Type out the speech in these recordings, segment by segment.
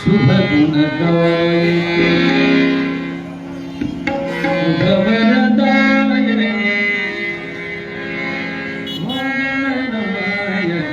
शुभ गुणगायके शुभ वरदायके महानायक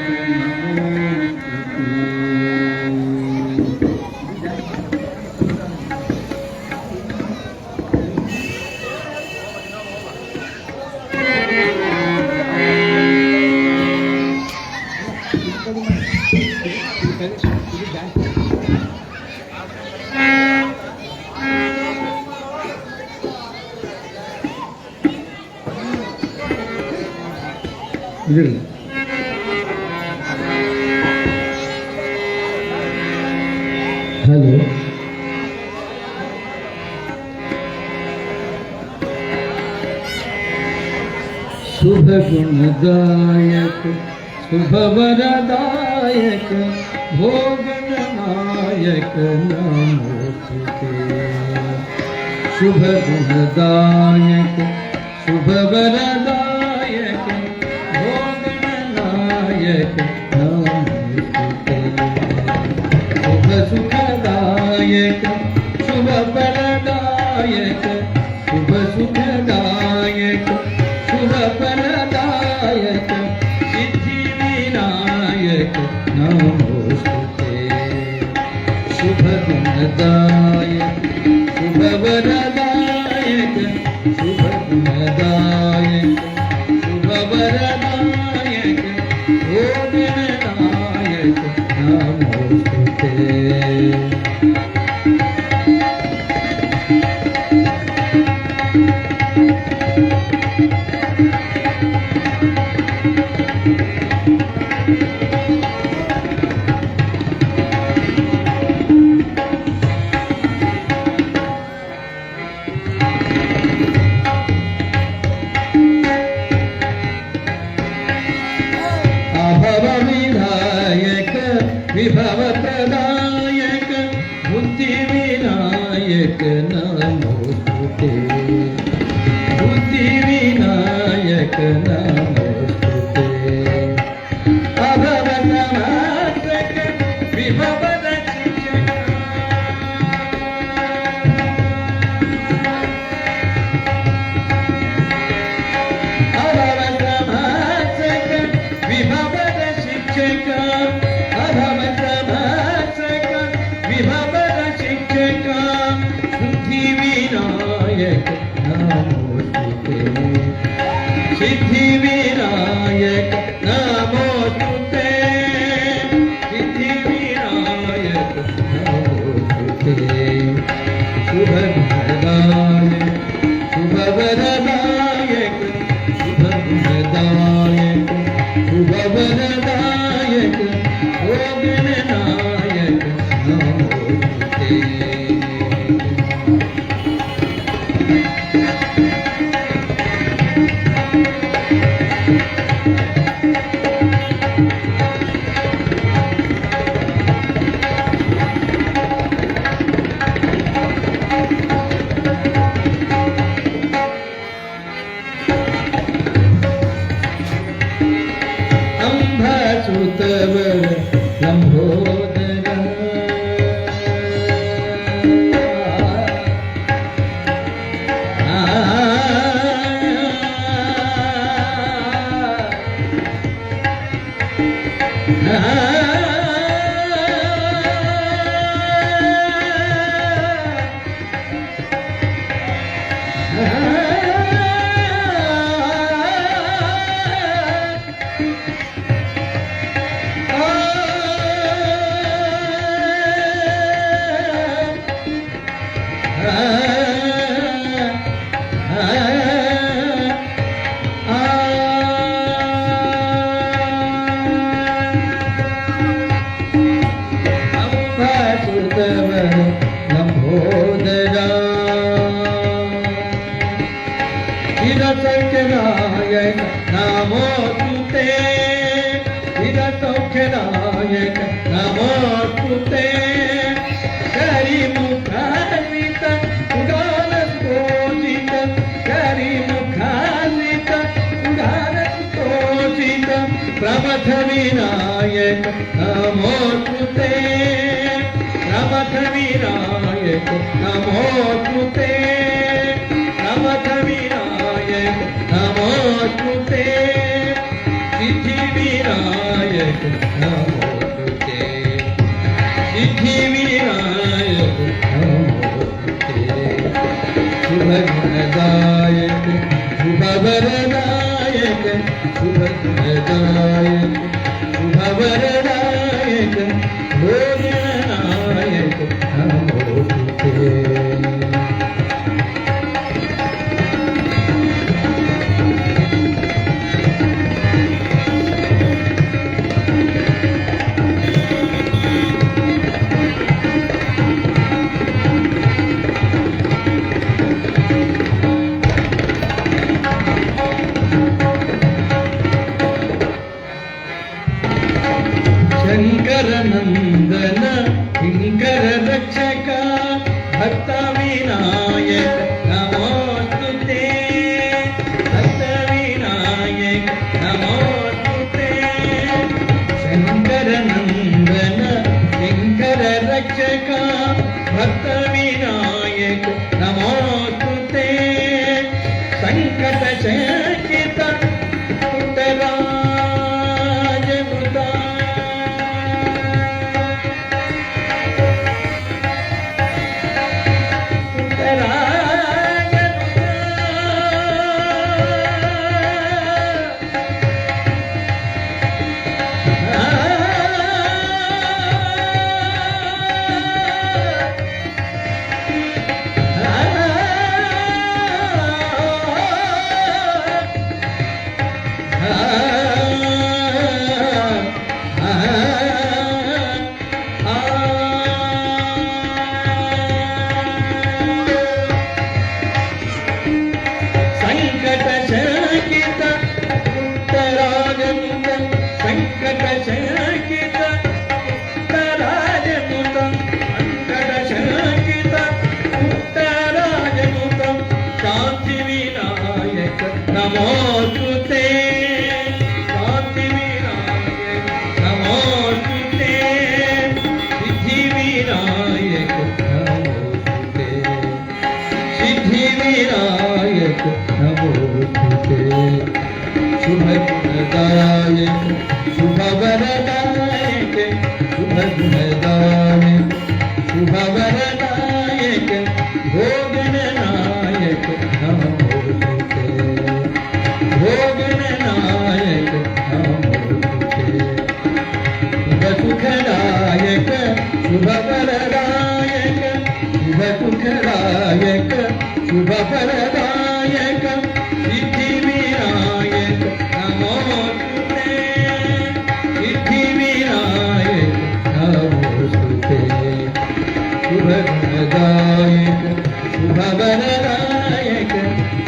हेलो शुभ गुणदायक शुभ वरदायक भोगनायक नमोस्तुते शुभ गुणदायक शुभ वरदायक भोगनायक नमोस्तुते शुभ सुखदायक शुभ वरदायक शुभ सुखदायक शुभ फलदायक सिद्धि विनायक नमोस्तुते शुभ गुणदायक शुभ वरदायक शुभ गुणदायक शुभ वरदायक भोगनायक नमोस्तुते विभव प्रदायक बुद्धि विनायक नमोस्तुते बुद्धि विनायक नमोस्तुते अभव समात्रक विभव रक्षक अभव समात्रक विभव रक्षक सिद्धि विनायक नमोस्तुते सिद्धि विनायक नमोस्तुते शुभ गुणदायक शुभ वरदायक शुभ गुणदायक शुभ वरदायक भोगनायक नमोस्तुते सुतवर लंबोदर लंबोदरा नायक नमोस्तुते सौख्यनायक नमोस्तुते करिमुखान्वित उदारस्तोषित करिमुखान्वित उदारस्तोषित प्रमथ विनायक नमोस्तुते प्रमथ विनायक नमोस्तुते नमः विनायक नमोस्तुते सिद्धि विनायक नमोस्तुते सिद्धि विनायक नमोस्तुते शुभगुणदायक शुभवरदायक शुभगुणदायक शुभवरदायक भोजनायक नमोस्तुते शंकर नंदन किंकर रक्षक भक्त विनायक नमोस्तुते भक्त विनायक नमोस्तुते शंकर नंदन किंकर रक्षक भक्त विनायक नमोस्तुते संकट शंकित पुटराजमुता नमोस्तुते शांति विनायक नमोस्तुते सिद्धि विनायक नमोस्तुते सिद्धि विनायक नमोस्तुते शुभगुणदायक शुभवरदायक शुभगुणदायक शुभवरदायक भोगननायक नमोस्तुते भोगननायक नमोस्तुते शुभसुखदायक शुभफलदायक शुभसुखदायक शुभफलदायक सिद्धिविनायक नमोस्तुते सिद्धिविनायक नमोस्तुते शुभगुणदायक शुभवरदायक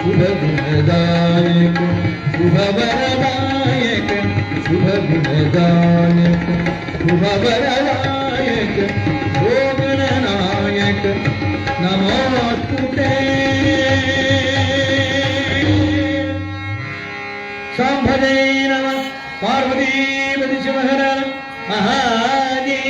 शुभगुणदायक शुभवरदायक शुभगुणदायक शुभवरदायक भोगननायक नमोस्तुते शाम्भवे नमः पार्वतीपति शिवहर महादेव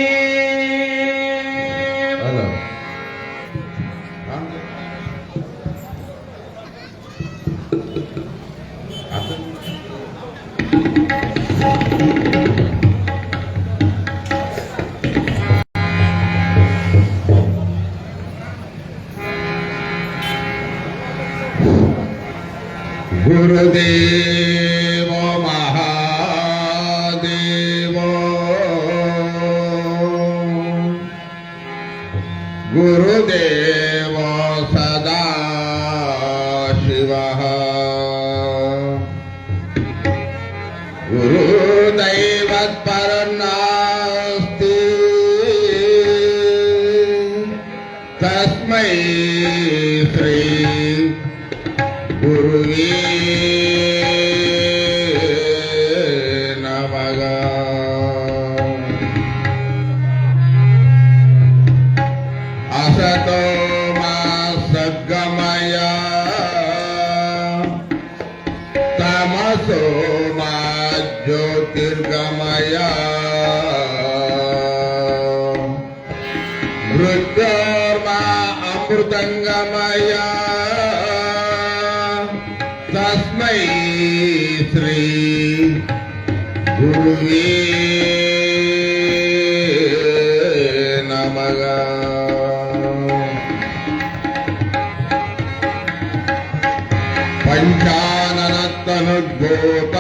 गुरुदेव महादेव गुरुदेव सदा शिवः गुरुदैवत्परन्नास्ति तस्मै श्री गुरुवे नमः असतो मा सद्गमय तमसो मा ज्योतिर्गमय मृत्युंजय ಸಂಗಮಯ ತಸ್ಮೈ ಶ್ರೀ ಗುರುವೇ ನಮಃ. ಪಂಚಾನನತ್ತನುದ್ಭೂತ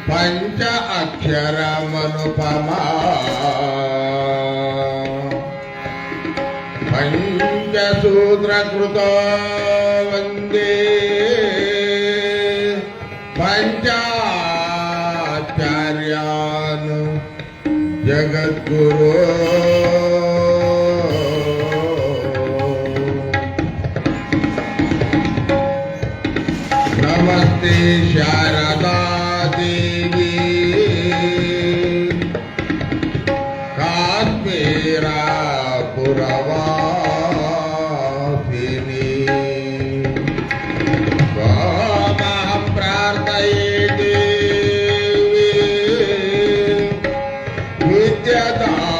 ಪಂಚ ಅಕ್ಷರಮನುಪಮಾ ಪಂಚಸೂತ್ರಕೃತ ವಂದೇ ಪಂಚಾಚಾರ್ಯಾನ್ ಜಗದ್ಗುರು. ನಮಸ್ತೆ ಶಾರದಾ ದೇವಿ ಕಾಶ್ಮೀರಾ ಪುರವಾಸಿನಿ ತ್ವಾಮಹಂ ಪ್ರಾರ್ಥಯೇ ದೇವಿ ವಿದ್ಯಾದಾನಂ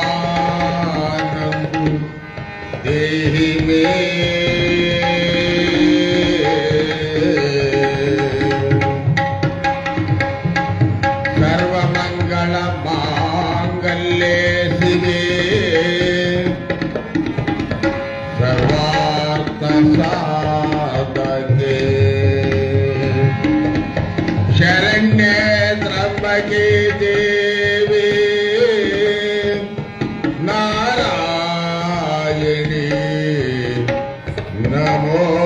ದೇಹಿ ಮೇ. ಸರ್ವಮಂಗಳ ಮಾಂಗಲ್ಯೆ ಶಿವೆ ಸರ್ವಾರ್ಥ ಸಾಧಕೆ ಶರಣ್ಯೆ ತ್ರ್ಯಂಬಕೆ ದೇವಿ ನಾರಾಯಣಿ ನಮೋಸ್ತುತೇ.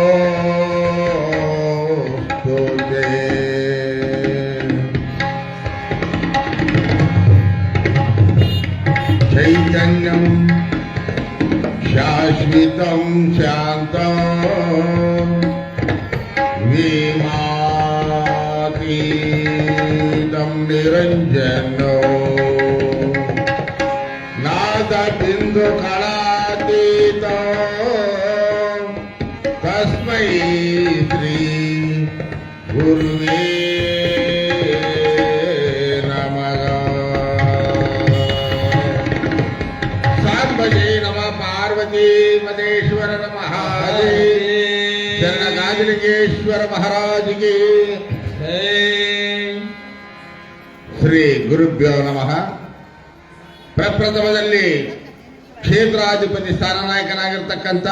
ಚೈತನ್ಯಂ ಶಾಶ್ವತಂ ಶಾಂತಂ ವಿಮಾತೀತಂ ನಿರಂಜನೋ ನಾದ ಬಿಂದು ಕಳಾತೀತಂ ತಸ್ಮೈ ಶ್ರೀ ಗುರುವೇ ನಮಃ. ಸಾಂಬಜೇ ನಮಃ ಪಾರ್ವತಿ ಮದೇಶ್ವರ ನಮಃ. ಜನ್ನಗಾಜಲಿಂಗೇಶ್ವರ ಮಹಾರಾಜಿಗೆ ಶ್ರೀ ಗುರುಭ್ಯೋ ನಮಃ. ಪ್ರಪ್ರಥಮದಲ್ಲಿ ಕ್ಷೇತ್ರಾಧಿಪತಿ ಸ್ಥಾನನಾಯಕನಾಗಿರ್ತಕ್ಕಂಥ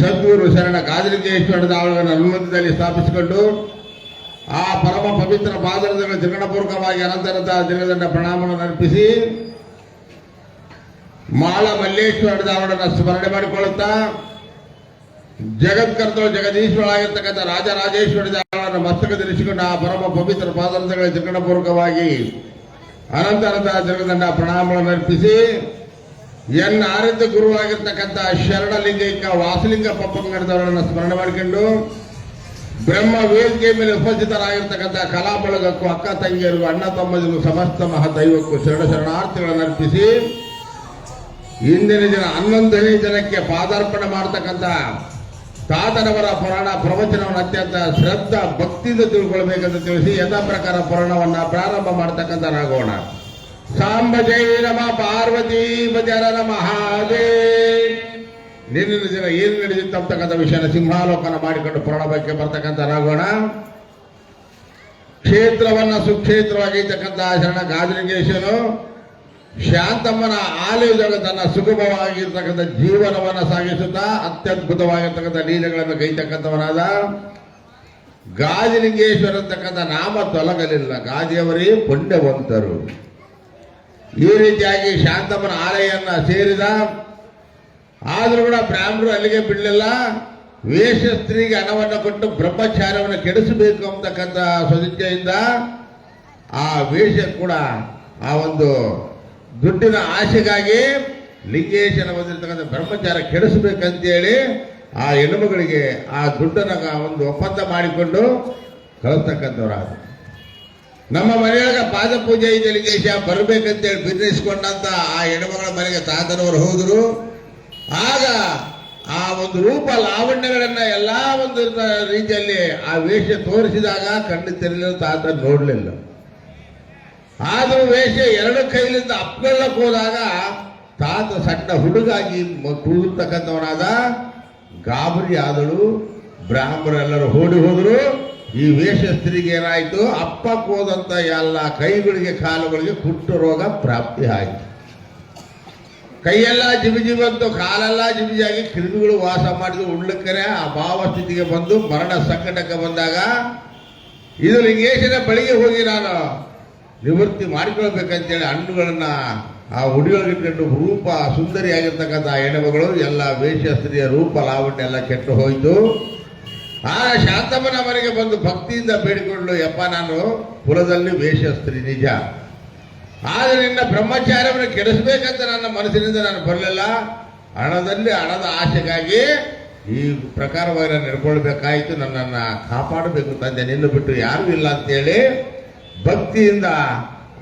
ಸದ್ಗುರು ಶರಣ ಗಾಜಲಿಂಗೇಶ್ವರದ ಅವಳನ್ನು ಅನುಮತಿಯಲ್ಲಿ ಸ್ಥಾಪಿಸಿಕೊಂಡು ಆ ಪರಮ ಪವಿತ್ರ ಪಾದರಗಳ ಜಗಣಪೂರ್ವಕವಾಗಿ ಅನಂತರದ ದಿನದಂಡ ಪ್ರಣಾಮವನ್ನು ಅರ್ಪಿಸಿ ಮಾಳ ಮಲ್ಲೇಶ್ವರದ ಅವಳನ್ನು ಸ್ಮರಣೆ ಮಾಡಿಕೊಳ್ಳುತ್ತಾ ಜಗತ್ಕರ್ತರು ಜಗದೀಶ್ವರಾಗಿರ್ತಕ್ಕಂಥ ರಾಜರಾಜೇಶ್ವರದ ಅವಳನ್ನು ಮಸ್ತಕದಲ್ಲಿರಿಸಿಕೊಂಡು ಆ ಪರಮ ಪವಿತ್ರ ಪಾದರಗಳ ಜಗಣಪೂರ್ವಕವಾಗಿ ಅನಂತರದ ಜಗದಂಡ ಪ್ರಣಾಮಗಳನ್ನು ಅರ್ಪಿಸಿ ಎನ್ನ ಆರಾಧ್ಯ ಗುರುವಾಗಿರ್ತಕ್ಕಂಥ ಶರಣಲಿಂಗೈಕ ವಾಸಲಿಂಗ ಪಪ್ಪಂಗಡದವರನ್ನು ಸ್ಮರಣೆ ಮಾಡಿಕೊಂಡು ಬ್ರಹ್ಮ ವೇದಿಕೆ ಮೇಲೆ ಉಪಸ್ಥಿತರಾಗಿರ್ತಕ್ಕಂಥ ಕಲಾ ಬಳಗಕ್ಕೂ ಅಕ್ಕ ತಂಗಿಯರಿಗೂ ಅಣ್ಣ ತಮ್ಮದಿಗೂ ಸಮಸ್ತ ಮಹಾದೈವಕ್ಕೂ ಶರಣಾರ್ಥಿಗಳನ್ನು ಅರ್ಪಿಸಿ ಇಂದಿನ ದಿನ 11ನೇ ಜನಕ್ಕೆ ಪಾದಾರ್ಪಣೆ ಮಾಡತಕ್ಕಂಥ ತಾತನವರ ಪುರಾಣ ಪ್ರವಚನವನ್ನು ಅತ್ಯಂತ ಶ್ರದ್ಧಾ ಭಕ್ತಿಯಿಂದ ತಿಳ್ಕೊಳ್ಬೇಕಂತ ತಿಳಿಸಿ ಯಥಾ ಪ್ರಕಾರ ಪುರಾಣವನ್ನ ಪ್ರಾರಂಭ ಮಾಡತಕ್ಕಂಥರಾಗೋಣ. ಸಾಂಬ ಜೈ ನಮ ಪಾರ್ವತಿ ಬಜರ ಮಹಾದೇವ್. ನಿನ್ನಿನ ದಿನ ಏನು ನಡೆದಿತ್ತಂತಕ್ಕಂಥ ವಿಷಯನ ಸಿಂಹಾಲೋಕನ ಮಾಡಿಕೊಂಡು ಪುರಾಣ ಬಗ್ಗೆ ಬರ್ತಕ್ಕಂಥರಾಗೋಣ. ಕ್ಷೇತ್ರವನ್ನ ಸುಕ್ಷೇತ್ರವಾಗಿರ್ತಕ್ಕಂಥ ಶರಣ ಗಾಜಲಿಂಗೇಶನು ಶಾಂತಮ್ಮನ ಆಲಯದೊಳಗೆ ತನ್ನ ಸುಗಮವಾಗಿರ್ತಕ್ಕಂಥ ಜೀವನವನ್ನು ಸಾಗಿಸುತ್ತಾ ಅತ್ಯದ್ಭುತವಾಗಿರ್ತಕ್ಕಂಥ ಲೀಲೆಗಳನ್ನು ಗೈತಕ್ಕಂಥವನಾದ ಗಾಜಲಿಂಗೇಶ್ವರ ಅಂತಕ್ಕಂಥ ನಾಮ ತೊಲಗಲಿಲ್ಲ. ಗಾದಿಯವರೇ ಪುಣ್ಯವಂತರು. ಈ ರೀತಿಯಾಗಿ ಶಾಂತಮ್ಮನ ಆಲಯನ್ನ ಸೇರಿದ. ಆದರೂ ಕೂಡ ಬ್ರಾಹ್ಮಣರು ಅಲ್ಲಿಗೆ ಬಿಡಲಿಲ್ಲ. ವೇಷ ಸ್ತ್ರೀಗೆ ಹಣವನ್ನು ಕೊಟ್ಟು ಬ್ರಹ್ಮಚಾರ್ಯವನ್ನು ಕೆಡಿಸಬೇಕು ಅಂತಕ್ಕಂಥ ಸದಿಚ್ಛೆಯಿಂದ ಆ ವೇಷ ಕೂಡ ಆ ಒಂದು ದುಡ್ಡಿನ ಆಶೆಗಾಗಿ ಲಿಂಗೇಶನ ಬಂದಿರತಕ್ಕಂಥ ಬ್ರಹ್ಮಚಾರ ಕೆಡಿಸಬೇಕಂತೇಳಿ ಆ ಹೆಣ್ಣುಮಗಳಿಗೆ ಆ ದುಡ್ಡನ್ನ ಒಂದು ಒಪ್ಪಂದ ಮಾಡಿಕೊಂಡು ಕಳಿಸ್ತಕ್ಕಂಥವ್ರಾದ. ನಮ್ಮ ಮನೆಯೊಳಗೆ ಪಾದ ಪೂಜೆ ಇದೆ ಲಿಂಗೇಶ ಬರಬೇಕಂತೇಳಿ ಬಿರ್ನಿಸ್ಕೊಂಡಂತ ಆ ಹೆಣ್ಣುಮಗಳ ಮನೆಗೆ ತಾತನವರು ಹೋದರು. ಆಗ ಆ ಒಂದು ರೂಪ ಲಾವಣ್ಯಗಳನ್ನ ಎಲ್ಲಾ ಒಂದು ರೀತಿಯಲ್ಲಿ ಆ ವೇಷ ತೋರಿಸಿದಾಗ ಕಣ್ಣು ತೆರಲಿಲ್ಲ, ತಾತ ನೋಡ್ಲಿಲ್ಲ. ಆದರೂ ವೇಷ ಎರಡು ಕೈಲಿಂದ ಅಪ್ಕೊಳ್ಳಕ್ಕೆ ಹೋದಾಗ ತಾತ ಸಣ್ಣ ಹುಡುಗಾಗಿ ಕೂರ್ತಕ್ಕಂಥವನಾದ. ಗಾಬರಿ ಆದಳು. ಬ್ರಾಹ್ಮಣರೆಲ್ಲರೂ ಓಡಿ ಹೋದರು. ಈ ವೇಷ ಸ್ತ್ರೀಗೆ ಏನಾಯ್ತು, ಅಪ್ಪಕ್ಕೆ ಹೋದಂತ ಎಲ್ಲ ಕೈಗಳಿಗೆ ಕಾಲುಗಳಿಗೆ ಕುಷ್ಠ ರೋಗ ಪ್ರಾಪ್ತಿ ಆಯಿತು. ಕೈಯೆಲ್ಲ ಜಿಬಿಜಿಬಂತು, ಕಾಲೆಲ್ಲ ಜಿಬಿಜಿಯಾಗಿ ಕ್ರಿಮಿಗಳು ವಾಸ ಮಾಡಿದ್ರು. ಉಳ್ಳಿಕ್ಕರೆ ಆ ಭಾವ ಸ್ಥಿತಿಗೆ ಬಂದು ಮರಣ ಸಂಕಟಕ್ಕೆ ಬಂದಾಗ ಇದು ಲಿಂಗೇಶನ ಬಳಿಗೆ ಹೋಗಿ ನಾನು ನಿವೃತ್ತಿ ಮಾಡಿಕೊಳ್ಬೇಕಂತೇಳಿ ಹಣ್ಣುಗಳನ್ನ ಆ ಉಡಿಯೊಳಗಿಟ್ಟು ರೂಪ ಸುಂದರಿಯಾಗಿರ್ತಕ್ಕಂಥ ಹೆಣ್ಣುಮಗಳು ಎಲ್ಲ ವೇಷ ಸ್ತ್ರೀಯ ರೂಪ ಲಾವಣ್ಯ ಎಲ್ಲ ಕೆಟ್ಟು ಹೋಯಿತು. ಆ ಶಾಂತಮ್ಮನ ಮನೆಗೆ ಬಂದು ಭಕ್ತಿಯಿಂದ ಬೇಡಿಕೊಂಡು, ಯಪ್ಪ ನಾನು ಕುಲದಲ್ಲಿ ವೇಷ ಸ್ತ್ರೀ ನಿಜ, ಆದರೆ ನಿನ್ನ ಬ್ರಹ್ಮಚಾರ್ಯವನ್ನು ಕೆಡಿಸ್ಬೇಕಂತ ನನ್ನ ಮನಸ್ಸಿನಿಂದ ನಾನು ಬರಲಿಲ್ಲ. ಹಣದಲ್ಲಿ ಹಣದ ಆಸೆಗಾಗಿ ಈ ಪ್ರಕಾರವಾಗಿ ನಾನು ನಡ್ಕೊಳ್ಬೇಕಾಯಿತು. ನನ್ನನ್ನು ಕಾಪಾಡಬೇಕು ತಂದೆ, ನಿನ್ನ ಬಿಟ್ಟು ಯಾರೂ ಇಲ್ಲ ಅಂತೇಳಿ ಭಕ್ತಿಯಿಂದ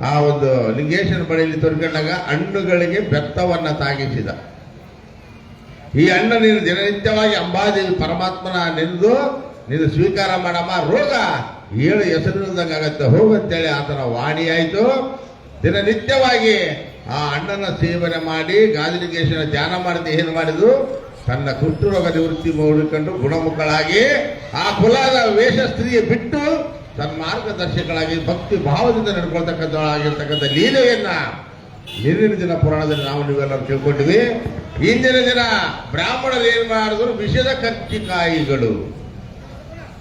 ಆ ಒಂದು ಲಿಂಗೇಶನ ಬಳಿಯಲ್ಲಿ ತೊಡ್ಕೊಂಡಾಗ ಹಣ್ಣುಗಳಿಗೆ ಬೆತ್ತವನ್ನ ತಾಗಿಸಿದ. ಈ ಹಣ್ಣು ನೀನು ದಿನನಿತ್ಯವಾಗಿ ಅಂಬಾದೇವಿ ಪರಮಾತ್ಮನ ನೆನೆದು ನೀನು ಸ್ವೀಕಾರ ಮಾಡಮ್ಮ, ರೋಗ 7 ಹೆಸರಿನದಂಗಾಗತ್ತೆ ಹೋಗಂತೇಳಿ ಆತನ ವಾಣಿಯಾಯಿತು. ದಿನನಿತ್ಯವಾಗಿ ಆ ಹಣ್ಣನ್ನು ಸೇವನೆ ಮಾಡಿ ಗಾದಿಲಿಂಗೇಶನ ಧ್ಯಾನ ಮಾಡಿದ ಏನು ಮಾಡಿದ್ರು, ತನ್ನ ಕುಷ್ಠರೋಗ ನಿವೃತ್ತಿ ಮಾಡಿಕೊಂಡು ಗುಣಮುಖಳಾಗಿ ಆ ಕುಲದ ವೇಷ ಸ್ತ್ರೀಯ ಬಿಟ್ಟು ತನ್ನ ಮಾರ್ಗದರ್ಶಕಳಾಗಿ ಭಕ್ತಿ ಭಾವದಿಂದ ನಡ್ಕೊಳ್ತಕ್ಕಂಥವಾಗಿರ್ತಕ್ಕಂಥ ಲೀಲೆಯನ್ನ ಹಿಂದಿನ ದಿನ ಪುರಾಣದಲ್ಲಿ ನಾವು ನೀವೆಲ್ಲರೂ ತಿಳ್ಕೊಂಡಿವಿ. ಇಂದಿನ ದಿನ ಬ್ರಾಹ್ಮಣರು ಏನ್ ಮಾಡಿದ್ರು, ವಿಷದ ಕರ್ಜಿಕಾಯಿಗಳು,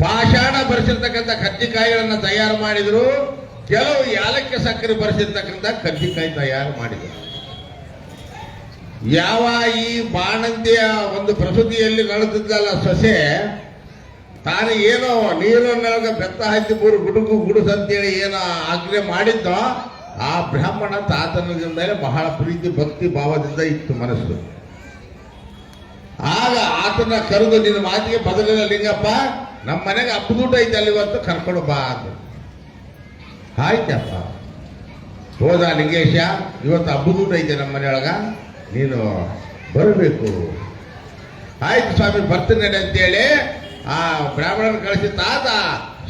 ಪಾಷಾಣ ಬರೆಸಿರ್ತಕ್ಕಂಥ ಕರ್ಜಿಕಾಯಿಗಳನ್ನ ತಯಾರು ಮಾಡಿದ್ರು. ಕೆಲವು ಯಾಲಕ್ಕಿ ಸಕ್ಕರೆ ಬರೆಸಿರ್ತಕ್ಕಂಥ ಕರ್ಜಿಕಾಯಿ ತಯಾರು ಮಾಡಿದರು. ಯಾವ ಈ ಬಾಣಂತಿಯ ಒಂದು ಪ್ರಸೂತಿಯಲ್ಲಿ ನಡೆದಿದ್ದಲ್ಲ ಸೊಸೆ, ತಾನು ಏನೋ ನೀರನ್ನೊಳಗೆ ಬೆತ್ತ ಹತ್ತಿ 3 ಗುಡುಗು ಗುಡುಸು ಅಂತೇಳಿ ಏನೋ ಆಜ್ಞೆ ಮಾಡಿದ್ದೋ, ಆ ಬ್ರಾಹ್ಮಣ ತಾತನ ಮೇಲೆ ಬಹಳ ಪ್ರೀತಿ ಭಕ್ತಿ ಭಾವದಿಂದ ಇತ್ತು ಮನಸ್ಸು. ಆಗ ಆತನ ಕರೆದು, ನಿನ್ನ ಮಾತಿಗೆ ಬದಲಿಲ್ಲ ಲಿಂಗಪ್ಪ, ನಮ್ಮ ಮನೆಗೆ ಹಬ್ಬದೂಟ ಐತೆ ಅಲ್ಲಿ ಇವತ್ತು ಕರ್ಕೊಂಡು ಬಾ ಅಂತ. ಆಯ್ತಪ್ಪ, ಹೋದ ಲಿಂಗೇಶ, ಇವತ್ತು ಹಬ್ಬದೂಟ ಐತೆ ನಮ್ಮ ಮನೆಯೊಳಗ, ನೀನು ಬರಬೇಕು. ಆಯ್ತು ಸ್ವಾಮಿ ಬರ್ತೀನಿ ಅಂತೇಳಿ ಆ ಬ್ರಾಹ್ಮಣನ ಕಳಿಸಿ ತಾತ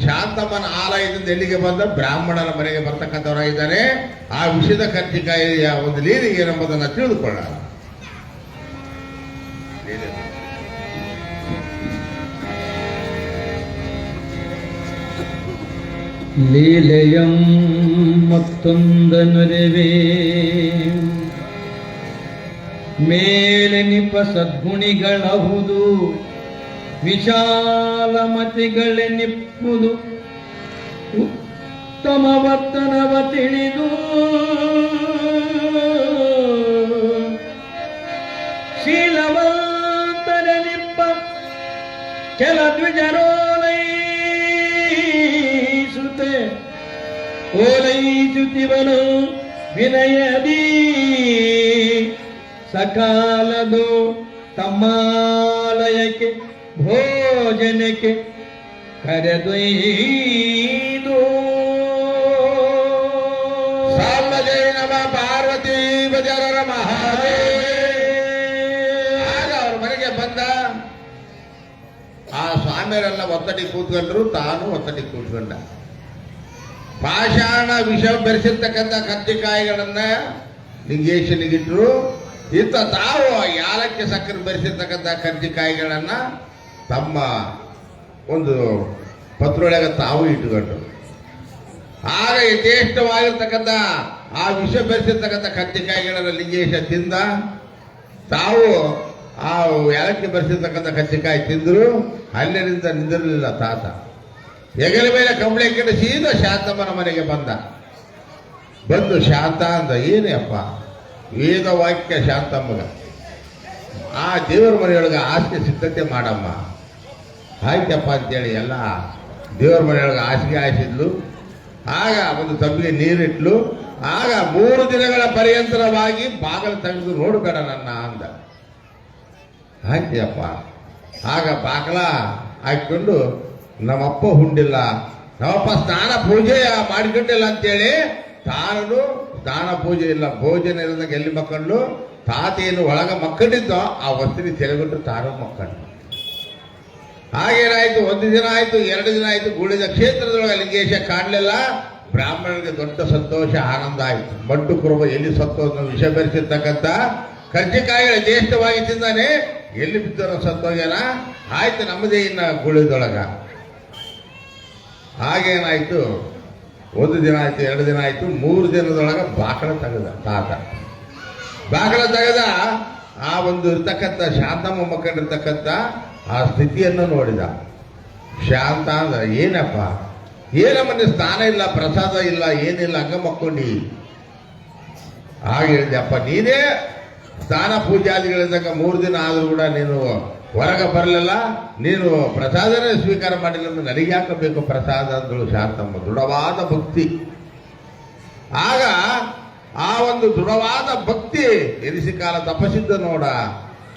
ಶಾಂತಮ್ಮನ ಆಲಯದಿಂದ ಎಲ್ಲಿಗೆ ಬಂದ ಬ್ರಾಹ್ಮಣನ ಮನೆಗೆ ಬರ್ತಕ್ಕಂಥವರಾಗಿದ್ದಾನೆ. ಆ ವಿಷದ ಕರ್ಜಿಕಾಯಿಯ ಒಂದು ಲೀಲೆ ಏನೆಂಬುದನ್ನು ತಿಳಿದುಕೊಳ್ಳೋಣ. ಲೀಲೆಯಂ ಮತ್ತೊಂದನುರೆವೇ ಮೇಲೆ ನಿಪ ಸದ್ಗುಣಿಗಳಹುದು ವಿಶಾಲಮತಿಗಳೆನಿಪ್ಪುದು ಉತ್ತಮ ವರ್ತನವ ತಿಳಿದು ಶೀಲವಂತನೆನಿಪ್ಪ ಕೆಲ ದ್ವಿಜರೋಲೈಸುತ್ತೆ ಓಲೈಸುತ್ತಿವನು ವಿನಯದಿ ಸಕಾಲದು ತಮ್ಮಾಲಯಕ್ಕೆ ಭೋಜನಕ್ಕೆ ಕರೆದೊಯ್ದು. ಸಾಂಬಜಯ ನಮ ಪಾರ್ವತಿ ಬಜರರ ಮಹಾದೇವ. ಆಗ ಅವ್ರ ಮನೆಗೆ ಬಂದ. ಆ ಸ್ವಾಮಿಯರೆಲ್ಲ ಒತ್ತಡಿ ಕೂತ್ಕೊಂಡ್ರು, ತಾನು ಒತ್ತಡಿ ಕೂತ್ಕೊಂಡ. ಪಾಷಾಣ ವಿಷ ಬೆರೆಸಿರ್ತಕ್ಕಂಥ ಕರ್ಜಿಕಾಯಿಗಳನ್ನ ಲಿಂಗೇಶನಿಗಿಟ್ರು. ಇಂಥ ತಾವು ಯಾಲಕ್ಕಿ ಸಕ್ಕರೆ ಬೆರೆಸಿರ್ತಕ್ಕಂಥ ಕರ್ಜಿಕಾಯಿಗಳನ್ನ ತಮ್ಮ ಒಂದು ಪತ್ರೊಳಗೆ ತಾವು ಇಟ್ಟುಕೊಂಡ್ರು. ಆಗ ಯಥೇಷ್ಟವಾಗಿರ್ತಕ್ಕಂಥ ಆ ವಿಷ ಬೆರೆಸಿರ್ತಕ್ಕಂಥ ಕರ್ಜಿಕಾಯಿಗಳನ್ನ ಲಿಂಗೇಶ ತಿಂದ. ತಾವು ಆ ಯಾಲಕ್ಕಿ ಬೆರೆಸಿರ್ತಕ್ಕಂಥ ಕರ್ಜಿಕಾಯಿ ತಿಂದರು. ಅಲ್ಲಿನಿಂದ ನಿಂದಿರಲಿಲ್ಲ ತಾತ. ಹೆಗಲ ಮೇಲೆ ಕಂಬಳಿ ಕೆಟ್ಟು ಸೀದಾ ಶಾಂತಮ್ಮನ ಮನೆಗೆ ಬಂದ. ಬಂದು ಶಾಂತ ಅಂದ, ಏನೇ ಅಪ್ಪ ವೇದ ವಾಕ್ಯ ಶಾಂತಮ್ಮಗ, ಆ ದೇವರ ಮನೆಯೊಳಗೆ ಆಸ್ತಿ ಸಿದ್ಧತೆ ಮಾಡಮ್ಮ. ಆಯ್ತಪ್ಪ ಅಂತೇಳಿ ಎಲ್ಲ ದೇವರ ಮನೆಯೊಳಗೆ ಹಾಸಿಗೆ ಹಾಯಿಸಿದ್ಲು. ಆಗ ಒಂದು ತಬ್ಬಿಗೆ ನೀರಿಟ್ಲು. ಆಗ 3 ದಿನಗಳ ಪರ್ಯಂತರವಾಗಿ ಬಾಗಿಲು ತೆಗೆದು ನೋಡಬೇಡ ನನ್ನ ಅಂದ. ಆಯ್ತಪ್ಪ. ಆಗ ಬಾಗಿಲ ಹಾಕಿಕೊಂಡು, ನಮ್ಮಪ್ಪ ಹುಂಡಿಲ್ಲ, ನಮ್ಮಪ್ಪ ಸ್ನಾನ ಪೂಜೆ ಮಾಡಿಕೊಂಡಿಲ್ಲ ಅಂತೇಳಿ ತಾನು ಸ್ನಾನ ಪೂಜೆ ಇಲ್ಲ, ಭೋಜನ ಇಲ್ಲದಾಗ ಎಲ್ಲಿ ಮಕ್ಕಂಡು, ತಾತೇನು ಒಳಗ ಮಕ್ಕಂಡಿದ್ದೋ ಆ ವಸ್ತಿನಿ ತೆರೆಗೊಂಡು ತಾನು ಮಕ್ಕಂಡು. ಹಾಗೇನಾಯ್ತು, 1 ದಿನ ಆಯ್ತು, 2 ದಿನ ಆಯ್ತು. ಗುಳಿದ ಕ್ಷೇತ್ರದೊಳಗೆ ಲಿಂಗೇಶ ಕಾಣಲಿಲ್ಲ. ಬ್ರಾಹ್ಮಣರಿಗೆ ದೊಡ್ಡ ಸಂತೋಷ ಆನಂದ ಆಯ್ತು. ಮಡ್ಡು ಕುರುಬ ಎಲ್ಲಿ ಸತ್ತು ವಿಷ ಬೆರೆಸಿರ್ತಕ್ಕಂಥ ಕರ್ಜಿಕಾಯಿಗಳು ಯಥೇಷ್ಟವಾಗಿ ತಿಂದಾನೆ. ಎಲ್ಲಿ ಬಿದ್ದರೋ ಸತ್ತೋಗ್ಯಾನ. ಆಯ್ತು ನಮ್ಮದೇ ಇನ್ನ ಗುಳಿದೊಳಗ. ಹಾಗೇನಾಯ್ತು, ಒಂದು ದಿನ ಆಯ್ತು, 2 ದಿನ ಆಯ್ತು, 3 ದಿನದೊಳಗ ಬಾಕಳ ತೆಗೆದ ತಾತ. ಬಾಕಳ ತೆಗೆದ ಆ ಒಂದು ಇರ್ತಕ್ಕಂಥ ಶಾಂತಮ್ಮ ಮಕ್ಕಳಿರ್ತಕ್ಕಂಥ ಆ ಸ್ಥಿತಿಯನ್ನು ನೋಡಿದ. ಶಾಂತ ಅಂದ, ಏನಪ್ಪ ಏನಮ್ಮನೆ ಸ್ನಾನ ಇಲ್ಲ, ಪ್ರಸಾದ ಇಲ್ಲ, ಏನಿಲ್ಲ, ಹಂಗ ಮಕ್ಕೊಂಡಿ. ಹಾಗೆ ಹೇಳಿದೆ, ಅಪ್ಪ ನೀನೇ ಸ್ನಾನ ಪೂಜಾದಿಗಳಿದ್ದಾಗ 3 ದಿನ ಆದ್ರೂ ಕೂಡ ನೀನು ಹೊರಗೆ ಬರಲಿಲ್ಲ, ನೀನು ಪ್ರಸಾದನೇ ಸ್ವೀಕಾರ ಮಾಡಿಲ್ಲ, ನನಗೆ ಯಾಕಬೇಕು ಪ್ರಸಾದ ಅಂದಳು ಶಾಂತಮ್ಮ. ದೃಢವಾದ ಭಕ್ತಿ. ಆಗ ಆ ಒಂದು ದೃಢವಾದ ಭಕ್ತಿ ಎನಿಸಿ ಕಾಲ ತಪಸ್ಸಿದ್ದ ನೋಡ.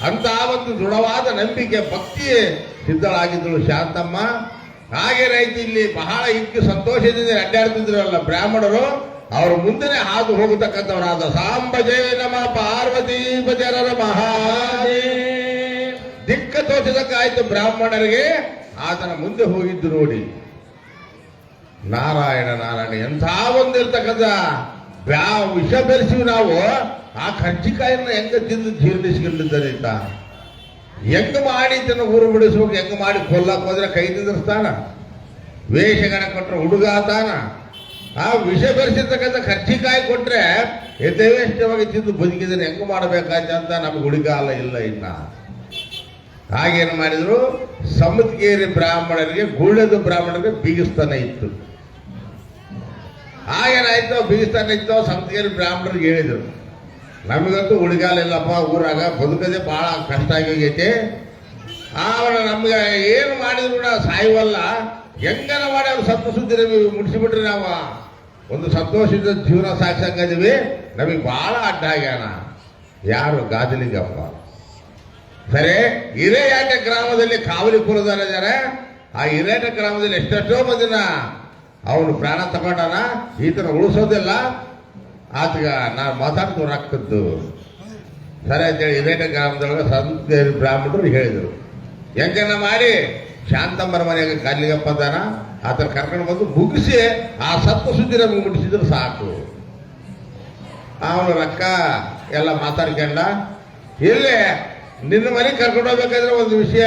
ಅಂತ ಒಂದು ದೃಢವಾದ ನಂಬಿಕೆ ಭಕ್ತಿ ಸಿದ್ಧಳಾಗಿದ್ದಳು ಶಾಂತಮ್ಮ. ಹಾಗೇನಾಯ್ತು, ಇಲ್ಲಿ ಬಹಳ ಇಕ್ಕಿ ಸಂತೋಷದಿಂದ ಅಡ್ಡಾಡ್ತಿದ್ರಲ್ಲ ಬ್ರಾಹ್ಮಣರು, ಅವರು ಮುಂದೆ ಹಾದು ಹೋಗತಕ್ಕಂಥವರಾದ ಸಾಂಬಜಯ ನಮ ಪಾರ್ವತಿ ಭಜರರ ಮಹಾದೇ ದಿಕ್ಕ ತೋಚದಕ್ಕಾಯ್ತು ಬ್ರಾಹ್ಮಣರಿಗೆ. ಆತನ ಮುಂದೆ ಹೋಗಿದ್ದು ನೋಡಿ, ನಾರಾಯಣ ನಾರಾಯಣ ಎಂಥ ಒಂದಿರ್ತಕ್ಕಂಥ ವಿಷ ಬೆರೆಸಿವಿ ನಾವು. ಆ ಕರ್ಜಿಕಾಯಿನ ಹೆಂಗ ತಿಂದು ಜೀರ್ಣಿಸ್ಕೊಂಡಿದ್ದಾರೆ ಅಂತ. ಹೆಂಗ ಮಾಡಿ ತನ್ನ ಊರು ಬಿಡಿಸ್ಬೇಕು, ಹೆಂಗ ಮಾಡಿ ಕೊಲ್ಲಕ್ಕೆ ಹೋದ್ರೆ ಕೈ ನಿಂದಿರ್ತಾನ, ವೇಷಗಣ ಕೊಟ್ರೆ ಹುಡುಗ ತಾನ. ಆ ವಿಷ ಬೆರೆಸಿರ್ತಕ್ಕಂಥ ಕರ್ಜಿಕಾಯಿ ಕೊಟ್ರೆ ಯಥೇಷ್ಟವಾಗಿ ತಿಂದು ಬದುಕಿದ್ರೆ ಹೆಂಗ ಮಾಡಬೇಕಾಯ್ತು ಅಂತ ನಮ್ಗೆ ಹುಡುಗಾಲ ಇಲ್ಲ ಇನ್ನ. ಹಾಗೇನು ಮಾಡಿದ್ರು, ಸಮತ್ಗೇರಿ ಬ್ರಾಹ್ಮಣರಿಗೆ ಗುಳ್ಳೆದು ಬ್ರಾಹ್ಮಣರಿಗೆ ಬೀಗಿಸ್ತಾನೆ ಇತ್ತು. ಆಗೇನಾಯ್ತು, ಬೀಗಿಸ್ತಾನೆ ಇತ್ತು. ಸಮತ್ಗೇರಿ ಬ್ರಾಹ್ಮಣರಿಗೆ ಹೇಳಿದ್ರು, ನಮಗಂತೂ ಹುಡುಗಾಲ ಇಲ್ಲಪ್ಪ, ಊರಾಗ ಬದುಕದೆ ಬಹಳ ಕಷ್ಟ ಆಗೋಗೈತೆ. ಅವನ ನಮ್ಗೆ ಏನು ಮಾಡಿದ್ರು ಕೂಡ ಸಾಯುವಲ್ಲ, ಹೆಂಗನ ಮಾಡಿ ಅವ್ರು ಸತ್ತು ಸುದ್ದಿ ಮುಡಿಸಿಬಿಟ್ರೆ ನಾವು ಒಂದು ಸಂತೋಷದ ಜೀವನ ಸಾಗಿಸಂಗಿದೀವಿ, ನಮಗೆ ಬಹಳ ಅಡ್ಡ ಆಗ್ಯಾನ. ಯಾರು? ಗಾಜಲಿಂಗಪ್ಪ. ಸರಿ, ಹಿರೇಯಾಟ ಗ್ರಾಮದಲ್ಲಿ ಕಾವಲಿ ಕುಲದಾರಿದ್ದಾರೆ. ಆ ಹಿರೇಯಾಟ ಗ್ರಾಮದಲ್ಲಿ ಎಷ್ಟೆಷ್ಟೋ ಮಂದಿನ ಅವನು ಪ್ರಾಣ ತಗೊಂಡಾನ. ಈತನ ಉಳಿಸೋದಿಲ್ಲ, ಆತಗ ನಾನು ಮಾತಾಡ್ತೋರಾಗ್ತದ್ದು. ಸರಿ ಅಂತೇಳಿ ಹಿರೇಯಾಟ ಗ್ರಾಮದೊಳಗೆ ಸಂತ ಬ್ರಾಹ್ಮಣರು ಹೇಳಿದರು, ಹೆಂಗನ್ನ ಮಾಡಿ ಶಾಂತಮ್ಮರ ಮನೆಗೆ ಗಾಲಿಗಪ್ಪ ಅಂತಾನ, ಆತರ ಕರ್ಕೊಂಡು ಬಂದು ಮುಗಿಸಿ ಆ ಸತ್ತು ಸುದ್ದಿ ನಮಗೆ ಮುಟ್ಟಿಸಿದ್ರು ಸಾಕು. ಅವನು ರೊಕ್ಕ ಎಲ್ಲ ಮಾತಾಡ್ಕೊಂಡ, ಇಲ್ಲೇ ನಿನ್ನ ಮನೆಗೆ ಕರ್ಕೊಂಡು ಹೋಗ್ಬೇಕಾದ್ರೆ ಒಂದು ವಿಷಯ,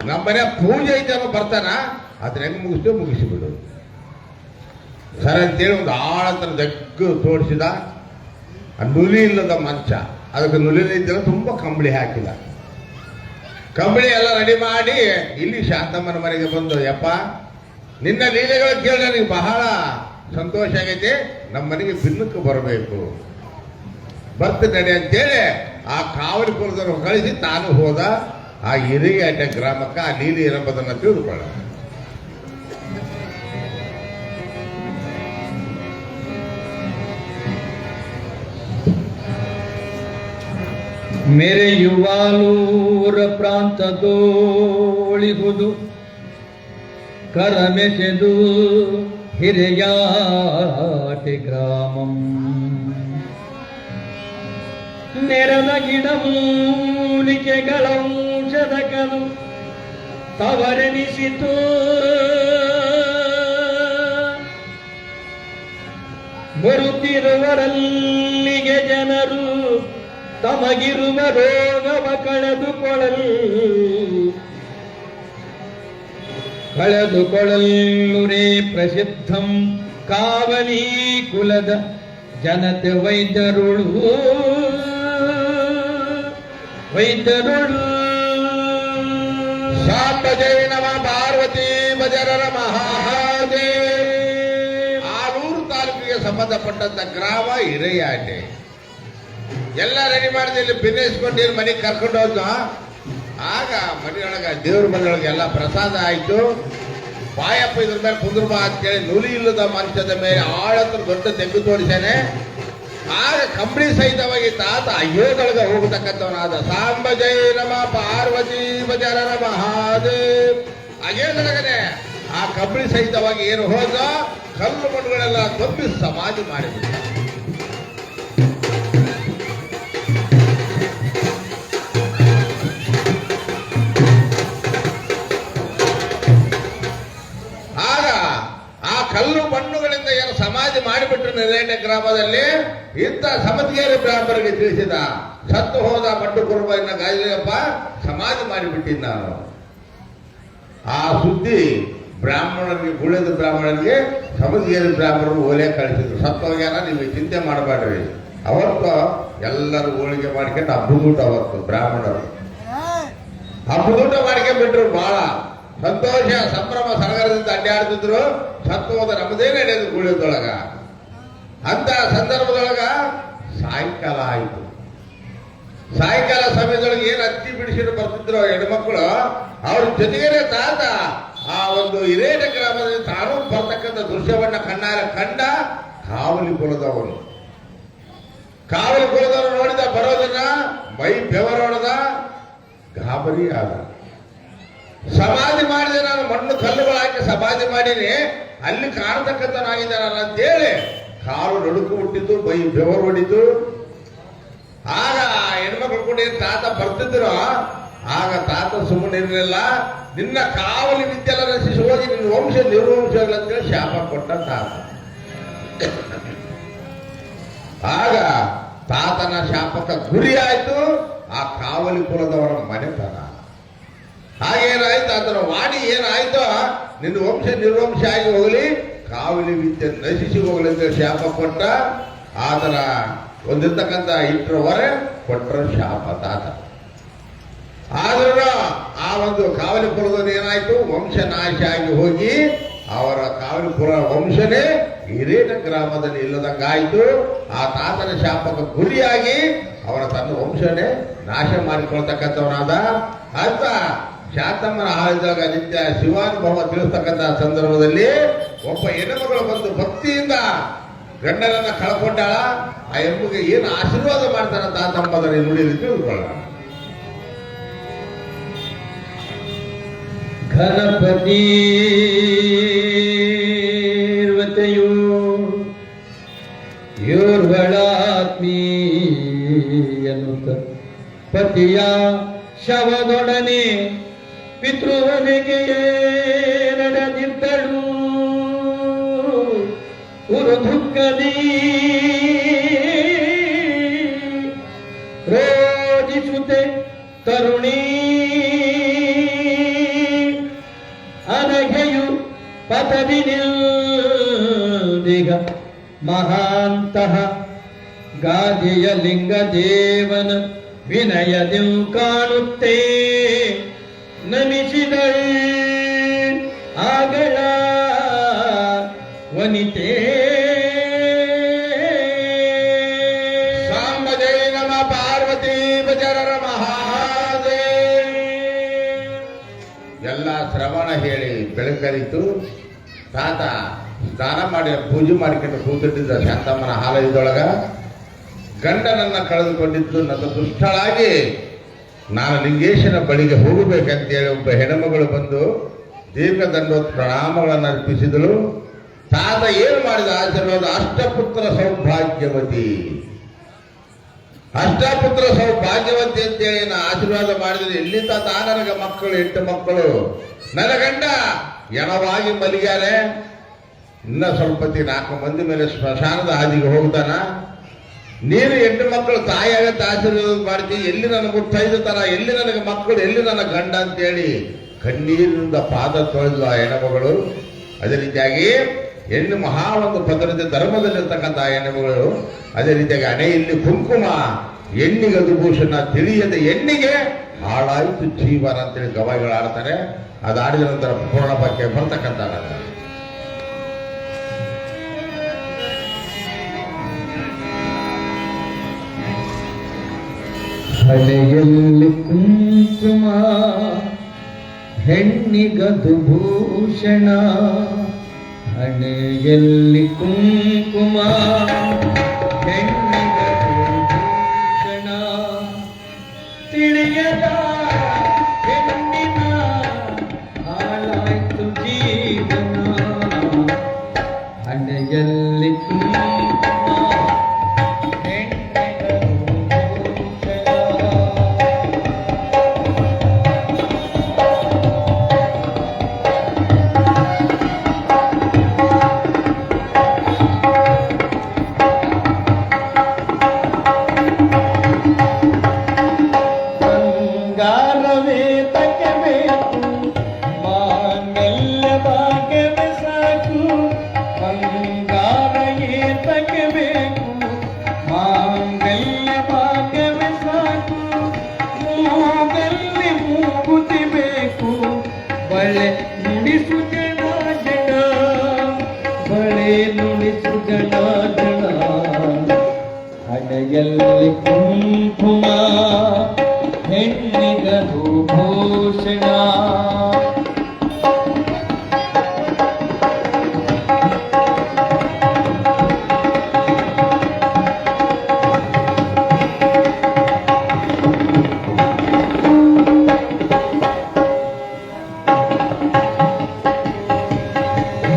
ನಮ್ಮ ಮನೆ ಪೂಜೆ ಐತೆ ಅನ್ನೋ ಬರ್ತಾನ, ಅದನ್ನ ಹೆಂಗೆ ಮುಗಿಸಿಬಿಡು ಸರ್ ಅಂತೇಳಿ ಒಂದು ಆಳಂತರ ಜಗ್ಗು ತೋಡಿಸಿದ. ಆ ನುಲಿ ಇಲ್ಲದ ಮಂಚ, ಅದಕ್ಕೆ ನುಲಿ ಇದ್ದಲ್ಲ, ತುಂಬ ಕಂಬಳಿ ಹಾಕಿಲ್ಲ. ಕಂಬಳಿ ಎಲ್ಲ ರೆಡಿ ಮಾಡಿ ಇಲ್ಲಿ ಶಾಂತಮ್ಮನ ಮನೆಗೆ ಬಂದು, ಯಪ್ಪ ನಿನ್ನ ಲೀಲೆಗಳು ಕೇಳಿ ನನಗೆ ಬಹಳ ಸಂತೋಷ ಆಗೈತೆ, ನಮ್ಮ ಮನೆಗೆ ಬಿನ್ನಕ್ಕೆ ಬರಬೇಕು, ಬರ್ತೀನಿ ನಡಿ ಅಂತೇಳಿ ಆ ಕಾವಲಿ ಕುಲದನ್ನು ಕಳಿಸಿ ತಾನು ಹೋದ ಆ ಹಿರಿಯಾಟ ಗ್ರಾಮಕ್ಕೆ. ಆ ಲೀಲೆ ಏನಂಬುದನ್ನು ತಿಳಿದುಕೊಳ್ಳ. ಮೆರೆಯುವಾಲೂರ ಪ್ರಾಂತದೋಳಿಹುದು ಕರಮೆಸೆದು ಹಿರಿಯಾಟೆ ಗ್ರಾಮಂ ನೆರದ ಗಿಡಮೂಲಿಕೆಗಳ ಔಷಧಕನು ತವರೆನಿಸಿತು. ಬರುತ್ತಿರುವರಲ್ಲಿಗೆ ಜನರು ತಮಗಿರುವ ರೋಗವ ಕಳೆದುಕೊಳ್ಳುರೇ ಪ್ರಸಿದ್ಧಂ ಕಾವಲಿ ಕುಲದ ಜನತೆ ವೈದ್ಯರುಳು ಸಾಂಬಜಯ ನಮ ಪಾರ್ವತಿ ಭಜರರ ಮಹಾದೇ. ಆಲೂರು ತಾಲೂಕಿಗೆ ಸಂಬಂಧಪಟ್ಟಂತ ಗ್ರಾಮ ಹಿರೇಯಾಟೆ. ಎಲ್ಲ ರೆಡಿ ಮಾಡಿದೆ, ಇಲ್ಲಿ ಬಿನ್ನಿಸ್ಕೊಂಡು ಮನೆಗೆ ಕರ್ಕೊಂಡು ಹೋದ್ನು. ಆಗ ಮನೆಯೊಳಗ ದೇವ್ರ ಮನೆಯೊಳಗೆ ಎಲ್ಲ ಪ್ರಸಾದ ಆಯ್ತು. ಬಾಯಪ್ಪ ಇದ್ರ ಮೇಲೆ ಕುಂದ್ರಬಾ ಅಂತೇಳಿ ನುಲಿ ಇಲ್ಲದ ಮಂಚದ ಮೇಲೆ ಆಳತ್ರ ದೊಡ್ಡ ತೆಗ್ಗು ತೋರಿಸಾನೆ. ಆಗ ಕಂಬಳಿ ಸಹಿತವಾಗಿ ತಾತ ಅಯ್ಯೋದೊಳಗೆ ಹೋಗತಕ್ಕಂಥವನಾದ ಸಾಂಬಜಯ ನಮ ಪಾರ್ವತಿ ಭಜರರ ಮಹಾದೇವ್. ಅಯ್ಯೋದೊಳಗನೆ ಆ ಕಂಬಳಿ ಸಹಿತವಾಗಿ ಏನು ಹೋದ, ಕಲ್ಲು ಮಣ್ಣುಗಳೆಲ್ಲ ತುಂಬಿ ಸಮಾಧಿ ಮಾಡಿಬಿಟ್ಟ. ಕಲ್ಲು ಮಣ್ಣುಗಳಿಂದ ಏನು ಸಮಾಧಿ ಮಾಡಿಬಿಟ್ರು ನೆರೇಟ ಗ್ರಾಮದಲ್ಲಿ. ಇಂಥ ಸಮತಿಗೇರಿ ಬ್ರಾಹ್ಮಣರಿಗೆ ತಿಳಿಸಿದ, ಸತ್ತು ಹೋದ ಮಡ್ಡು ಕುರುಬ ಇನ್ನ ಗಾಯಪ್ಪ ಸಮಾಧಿ ಮಾಡಿಬಿಟ್ಟಿದ್ದ ನಾನು. ಆ ಸುದ್ದಿ ಬ್ರಾಹ್ಮಣರಿಗೆ, ಗುಳ್ಳೆದ ಬ್ರಾಹ್ಮಣರಿಗೆ ಸಮತಿಗೇರಿ ಬ್ರಾಹ್ಮಣರು ಓಲೆ ಕಳಿಸಿದ್ರು. ಸತ್ತು ಹೋಗ್ಯಾರ, ನೀವು ಚಿಂತೆ ಮಾಡಬೇಡ್ರಿ. ಅವತ್ತು ಎಲ್ಲರೂ ಹೋಳಿಗೆ ಮಾಡ್ಕೊಂಡು ಹಬ್ಬದೂಟ, ಅವತ್ತು ಬ್ರಾಹ್ಮಣರು ಹಬ್ಬದೂಟ ಮಾಡ್ಕೊಂಡ್ಬಿಟ್ರು. ಬಹಳ ಸಂತೋಷ ಸಂಭ್ರಮ ಸಡಗರದಿಂದ ಅಡ್ಡಾಡ್ತಿದ್ರು. ಸತ್ತು ಹೋದ ನಮ್ಮದೇ ನಡೆಯೋದು ಗುಳ್ಳೆದೊಳಗ. ಅಂತ ಸಂದರ್ಭದೊಳಗ ಸಾಯಂಕಾಲ ಆಯಿತು. ಸಾಯಂಕಾಲ ಸಮಯದೊಳಗೆ ಏನು ಅತ್ತಿ ಬಿಡಿಸಿಟ್ಟು ಬರ್ತಿದ್ರು ಹೆಣ್ಮಕ್ಳು, ಅವ್ರ ಜೊತೆಗೇನೆ ತಾತ ಆ ಒಂದು ಹಿರೇಟ ಗ್ರಾಮದಲ್ಲಿ ತಾನು ಬರ್ತಕ್ಕಂಥ ದೃಶ್ಯವನ್ನ ಕಣ್ಣಾರೆ ಕಂಡ. ಕಾವಲಿ ಕುಲದವನು, ಕಾವಲಿ ಕುಲದವರು ನೋಡಿದ ಬರೋದನ್ನ ಮೈ ಬೆವರೋಡದ, ಗಾಬರಿ ಆದ. ಸಮಾಧಿ ಮಾಡಿದೆ ನಾನು, ಮಣ್ಣು ಕಲ್ಲುಗಳು ಹಾಕಿ ಸಮಾಧಿ ಮಾಡೀನಿ, ಅಲ್ಲಿ ಕಾಣತಕ್ಕಂಥ ನಾಗಿದ್ದಾನಲ್ಲ ಅಂತೇಳಿ ಕಾಲು ನಡುಕು ಹುಟ್ಟಿದ್ದು, ಮೈ ಬೆವರು ಹೊಡಿತು. ಆಗ ಹೆಣ್ಮಕ್ಳು ಕೂಡ ತಾತ ಬರ್ತಿದ್ರು. ಆಗ ತಾತ ಸುಮ್ಮನೆ ಇರಲಿಲ್ಲ. ನಿನ್ನ ಕಾವಲಿ ವಿದ್ಯೆಲ್ಲ ನಶಿಸಿ ಹೋಗಿ ನಿನ್ನ ವಂಶ ನಿರ್ವಂಶಗಳು ಅಂತೇಳಿ ಶಾಪ ಕೊಟ್ಟ ತಾತ. ಆಗ ತಾತನ ಶಾಪಕ್ಕೆ ಗುರಿ ಆಯ್ತು ಆ ಕಾವಲಿ ಕುಲದವರ ಮನೆತನ. ಹಾಗೇನಾಯ್ತು, ಅದರ ವಾಣಿ ಏನಾಯ್ತೋ, ನಿನ್ನ ವಂಶ ನಿರ್ವಂಶ ಆಗಿ ಹೋಗಲಿ, ಕಾವಲಿ ವಿದ್ಯೆ ನಶಿಸಿ ಹೋಗಲಿ ಅಂತ ಶಾಪ ಕೊಟ್ಟ. ಆತರ ಒಂದಿರ್ತಕ್ಕಂಥ ಇಟ್ಟರ ಹೊರೆ ಕೊಟ್ಟರ ಶಾಪ ತಾತ. ಆದ್ರೂ ಆ ಒಂದು ಕಾವಲಿ ಕುಲದಲ್ಲಿ ಏನಾಯ್ತು, ವಂಶ ನಾಶ ಆಗಿ ಹೋಗಿ ಅವರ ಕಾವಲಿ ಕುಲ ವಂಶನೇ ಹಿರೇಟ ಗ್ರಾಮದಲ್ಲಿ ಇಲ್ಲದಂಗಾಯ್ತು. ಆ ತಾತನ ಶಾಪಕ್ಕೆ ಗುರಿಯಾಗಿ ಅವರ ತನ್ನ ವಂಶನೇ ನಾಶ ಮಾಡಿಕೊಳ್ತಕ್ಕಂಥವನಾದ ಅಂತ ಶಾಂತಮ್ಮನ ಆಳಿದಾಗ ನಿತ್ಯ ಶಿವಾನುಭವ ತಿಳಿಸ್ತಕ್ಕಂಥ ಸಂದರ್ಭದಲ್ಲಿ ಒಬ್ಬ ಹೆಣ್ಣುಮಗಳು ಬಂದು ಭಕ್ತಿಯಿಂದ ಗಂಡನನ್ನ ಕಳ್ಕೊಂಡಾಳ. ಆ ಹೆಣ್ಣಿಗೆ ಏನು ಆಶೀರ್ವಾದ ಮಾಡ್ತಾರ ತಾತಮ್ಮದನ್ನು ನುಡಿಯಲ್ಲಿ ತಿಳಿದುಕೊಳ್ಳ. ಘನಪತಿರ್ವತೆಯೋ ಯೋರ್ಗಳಾತ್ಮೀಯನುತ ಪತಿಯ ಶವದೊಡನೆ ಪಿತೃವನೆಗೆ ನಡೆದಿದ್ದಳು. ಉರು ದುಃಖದಿ ರೋಜಿಸುತ್ತೆ ತರುಣಿ ಅನಘೆಯು ಪದವಿ ನಿಲ್ದಿಗ ಮಹಾಂತಹ ಗಾದಿಯ ಲಿಂಗ ದೇವನ ವಿನಯದಿ ಕಾಣುತ್ತೇ ನಮಿಸಿದಳು ಆಗಳ ವನಿತೆ. ಸಾಂಬಜೈ ನಮ ಪಾರ್ವತಿ ಬಜರರ ಮಹಾದೇ. ಎಲ್ಲ ಶ್ರವಣ ಹೇಳಿ ಬೆಳಕರಿತು. ತಾತ ಸ್ನಾನ ಮಾಡಿ ಪೂಜೆ ಮಾಡಿಕೊಂಡು ಕೂತಿದ್ದ ಶಾಂತಮ್ಮನ ಆಲಯದೊಳಗ. ಗಂಡನನ್ನ ಕಳೆದುಕೊಂಡಿದ್ದು ನನ್ನ ದುಷ್ಟಳಾಗಿ ನಾನು ಲಿಂಗೇಶನ ಬಳಿಗೆ ಹೋಗಬೇಕಂತೇಳಿ ಒಬ್ಬ ಹೆಣ್ಮಗಳು ಬಂದು ದೀರ್ಘದಂಡೋತ್ ಪ್ರಣಾಮಗಳನ್ನು ಅರ್ಪಿಸಿದಳು. ತಾತ ಏನು ಮಾಡಿದ ಆಶೀರ್ವಾದ, ಅಷ್ಟಪುತ್ರ ಸೌಭಾಗ್ಯವತಿ, ಅಷ್ಟಪುತ್ರ ಸೌಭಾಗ್ಯವತಿ ಅಂತೇಳಿ ನಾ ಆಶೀರ್ವಾದ ಮಾಡಿದ್ರೆ ಎಲ್ಲಿಂದ ನನಗೆ ಮಕ್ಕಳು 8 ಮಕ್ಕಳು. ನನ್ನ ಗಂಡ ಎಣವಾಗಿ ಮಲಗ್ಯಾರೆ. ಇನ್ನ ಸ್ವಲ್ಪ 4 ಮಂದಿ ಮೇಲೆ ಸ್ಮಶಾನದ ಹಾದಿಗೆ ಹೋಗ್ತಾನ. ನೀನು 8 ಮಕ್ಕಳು ತಾಯಿಯಾಗತ್ತೆ ಆಶೀರ್ವಾದ ಮಾಡ್ತೀವಿ, ಎಲ್ಲಿ ನನಗೆ ಮುತ್ತೈದು ತರ, ಎಲ್ಲಿ ನನಗೆ ಮಕ್ಕಳು, ಎಲ್ಲಿ ನನ್ನ ಗಂಡ ಅಂತೇಳಿ ಕಣ್ಣೀರಿನಿಂದ ಪಾದ ತೊಳೆದು ಆ ಹೆಣ್ಣುಮಗಳು. ಅದೇ ರೀತಿಯಾಗಿ ಹೆಣ್ಣು ಮಹಾ ಒಂದು ಪದ್ಧತಿ ಧರ್ಮದಲ್ಲಿರ್ತಕ್ಕಂಥ ಹೆಣ್ಣುಮಗಳು. ಅದೇ ರೀತಿಯಾಗಿ ಹಣೆಯಲ್ಲಿ ಕುಂಕುಮ, ಹೆಣ್ಣಿಗದು ಭೂಷಣ, ತಿಳಿಯದ ಹೆಣ್ಣಿಗೆ ಹಾಳಾಯಿತು ಜೀವನ ಅಂತೇಳಿ ಗವಾಯಿಗಳು ಆಡ್ತಾರೆ. ಅದು ಆಡಿದ ನಂತರ ಪೂರ್ಣ ಬಗ್ಗೆ ಬರ್ತಕ್ಕಂಥ ಹಣೆಯಲ್ಲಿ ಕುಂಕುಮ, ಹೆಣ್ಣಿಗದು ಭೂಷಣ. ಹಣೆಯಲ್ಲಿ ಕುಂಕುಮ, ಹೆಣ್ಣಿಗದು ಭೂಷಣ. ತಿಳಿಯದ ಹೆಣ್ಣಿನ ಹಾಳಾಯ್ತು ಜೀವನ. ಹಣೆಯಲ್ಲಿ ಹಣೆಯಲ್ಲಿ ಕುಂಕುಮ ಹೆಣ್ಣಿಗದು ಭೂಷಣ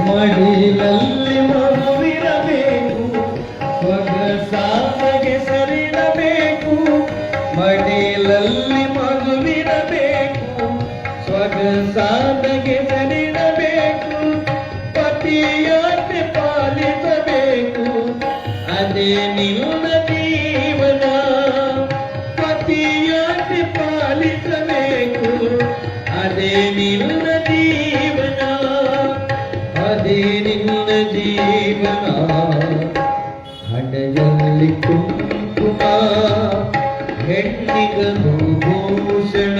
ಮಡಿಲಲ್ಲಿ ಮಗುವಿರಬೇಕು ಸೊಗಸಾಗೆ ಸರಿಡಬೇಕು ಮಡಿಲಲ್ಲಿ ಮಗುವಿರಬೇಕು ಸೊಗಸಾಗೆ ಸರಿಡಬೇಕು ಪತಿಯಾಜ್ಞೆ ಪಾಲಿಸಬೇಕು ಅದೇ ನಿನ್ನ ಜೀವನ ಪತಿಯಾಜ್ಞೆ ಪಾಲಿಸಬೇಕು ಅದೇ ನಿನ್ನ ಜೀವನ ಅದೇ ನಿನ್ನ ಜೀವನ ಹಣೆಯಲ್ಲಿ ಕುಂಕುಮ ಹೆಣ್ಣಿಗದು ಭೂಷಣ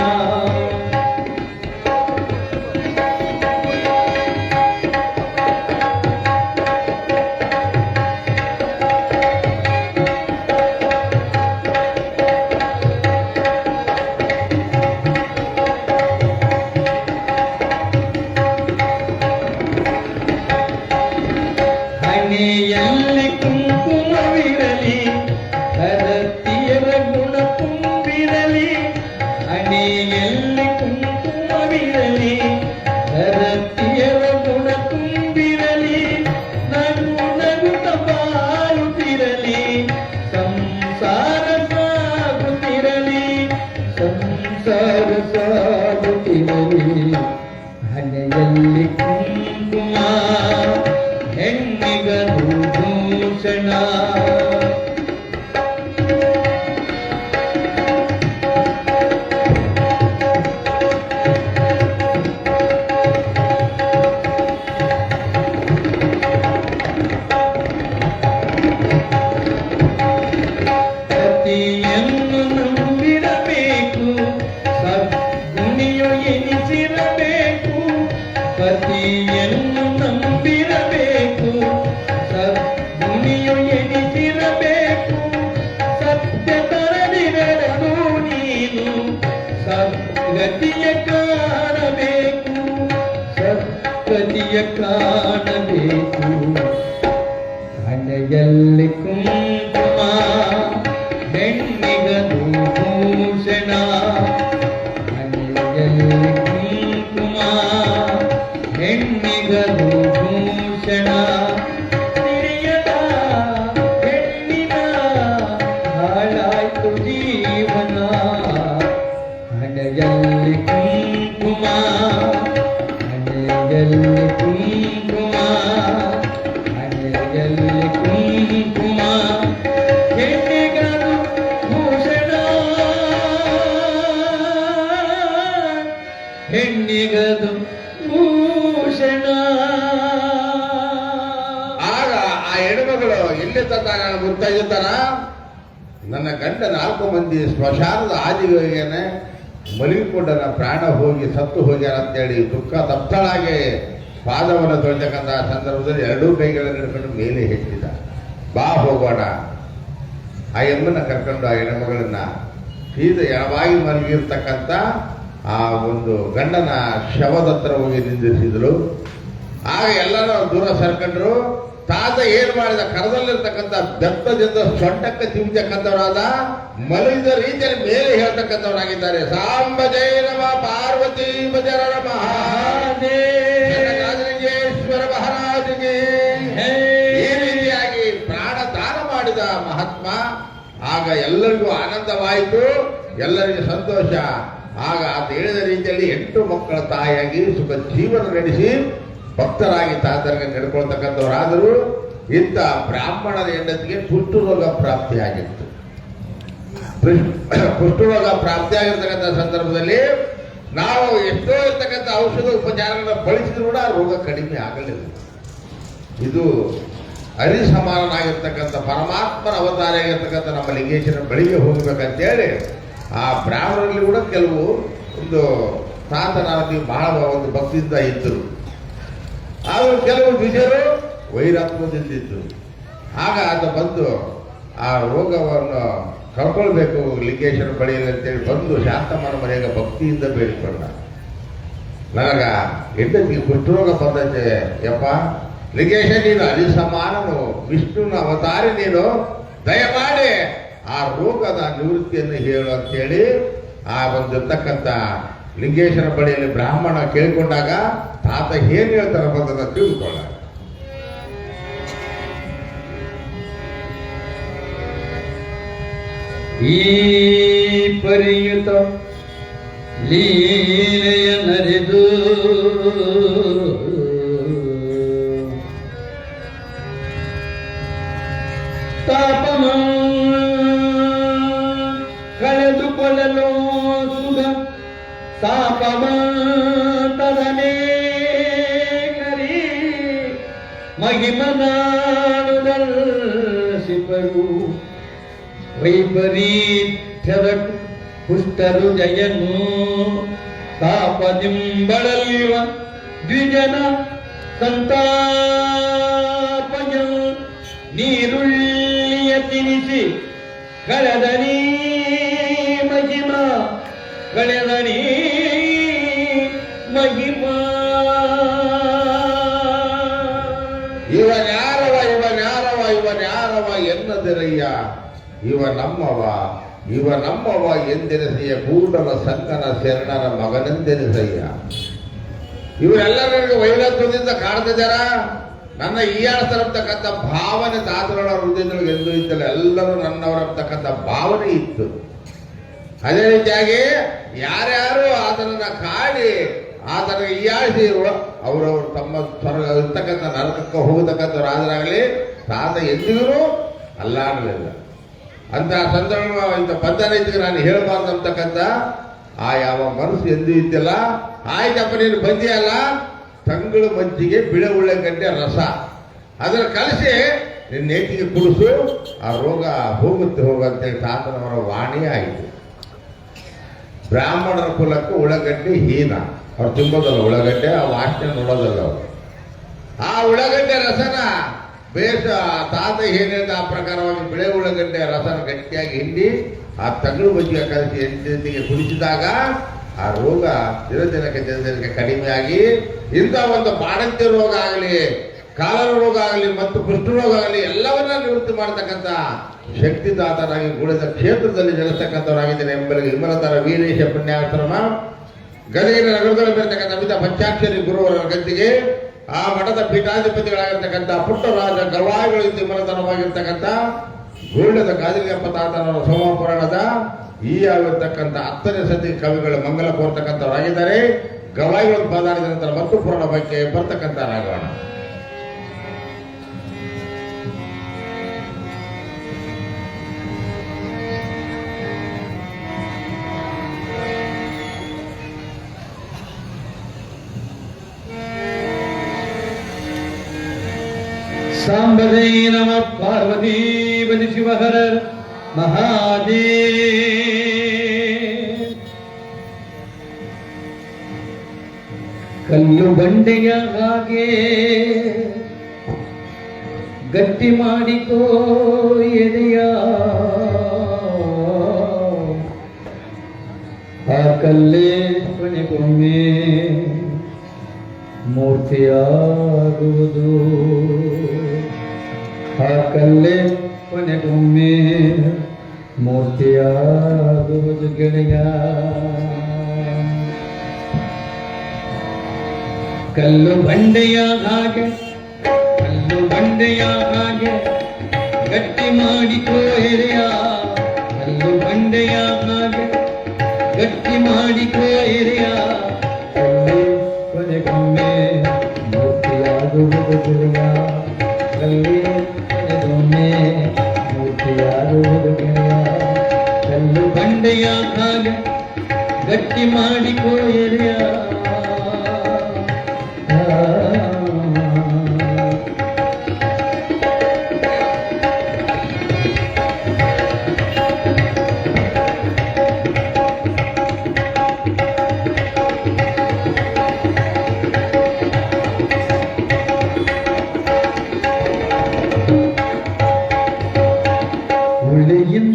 ಹಣೆಯಲ್ಲಿ ಕುಂಕುಮವಿರಲಿ ಹರತಿಯರ ಗುಣ ತುಂಬಿರಲಿ ಹಣೆಯಲ್ಲಿ ಕುಂಕುಮವಿರಲಿ ಹರತಿಯರ ಗುಣ ತುಂಬಿರಲಿ ನಗು ನಗುತ್ತ ಬಾಳುತ್ತಿರಲಿ ಸಂಸಾರ ಸಾಗುತ್ತಿರಲಿ ಸಂಸಾರ ಸಾಗುತ್ತಿರಲಿ ಹಣೆಯಲ್ಲಿ ಕುಂಕುಮ ಹೆಣ್ಣಿಗದು ಭೂಷಣ ಪತಿಯನ್ನು ನಂಬಿರಬೇಕು ಸದ್ಗುಣಿಯು ಎನಿಸಿರಬೇಕು ಪತಿಯನ್ನು ನಂಬಿರಬೇಕು ಸದ್ಗುಣಿಯು ಎನಿಸಿರಬೇಕು ಸತ್ಯ ತರದಿರಲು ನೀನು ಸದ್ಗತಿಯ ಕಾಣಬೇಕು ಸದ್ಗತಿಯ ಕಾಣಬೇಕು ಹಣೆಯಲ್ಲಿ ಕುಂಕುಮ ಹೆಣ್ಣಿಗದು ಭೂಷಣ ಹಣೆಯಲ್ಲಿ ಕುಂಕುಮ ಹೆಣ್ಣಿಗದು ಭೂಷಣ ತಿಳಿಯದ ಹೆಣ್ಣಿನ ಹಾಳಾಯ್ತು ಜೀವನ ಹಣೆಯಲ್ಲಿ ಕುಂಕುಮ ಹಣೆಯಲ್ಲಿ ಕುಂಕುಮ ಹಣೆಯಲ್ಲಿ ಕುಂಕುಮ ಹೆಣ್ಣಿಗದು ಭೂಷಣ ಹೆಣ್ಣಿಗದು ಭೂಷಣ ಆಗ ಆ ಹೆಣ್ಮಗಳು ಎಲ್ಲಿ ತಂದಾಗ ಮುತ್ತೈತಾರ ನನ್ನ ಗಂಡ 4 ಮಂದಿ ಸ್ಮಶಾನದ ಆದಿಗೇನೆ ಮಲಗಿಕೊಂಡನ ಪ್ರಾಣ ಹೋಗಿ ಸತ್ತು ಹೋಗ್ಯಾರ ಅಂತೇಳಿ ದುಃಖ ತಪ್ತಳಾಗಿ ಪಾದವನ್ನು ತೊಳೆತಕ್ಕಂಥ ಸಂದರ್ಭದಲ್ಲಿ 2 ಕೈಗಳನ್ನು ಹಿಡ್ಕೊಂಡು ಮೇಲೆ ಹೆಚ್ಚಿದ ಬಾ ಹೋಗೋಣ ಆ ಎಮ್ಮನ್ನ ಕರ್ಕೊಂಡು ಆ ಹೆಣ್ಮಗಳನ್ನ ಸೀದಾ ಎಳವಾಗಿ ಮಲಗಿರ್ತಕ್ಕಂಥ ಆ ಒಂದು ಗಂಡನ ಶವದ ಹತ್ರ ಹೋಗಿ ನಿಂದಿರಿಸಿದ್ರು ಆಗ ಎಲ್ಲರೂ ದೂರ ಸರ್ಕೊಂಡ್ರು ತಾತ ಏನ್ ಮಾಡಿದ ಕರದಲ್ಲಿರ್ತಕ್ಕಂಥ ಬೆತ್ತದಿಂದ ಸೊಂಟಕ್ಕೆ ತಿಂತಕ್ಕಂಥವರಾದ ಮಲಗಿದ ರೀತಿಯಲ್ಲಿ ಮೇಲೆ ಹೇಳ್ತಕ್ಕಂಥವರಾಗಿದ್ದಾರೆ ಸಾಂಬ ಜಯ ನಮ ಪಾರ್ವತಿ ಭಜರ ಮಹಾದೇಶ್ವರ ಮಹಾರಾಜಗೆ ಈ ರೀತಿಯಾಗಿ ಪ್ರಾಣ ದಾನ ಮಾಡಿದ ಮಹಾತ್ಮ ಆಗ ಎಲ್ಲರಿಗೂ ಆನಂದವಾಯಿತು ಎಲ್ಲರಿಗೂ ಸಂತೋಷ ಆಗ ಆತ ಹೇಳಿದ ರೀತಿಯಲ್ಲಿ 8 ಮಕ್ಕಳ ತಾಯಿಯಾಗಿ ಸುಖ ಜೀವನ ನಡೆಸಿ ಭಕ್ತರಾಗಿ ತಾತರಿಗೆ ನಡ್ಕೊಳ್ತಕ್ಕಂಥವರಾದರೂ ಇಂಥ ಬ್ರಾಹ್ಮಣರ ಹೆಂಡತಿಗೆ ಕುಷ್ಠರೋಗ ಪ್ರಾಪ್ತಿಯಾಗಿತ್ತು ಕುಷ್ಠರೋಗ ಪ್ರಾಪ್ತಿಯಾಗಿರ್ತಕ್ಕಂಥ ಸಂದರ್ಭದಲ್ಲಿ ನಾವು ಎಷ್ಟೋ ಇರ್ತಕ್ಕಂಥ ಔಷಧ ಉಪಚಾರಗಳನ್ನ ಬಳಸಿದ್ರು ಕೂಡ ರೋಗ ಕಡಿಮೆ ಆಗಲಿಲ್ಲ ಇದು ಹರಿಸಮಾನನಾಗಿರ್ತಕ್ಕಂಥ ಪರಮಾತ್ಮನ ಅವತಾರ ಆಗಿರ್ತಕ್ಕಂಥ ನಮ್ಮ ಲಿಂಗೇಶ್ವರನ ಬಳಿಗೆ ಹೋಗ್ಬೇಕಂತೇಳಿ ಆ ಬ್ರಾಹ್ಮಣರಲ್ಲಿ ಕೂಡ ಕೆಲವು ಒಂದು ತಾತನಾಗಿ ಬಹಳ ಒಂದು ಭಕ್ತಿಯಿಂದ ಇದ್ದರು ಆದರೂ ಕೆಲವು ವಿಜಯರು ವೈರಾತ್ಮದಿಂದಿದ್ರು ಆಗ ಆತ ಬಂದು ಆ ರೋಗವನ್ನು ಕಳ್ಕೊಳ್ಬೇಕು ಲಿಂಗೇಶ್ವರ ಬಳಿಯಲ್ಲಿ ಅಂತೇಳಿ ಬಂದು ಶಾಂತಮ್ಮನ ಮನೆಯಾಗ ಭಕ್ತಿಯಿಂದ ಬೇಡಿಕೊಂಡ. ನನಗ ಹೆಂಡತಿಗೆ ಕುಷ್ಠರೋಗ ಬಂದೈತೆ ಯಪ್ಪ, ಲಿಂಗೇಶ ನೀನು ಅಲಿ ಸಮಾನನು, ವಿಷ್ಣುನ ಅವತಾರಿ ನೀನು, ದಯಮಾಡಿ ಆ ರೋಗದ ನಿವೃತ್ತಿಯನ್ನು ಹೇಳು ಅಂತೇಳಿ ಆ ಬಂದಿರ್ತಕ್ಕಂಥ ಲಿಂಗೇಶ್ವರ ಬಳಿಯಲ್ಲಿ ಬ್ರಾಹ್ಮಣ ಕೇಳಿಕೊಂಡಾಗ ತಾತ ಏನ್ ಹೇಳ್ತಾರ ಬಂದದ ತಿಳಿದುಕೊಳ್ಳ. ಈ ಪರಿಯುತ ಲೀಲೆಯ ನರಿದು ತಾಪಮ ಕಳೆದುಕೊಳ್ಳಲು ಸುಖ ತಾಪಮ ತದನೇ ಕರಿ ಮಹಿಮನಾನುದರ್ಶಿಪರು ವೈಪರೀತ್ಯದ ಪುಷ್ಟರು ಜಯನು ತಾಪದಿಂಬಳಲಿರುವ ದ್ವಿಜನ ಸಂತಾಪಯ ನೀರುಳ್ಳಿಯ ತಿನಿಸಿ ಕಳೆದನೀ ಮಹಿಮ ಕಳೆದನೀ ಮಹಿಮ. ಇವನ್ಯಾರವ ಎನ್ನದಿರಯ್ಯ, ಇವ ನಮ್ಮವ ಎಂದೆನಿಸಯ್ಯ, ಕೂಡಲ ಸಂಕನ ಶರಣರ ಮಗನೆಂದೆನಿಸಯ್ಯ. ಇವರೆಲ್ಲರಿಗೂ ವೈಲತ್ವದಿಂದ ಕಾಡ್ತಿದ್ದಾರ. ನನ್ನ ಈಯಾಡ್ತಿರತಕ್ಕಂಥ ಭಾವನೆ ತಾತಗಳ ಹೃದಯದೊಳಗೆ ಎಂದು ಇದ್ದಲ್ಲ, ಎಲ್ಲರೂ ನನ್ನವರತಕ್ಕಂಥ ಭಾವನೆ ಇತ್ತು. ಅದೇ ರೀತಿಯಾಗಿ ಯಾರ್ಯಾರು ಆತನನ್ನ ಕಾಡಿ ಆತನ ಈಯಾಡಿಸಿ ಅವರವರು ತಮ್ಮ ಸ್ವರ್ಗ ಇರ್ತಕ್ಕಂಥ ನರಕಕ್ಕೆ ಹೋಗತಕ್ಕಂಥ ರಾಜರಾಗಲಿ ತಾತ ಎಂದಿಗೂ ಅಲ್ಲಾಡಲಿಲ್ಲ. ಅಂತ ಸಂದರ್ಭ ಇಂಥ ಪದ್ಧತಿಗೆ ನಾನು ಹೇಳಬಾರ್ದು ಅಂತಕ್ಕಂಥ ಆ ಯಾವ ಮನಸ್ಸು ಎಂದೂ ಇದ್ದಿಲ್ಲ. ಆಯ್ತಪ್ಪ ನೀನು ಬಂದಿಯಲ್ಲ, ತಂಗಳು ಮಜ್ಜಿಗೆ ಬಿಳೆ ಉಳ್ಳಗಡ್ಡೆ ರಸ ಅದರ ಕಲಿಸಿ ನಿನ್ನ ನೇಟಿಗೆ ಕುಡಿಸು, ಆ ರೋಗ ಹೋಗಂತೇಳಿ ತಾತನವರ ವಾಣಿ ಆಯಿತು. ಬ್ರಾಹ್ಮಣರ ಕುಲಕ್ಕೆ ಉಳ್ಳಗಡ್ಡೆ ಹೀನ, ಅವ್ರು ತುಂಬೋದಲ್ಲ ಉಳ್ಳಗಡ್ಡೆ, ಆ ವಾಸನೆ ನೋಡೋದಲ್ಲ ಅವರು. ಆ ಉಳ್ಳಗಡ್ಡೆ ರಸನ ಬೇಸ ತಾತ ಏನಿದೆ ಆ ಪ್ರಕಾರವಾಗಿ ಬಿಳೆ ಉಳ್ಳಗಡ್ಡೆ ರಸನ ಗಟ್ಟಿಯಾಗಿ ಹಿಂಡಿ ಆ ತಗಲು ಮಜ್ಜಿಗೆ ಕಲಿಸಿ ಹೆಂಡತಿಗೆ ಕುಡಿಸಿದಾಗ ಆ ರೋಗ ದಿನದಿನಕ್ಕೆ ಕಡಿಮೆಯಾಗಿ ಇಂಥ ಒಂದು ಬಾಣಂತಿ ರೋಗ ಆಗಲಿ, ಕಾಲರ ರೋಗ ಆಗಲಿ ಮತ್ತು ಕುಷ್ಠರೋಗ ಆಗಲಿ ಎಲ್ಲವನ್ನ ನಿವೃತ್ತಿ ಮಾಡತಕ್ಕಂಥ ಶಕ್ತಿದಾತರಾಗಿ ಗುಣದ ಕ್ಷೇತ್ರದಲ್ಲಿ ಜನಿಸ್ತಕ್ಕಂಥವರಾಗಿದ್ದೇನೆ ಎಂಬಲ್ಲಿ ವಿಮಲತರ ವೀರೇಶ ಪುಣ್ಯಾಶ್ರಮ ಗದಗಿನ ನಗರದಲ್ಲಿ ಬರತಕ್ಕಂಥ ಮಿತ ಪಂಚಾಕ್ಷರಿ ಗುರುವರ ಗದ್ದಿಗೆ ಆ ಮಠದ ಪೀಠಾಧಿಪತಿಗಳಾಗಿರ್ತಕ್ಕಂಥ ಪುಟ್ಟರಾಜ ಗವಾಯಿಗಳಿಂದ ವಿಮಲತನವಾಗಿರ್ತಕ್ಕಂಥ ಗೋಲ್ಡದ ಗಾದಿಗಪ್ಪ ತಾತನವರ ಸೋಮಪುರಾಣದ ಈ ಆಗಿರ್ತಕ್ಕಂಥ 10ನೇ ಸತಿ ಕವಿಗಳು ಮಂಗಲ ಕೋರ್ತಕ್ಕಂಥವರಾಗಿದ್ದಾರೆ. ಗವಾಯಿಗಳು ಪಾದಾಡಿದ ನಂತರ ಮತ್ತು ಪುರಾಣ ಬಗ್ಗೆ ಬರ್ತಕ್ಕಂಥ ರಾಗವಣ. ಸಾಂಬರೇ ನಮ ಪಾರ್ವತೀ ಬಲಿ ಶಿವಹರ ಮಹಾದೇವ್. ಕಲ್ಲು ಬಂಡೆಯ ಹಾಗೆ ಗಟ್ಟಿ ಮಾಡಿಕೋ ಎದೆಯ, ಆ ಕಲ್ಲೇ ಕೊನೆಗೊಮ್ಮೆ ಮೂರ್ತಿಯಾಗುವುದು, ಆ ಕಲ್ಲೇ ಕೊನೆಗೊಮ್ಮೆ ಮೂರ್ತಿಯಾಗುವುದು ಗೆಳೆಯ. ಕಲ್ಲು ಬಂಡೆಯ ಹಾಗೆ, ಕಲ್ಲು ಬಂಡೆಯ ಹಾಗೆ ಗಟ್ಟಿ ಮಾಡಿಕೋ ಎದೆಯ, ಕಲ್ಲು ಬಂಡೆಯ ಹಾಗೆ ಗಟ್ಟಿ ಮಾಡಿಕೋ ಎದೆಯ, ಕೊನೆಗೊಮ್ಮೆ ಮೂರ್ತಿಯಾಗುವುದು ಗೆಳೆಯ, ಕಲ್ಲೇ ಕೊನೆಗೊಮ್ಮೆ ಮೂರ್ತಿಯಾಗುವುದು ಗೆಳೆಯ. ಕಲ್ಲು ಬಂಡೆಯ ಹಾಗೆ ಗಟ್ಟಿ ಮಾಡಿಕೋ ಎದೆಯ.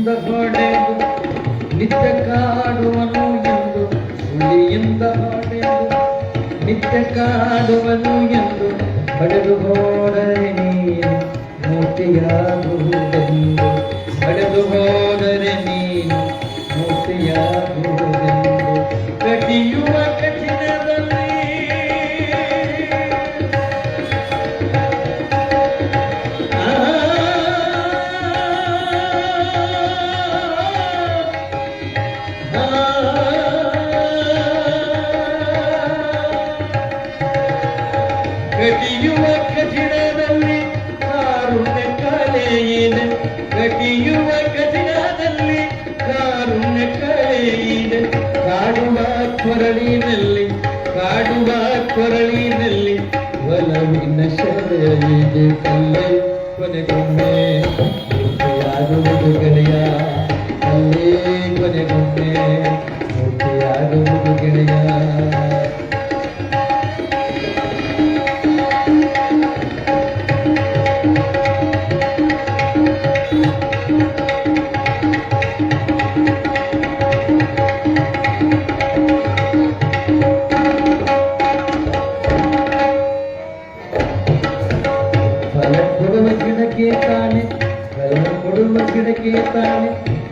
ಸುಳಿಯಿಂದ ಹೊಡೆದು ನಿತ್ಯ ಕಾಡುವನು ಎಂದು ಸುಳಿಯಿಂದ ಹೊಡೆದು ನಿತ್ಯ ಕಾಡುವನು ಎಂದು ಹೊಡೆದು ಹೋದರೆ ನೀನು ಮೂರ್ತಿಯಾಗುವುದೆಂದು ಹೊಡೆದು ಹೋದರೆ ನೀನು ಮೂರ್ತಿಯಾಗುವುದೆಂದು ಕಟಿಯುವ ಕಠಿಣದಲ್ಲಿ ಕಟಿಯುವ ಕಠಿಣದಲ್ಲಿ ಕಾರುಣ್ಯ ಕಲೆಯಿದೆ ಕಟಿಯುವ ಕಠಿಣದಲ್ಲಿ ಕಾರುಣ್ಯ ಕಲೆಯಿದೆ ಕಾಡುವ ಕೊರಳಿನಲ್ಲಿ ಒಲವಿನ ಶರೆಯಿದೆ ಕಲ್ಲೆ ಕೊನೆಗೊಮ್ಮೆ ಮೂರ್ತಿಯಾಗುವುದು ಗೆಳೆಯ ಕಲ್ಲೇ ಕೊನೆಗೊಮ್ಮೆ ಮೂರ್ತಿಯಾಗುವುದು ಗೆಳೆಯ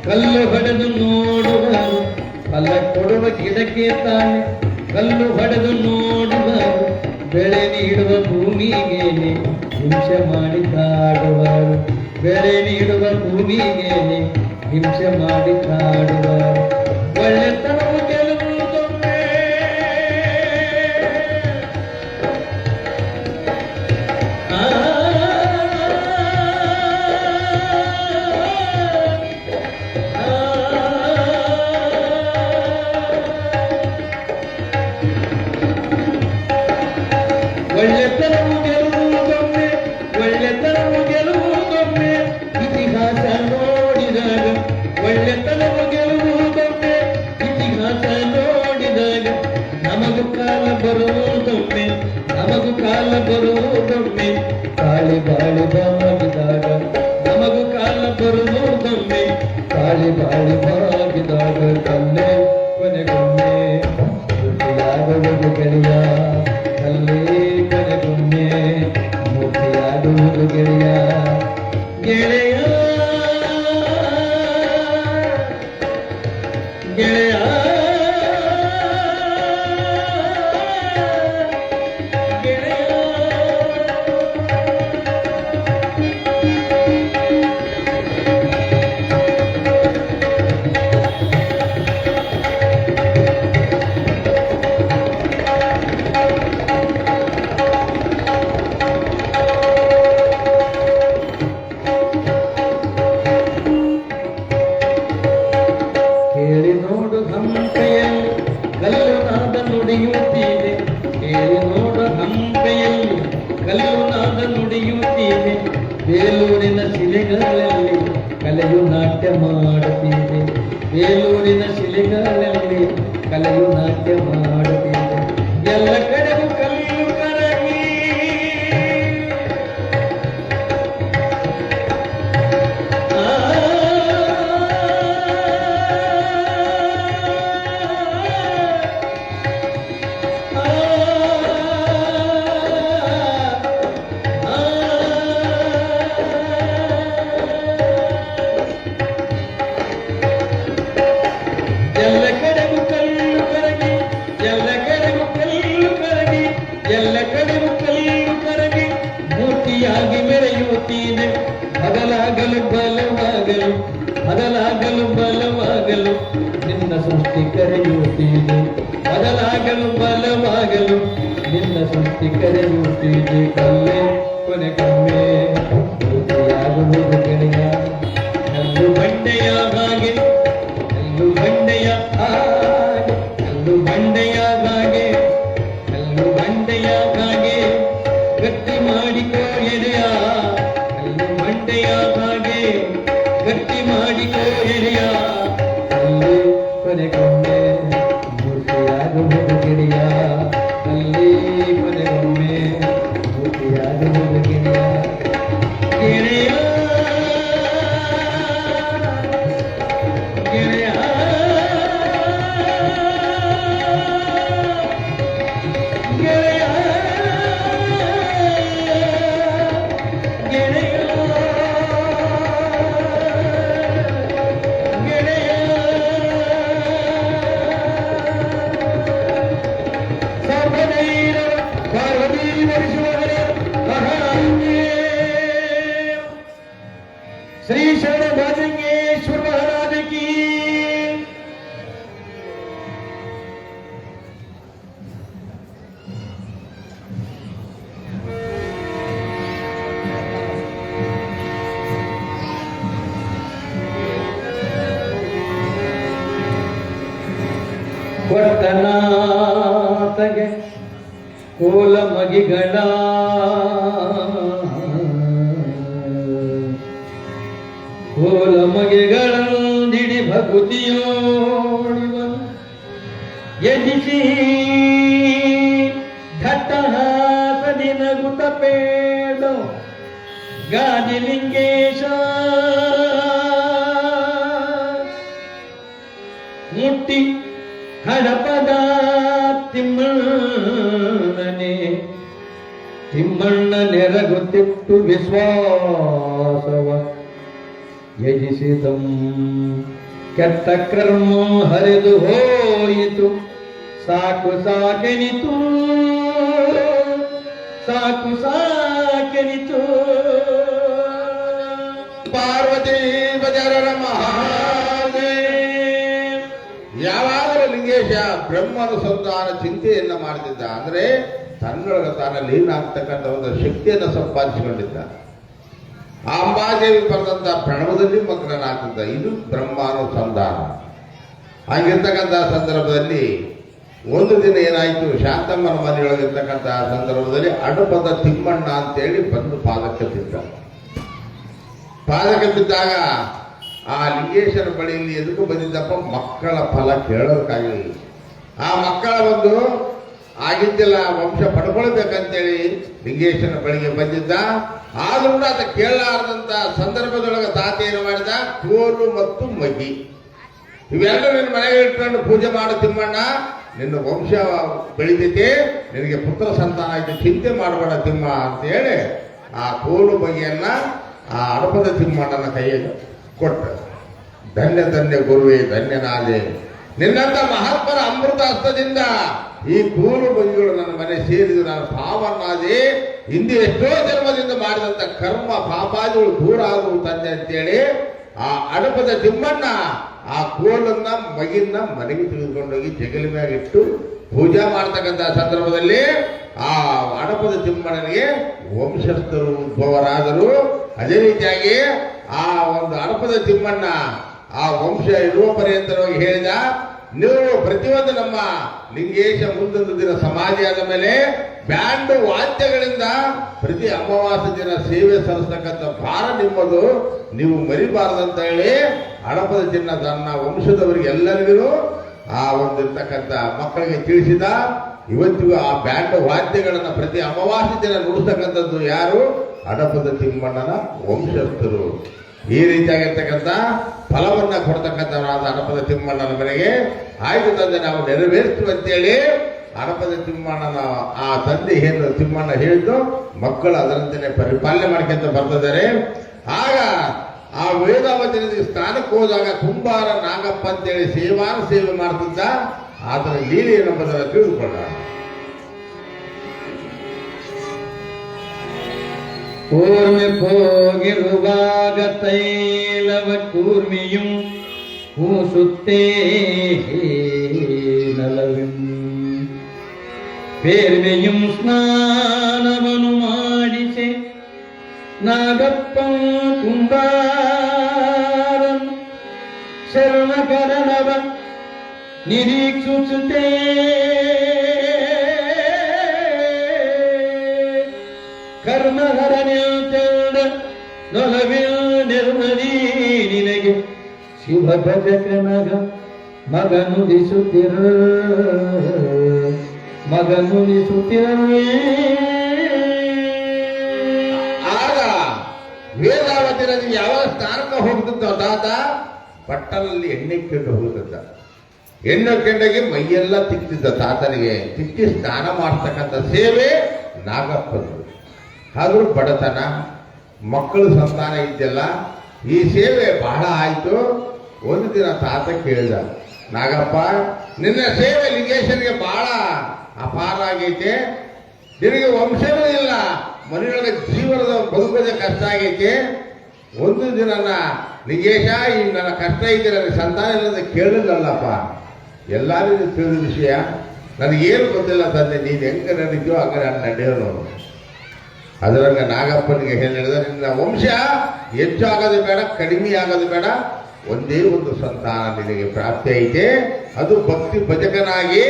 ಕಲ್ಲು ಹೊಡೆದು ನೋಡುವರು ಫಲ ಕೊಡುವ ಗಿಡಕ್ಕೆ ತಾನೆ ಕಲ್ಲು ಹೊಡೆದು ನೋಡುವರು ಬೆಳೆ ನೀಡುವ ಭೂಮಿಗೇನೆ ಹಿಂಸೆ ಮಾಡಿ ಕಾಡುವರು ಬೆಳೆ ನೀಡುವ ಭೂಮಿಗೇನೆ ಹಿಂಸೆ ಮಾಡಿ ಕಾಡುವರು ಒಳ್ಳೆತನವು ಗೆಲ್ಲುವುದೊಮ್ಮೆ ಒಳ್ಳೆತನವು ಗೆಲ್ಲುವುದೊಮ್ಮೆ ಇತಿಹಾಸ ನೋಡಿದಾಗ ಒಳ್ಳೆತನವು ಗೆಲ್ಲುವುದೊಮ್ಮೆ ಇತಿಹಾಸ ನೋಡಿದಾಗ ನಮಗೂ ಕಾಲ ಬರುವುದೊಮ್ಮೆ ಕಾಳಿ ಬಾಳಿ ಬಾಗಿದಾಗ ನಮಗೂ ಕಾಲ ಬರುವುದೊಮ್ಮೆ ಕಾಳಿ ಬಾಳಿ ಬಾಗಿದಾಗ ಕಲ್ಲೇ ಕೊನೆಗೊಮ್ಮೆ ಮೂರ್ತಿಯಾಗುವುದು ಗೆಳೆಯ ಕಲ್ಲೇ ಕೊನೆಗೊಮ್ಮೆ ಮೂರ್ತಿಯಾಗುವುದು ಗೆಳೆಯ ಗೆಳೆಯ ಗೆಳೆಯ ಕೇಳಿ ನೋಡು ಹಂಪೆಯಲ್ಲಿ ಕಲ್ಲು ನಾದ ನುಡಿಯುತ್ತೀದೆ ಕೇಳಿ ನೋಡು ಹಂಪೆಯಲ್ಲಿ ಕಲ್ಲು ನಾದ ನುಡಿಯುತ್ತೀದೆ ಬೇಲೂರಿನ ಶಿಲೆಗಳಲ್ಲಿ ಕಲೆಯು ನಾಟ್ಯ ಮಾಡುತ್ತೀದೆ ಬೇಲೂರಿನ ಶಿಲೆಗಳಲ್ಲಿ ಕಲೆಯು ನಾಟ್ಯ ಮಾಡುತ್ತೀದೆ ಎಲ್ಲ ಕಡೆಗೂ ಕಲ್ಲು ಕರಗಿ ಎಲ್ಲ ಕಡೆಗೂ ಕಲ್ಲು ಕರಗಿ ಎಲ್ಲ ಕಡೆಗೂ ಕಲ್ಲು ಕರಗಿ ಎಲ್ಲ ಕಡೆಗೂ ಕಲ್ಲು ಕರಗಿ ಮೂರ್ತಿಯಾಗಿ ಮೆರೆಯುತ್ತೀನೆ ಹಗಲಾಗಲು ಬಲವಾಗಲು ಹಗಲಾಗಲು ಬಲವಾಗಲು ನಿನ್ನ ಸೃಷ್ಟಿ ಕರೆಯುತ್ತೀನೆ ಹಗಲಾಗಲು ಬಲವಾಗಲು ನಿನ್ನ ಸೃಷ್ಟಿ ಕರೆಯುತ್ತೀನೆ ಕಲ್ಲೇ ಕೊನೆಗೊಮ್ಮೆ ಮೂರ್ತಿಯಾಗುವುದು ಗೆಳೆಯ ಕಲ್ಲು ಬಂಡೆಯ ಹಾಗೆ ಕಲ್ಲು ಬಂಡೆಯ ಹಾಗೆ ಕಲ್ಲು ಬಂಡೆಯ ಹಾಗೆ ಕಲ್ಲು ಬಂಡೆಯ ಹಾಗೆ ಗಟ್ಟಿ ಮಾಡಿಕೋ ಎಡೆಯ ಕಲ್ಲು ಬಂಡೆಯ ಹಾಗೆ ಗಟ್ಟಿ ಮಾಡಿಕೋ ಎಡೆಯ ಕಲ್ಲು ಕೊನೆಗೊಮ್ಮೆ ಮೂರ್ತಿಯಾಗುವುದು ಗೆಳೆಯ ಕಲ್ಲೇ ಕೊನೆಗೊಮ್ಮೆ ಮೂರ್ತಿಯಾಗುವುದು ಗೆಳೆಯ ಗೆಳೆಯ श्री शरण भजंगेश्वर महाराज की ಕೊಟ್ಟನಾತಗೆ ಕೋಲ ಮಗಿಗಳ ಕೋಲ ಮಗೆಗಳಂದಿಡಿ ಭಕುತಿಯೋಳಿವನು ಯಜಿಸಿ ಘಟ್ಟಹಾಸದಿ ನಗುತ ಪೇಡ ಗಾದಿಲಿಂಗೇಶ ಮುಟ್ಟಿ ಹಡಪದ ತಿಮ್ಮಣ್ಣನೆ ತಿಮ್ಮಣ್ಣ ನೆರಗುತ್ತಿಟ್ಟು ವಿಶ್ವಾಸವ ಯಜಿಸಿದಂ ಕೆಟ್ಟ ಕರ್ಮ ಹರಿದು ಹೋಯಿತು ಸಾಕು ಸಾಕೆನಿತು ಸಾಕು ಸಾಕೆನಿತು ಪಾರ್ವತಿ ಬಜಾರರ ಮಹಾದೇವ್. ಯಾವಾಗಲೂ ಲಿಂಗೇಶ ಬ್ರಹ್ಮನ ಸಂತಾನ ಚಿಂತೆಯನ್ನ ಮಾಡ್ತಿದ್ದ, ಅಂದ್ರೆ ತನ್ನೊಳಗೆ ತಾನ ಲೀನಾಗ್ತಕ್ಕಂಥ ಒಂದು ಶಕ್ತಿಯನ್ನು ಸಂಪಾದಿಸಿಕೊಂಡಿದ್ದ. ಅಂಬಾದೇವಿ ಬರೆದಂತ ಪ್ರಣವದಲ್ಲಿ ಮಗ್ನನಾಗ್ತಿದ್ದ. ಇದು ಬ್ರಹ್ಮಾನುಸಂಧಾನ. ಹಾಗಿರ್ತಕ್ಕಂಥ ಸಂದರ್ಭದಲ್ಲಿ ಒಂದು ದಿನ ಏನಾಯ್ತು, ಶಾಂತಮ್ಮನ ಮನೆಯೊಳಗಿರ್ತಕ್ಕಂಥ ಸಂದರ್ಭದಲ್ಲಿ ಅಡಪದ ತಿಮ್ಮಣ್ಣ ಅಂತೇಳಿ ಬಂದು ಪಾದಕ್ಕೆ ಬಿದ್ದ. ಪಾದಕ್ಕೆ ಬಿದ್ದಾಗ ಆ ಲಿಂಗೇಶನ ಬಳಿಯಲ್ಲಿ ಎದಕ್ಕೂ ಬಂದಿದ್ದಪ್ಪ, ಮಕ್ಕಳ ಫಲ ಕೇಳೋದಕ್ಕಾಗಿ. ಆ ಮಕ್ಕಳ ಒಂದು ಆಗಿದ್ದಿಲ್ಲ, ವಂಶ ಪಡ್ಕೊಳ್ಬೇಕಂತೇಳಿ ಲಿಂಗೇಶನ ಬಳಿಗೆ ಬಂದಿದ್ದ. ಆದ್ರೂ ಕೂಡ ಆತ ಕೇಳಲಾರದಂತ ಸಂದರ್ಭದೊಳಗೆ ತಾತ ಏನು ಮಾಡಿದ, ಕೋಲು ಮತ್ತು ಮಗಿ ಇವೆರಡು ನಿನ್ನ ಮನೆಗೆ ಇಟ್ಕೊಂಡು ಪೂಜೆ ಮಾಡು ತಿಮ್ಮಣ್ಣ, ನಿನ್ನ ವಂಶ ಬೆಳಿತೈತೆ, ನಿನಗೆ ಪುತ್ರ ಸಂತಾನ ಆಯ್ತು, ಚಿಂತೆ ಮಾಡಬೇಡ ತಿಮ್ಮ ಅಂತ ಹೇಳಿ ಆ ಕೋಲು ಬಗೆಯನ್ನ ಆ ಅಡಪದ ತಿಮ್ಮಣ್ಣನ ಕೈಯಲ್ಲಿ ಕೊಟ್ಟ. ಧನ್ಯ ಧನ್ಯ ಗುರುವೇ, ಧನ್ಯನಾದೆ. ನಿನ್ನಂತ ಮಹಾತ್ಮರ ಅಮೃತ ಹಸ್ತದಿಂದ ಈ ಕೂಲು ಬಗೆಗಳು ನನ್ನ ಮನೆ ಸೇರಿದು ನಾನು ಪಾವನ್ನಾದೆ. ಹಿಂದೆ ಎಷ್ಟೋ ಜನ್ಮದಿಂದ ಮಾಡಿದಂತ ಕರ್ಮ ಪಾಪಾದಿಗಳು ದೂರ ಆದವು ತಂದೆ ಅಂತೇಳಿ ಆ ಅಡಪದ ತಿಮ್ಮಣ್ಣ ಆ ಕೋಲನ್ನ ಮಗಿನ ಮನೆಗೆ ತೆಗೆದುಕೊಂಡೋಗಿ ಜಗಲಿ ಮ್ಯಾಗಿಟ್ಟು ಪೂಜೆ ಮಾಡ್ತಕ್ಕಂಥ ಸಂದರ್ಭದಲ್ಲಿ ಆ ಅಡಪದ ತಿಮ್ಮಣ್ಣನಿಗೆ ವಂಶಸ್ಥರು ಉದ್ಭವರಾದರು. ಅದೇ ರೀತಿಯಾಗಿ ಆ ಒಂದು ಅಡಪದ ತಿಮ್ಮಣ್ಣ ಆ ವಂಶ ಇರುವ ಪರ್ಯಂತರವಾಗಿ ಹೇಳಿದ, ನೀವು ಪ್ರತಿಯೊಂದು ನಮ್ಮ ಲಿಂಗೇಶ ಮುಂದೊಂದು ದಿನ ಸಮಾಧಿ ಆದ ಮೇಲೆ ಬ್ಯಾಂಡ್ ವಾದ್ಯಗಳಿಂದ ಪ್ರತಿ ಅಮಾವಾಸ್ಯ ದಿನ ಸೇವೆ ಸಲ್ಲಿಸ್ತಕ್ಕಂಥ ಭಾರ ನಿಮ್ಮದು, ನೀವು ಮರಿಬಾರದಂತ ಹೇಳಿ ಅಡಪದ ಚಿನ್ನ ತನ್ನ ವಂಶದವರಿಗೆ ಎಲ್ಲರಿಗೂ ಆ ಒಂದಿರ್ತಕ್ಕಂಥ ಮಕ್ಕಳಿಗೆ ತಿಳಿಸಿದ. ಇವತ್ತಿಗೂ ಆ ಬ್ಯಾಂಡ್ ವಾದ್ಯಗಳನ್ನ ಪ್ರತಿ ಅಮಾವಾಸ್ಯ ದಿನ ನುಡಿಸ್ತಕ್ಕಂಥದ್ದು ಯಾರು? ಅಡಪದ ತಿಮ್ಮಣ್ಣನ ವಂಶಸ್ಥರು. ಈ ರೀತಿಯಾಗಿರ್ತಕ್ಕಂಥ ಫಲವನ್ನ ಕೊಡ್ತಕ್ಕಂಥವರಾದ ಅಡಪದ ತಿಮ್ಮಣ್ಣನ ಮನೆಗೆ ಆಯ್ತು ತಂದೆ ನಾವು ನೆರವೇರಿಸ್ತೀವಿ ಅಂತೇಳಿ ಅಡಪದ ತಿಮ್ಮಣ್ಣನ ಆ ತಂದೆ ಏನು ತಿಮ್ಮಣ್ಣ ಹೇಳಿದ್ದು ಮಕ್ಕಳು ಅದರಂತೆ ಪರಿಪಾಲನೆ ಮಾಡ್ಕೊಂತ ಬರ್ತಿದ್ದಾರೆ. ಆಗ ಆ ವೇದಾವತಿ ನದಿಗೆ ಸ್ನಾನಕ್ಕೆ ಹೋದಾಗ ಕುಂಬಾರ ನಾಗಪ್ಪ ಅಂತೇಳಿ ಸೇವಾನ ಸೇವೆ ಮಾಡ್ತಿದ್ದ. ಆತನ ಲೀಲೆ ಎಂಬುದನ್ನು ತಿಳಿದುಕೊಂಡ. ಕೂರ್ಮೆ ಹೋಗಿರುವಾಗ ತೈಲವ ಕೂರ್ಮಿயும் ಕೂಸುತ್ತೇ ನಲವಿಂ ಪೇರ್ಮೆயும் ಸ್ನಾನವನು ಮಾಡಿಸೆ ನಾಗಪ್ಪ ಕುಂಬಾರನ್ ಶರಣಕರಣವ ನಿರೀಕ್ಷಿಸುತ್ತೇ ಕರ್ಮಹರಣ್ಯಂದ ನೊಲವಿಲ್ ನಿರ್ಮಲಿ ನಿನಗೆ ಶುಭ ಭಜಕನಗ ಮಗನುದಿಸುತ್ತಿರ ಆಗ ವೇದಾವತಿ ನದಿ ಯಾವ ಸ್ನಾನಕ್ಕೆ ಹೋಗ್ತಿದ್ದ ತಾತ ಪಟ್ಟಣದಲ್ಲಿ ಎಣ್ಣೆ ಕೆಂಡು ಹೋಗುತ್ತಿದ್ದ. ಎಣ್ಣೆ ಕೆಂಡಗೆ ಮೈಯೆಲ್ಲ ತಿಕ್ತಿದ್ದ. ತಾತನಿಗೆ ತಿಕ್ಕಿ ಸ್ನಾನ ಮಾಡ್ತಕ್ಕಂಥ ಸೇವೆ ನಾಗಪ್ಪದು. ಆದ್ರೂ ಬಡತನ, ಮಕ್ಕಳು ಸಂತಾನ ಇದ್ದಲ್ಲ, ಈ ಸೇವೆ ಬಹಳ ಆಯ್ತು. ಒಂದು ದಿನ ತಾತ ಕೇಳಿದ, ನಾಗಪ್ಪ ನಿನ್ನ ಸೇವೆ ಲಿಂಗೇಶನಿಗೆ ಬಹಳ ಅಪಾರ ಆಗೈತೆ, ನಿನಗೆ ವಂಶನೂ ಇಲ್ಲ, ಮನೆಯೊಳಗೆ ಜೀವನದ ಬದುಕೋದೇ ಕಷ್ಟ ಆಗೈತೆ, ಒಂದು ದಿನ ನಿಗೇಶ ಈಗ ನನ್ನ ಕಷ್ಟ ಇದೆ, ನನಗೆ ಸಂತಾನ ಇಲ್ಲದ ಕೇಳಿಲ್ಲಲ್ಲಪ್ಪ, ಎಲ್ಲರಿಗೂ ತಿಳಿದ ವಿಷಯ, ನನಗೇನು ಗೊತ್ತಿಲ್ಲ ತಂದೆ, ನೀನು ಹೆಂಗೆ ನಡೀತೀವೋ ಹಂಗೆ ನಾನು ನಡೆಯೋನು. ಅದರಂಗ ನಾಗಪ್ಪನಿಗೆ ಏನು ಹೇಳಿದ್ರೆ, ನಿನ್ನ ವಂಶ ಹೆಚ್ಚು ಆಗೋದು ಬೇಡ, ಕಡಿಮೆ ಆಗೋದು ಬೇಡ, ಒಂದೇ ಒಂದು ಸಂತಾನ ನಿನಗೆ ಪ್ರಾಪ್ತಿ ಐತೆ. ಅದು ಭಕ್ತಿ ಭಜಕನಾಗಿ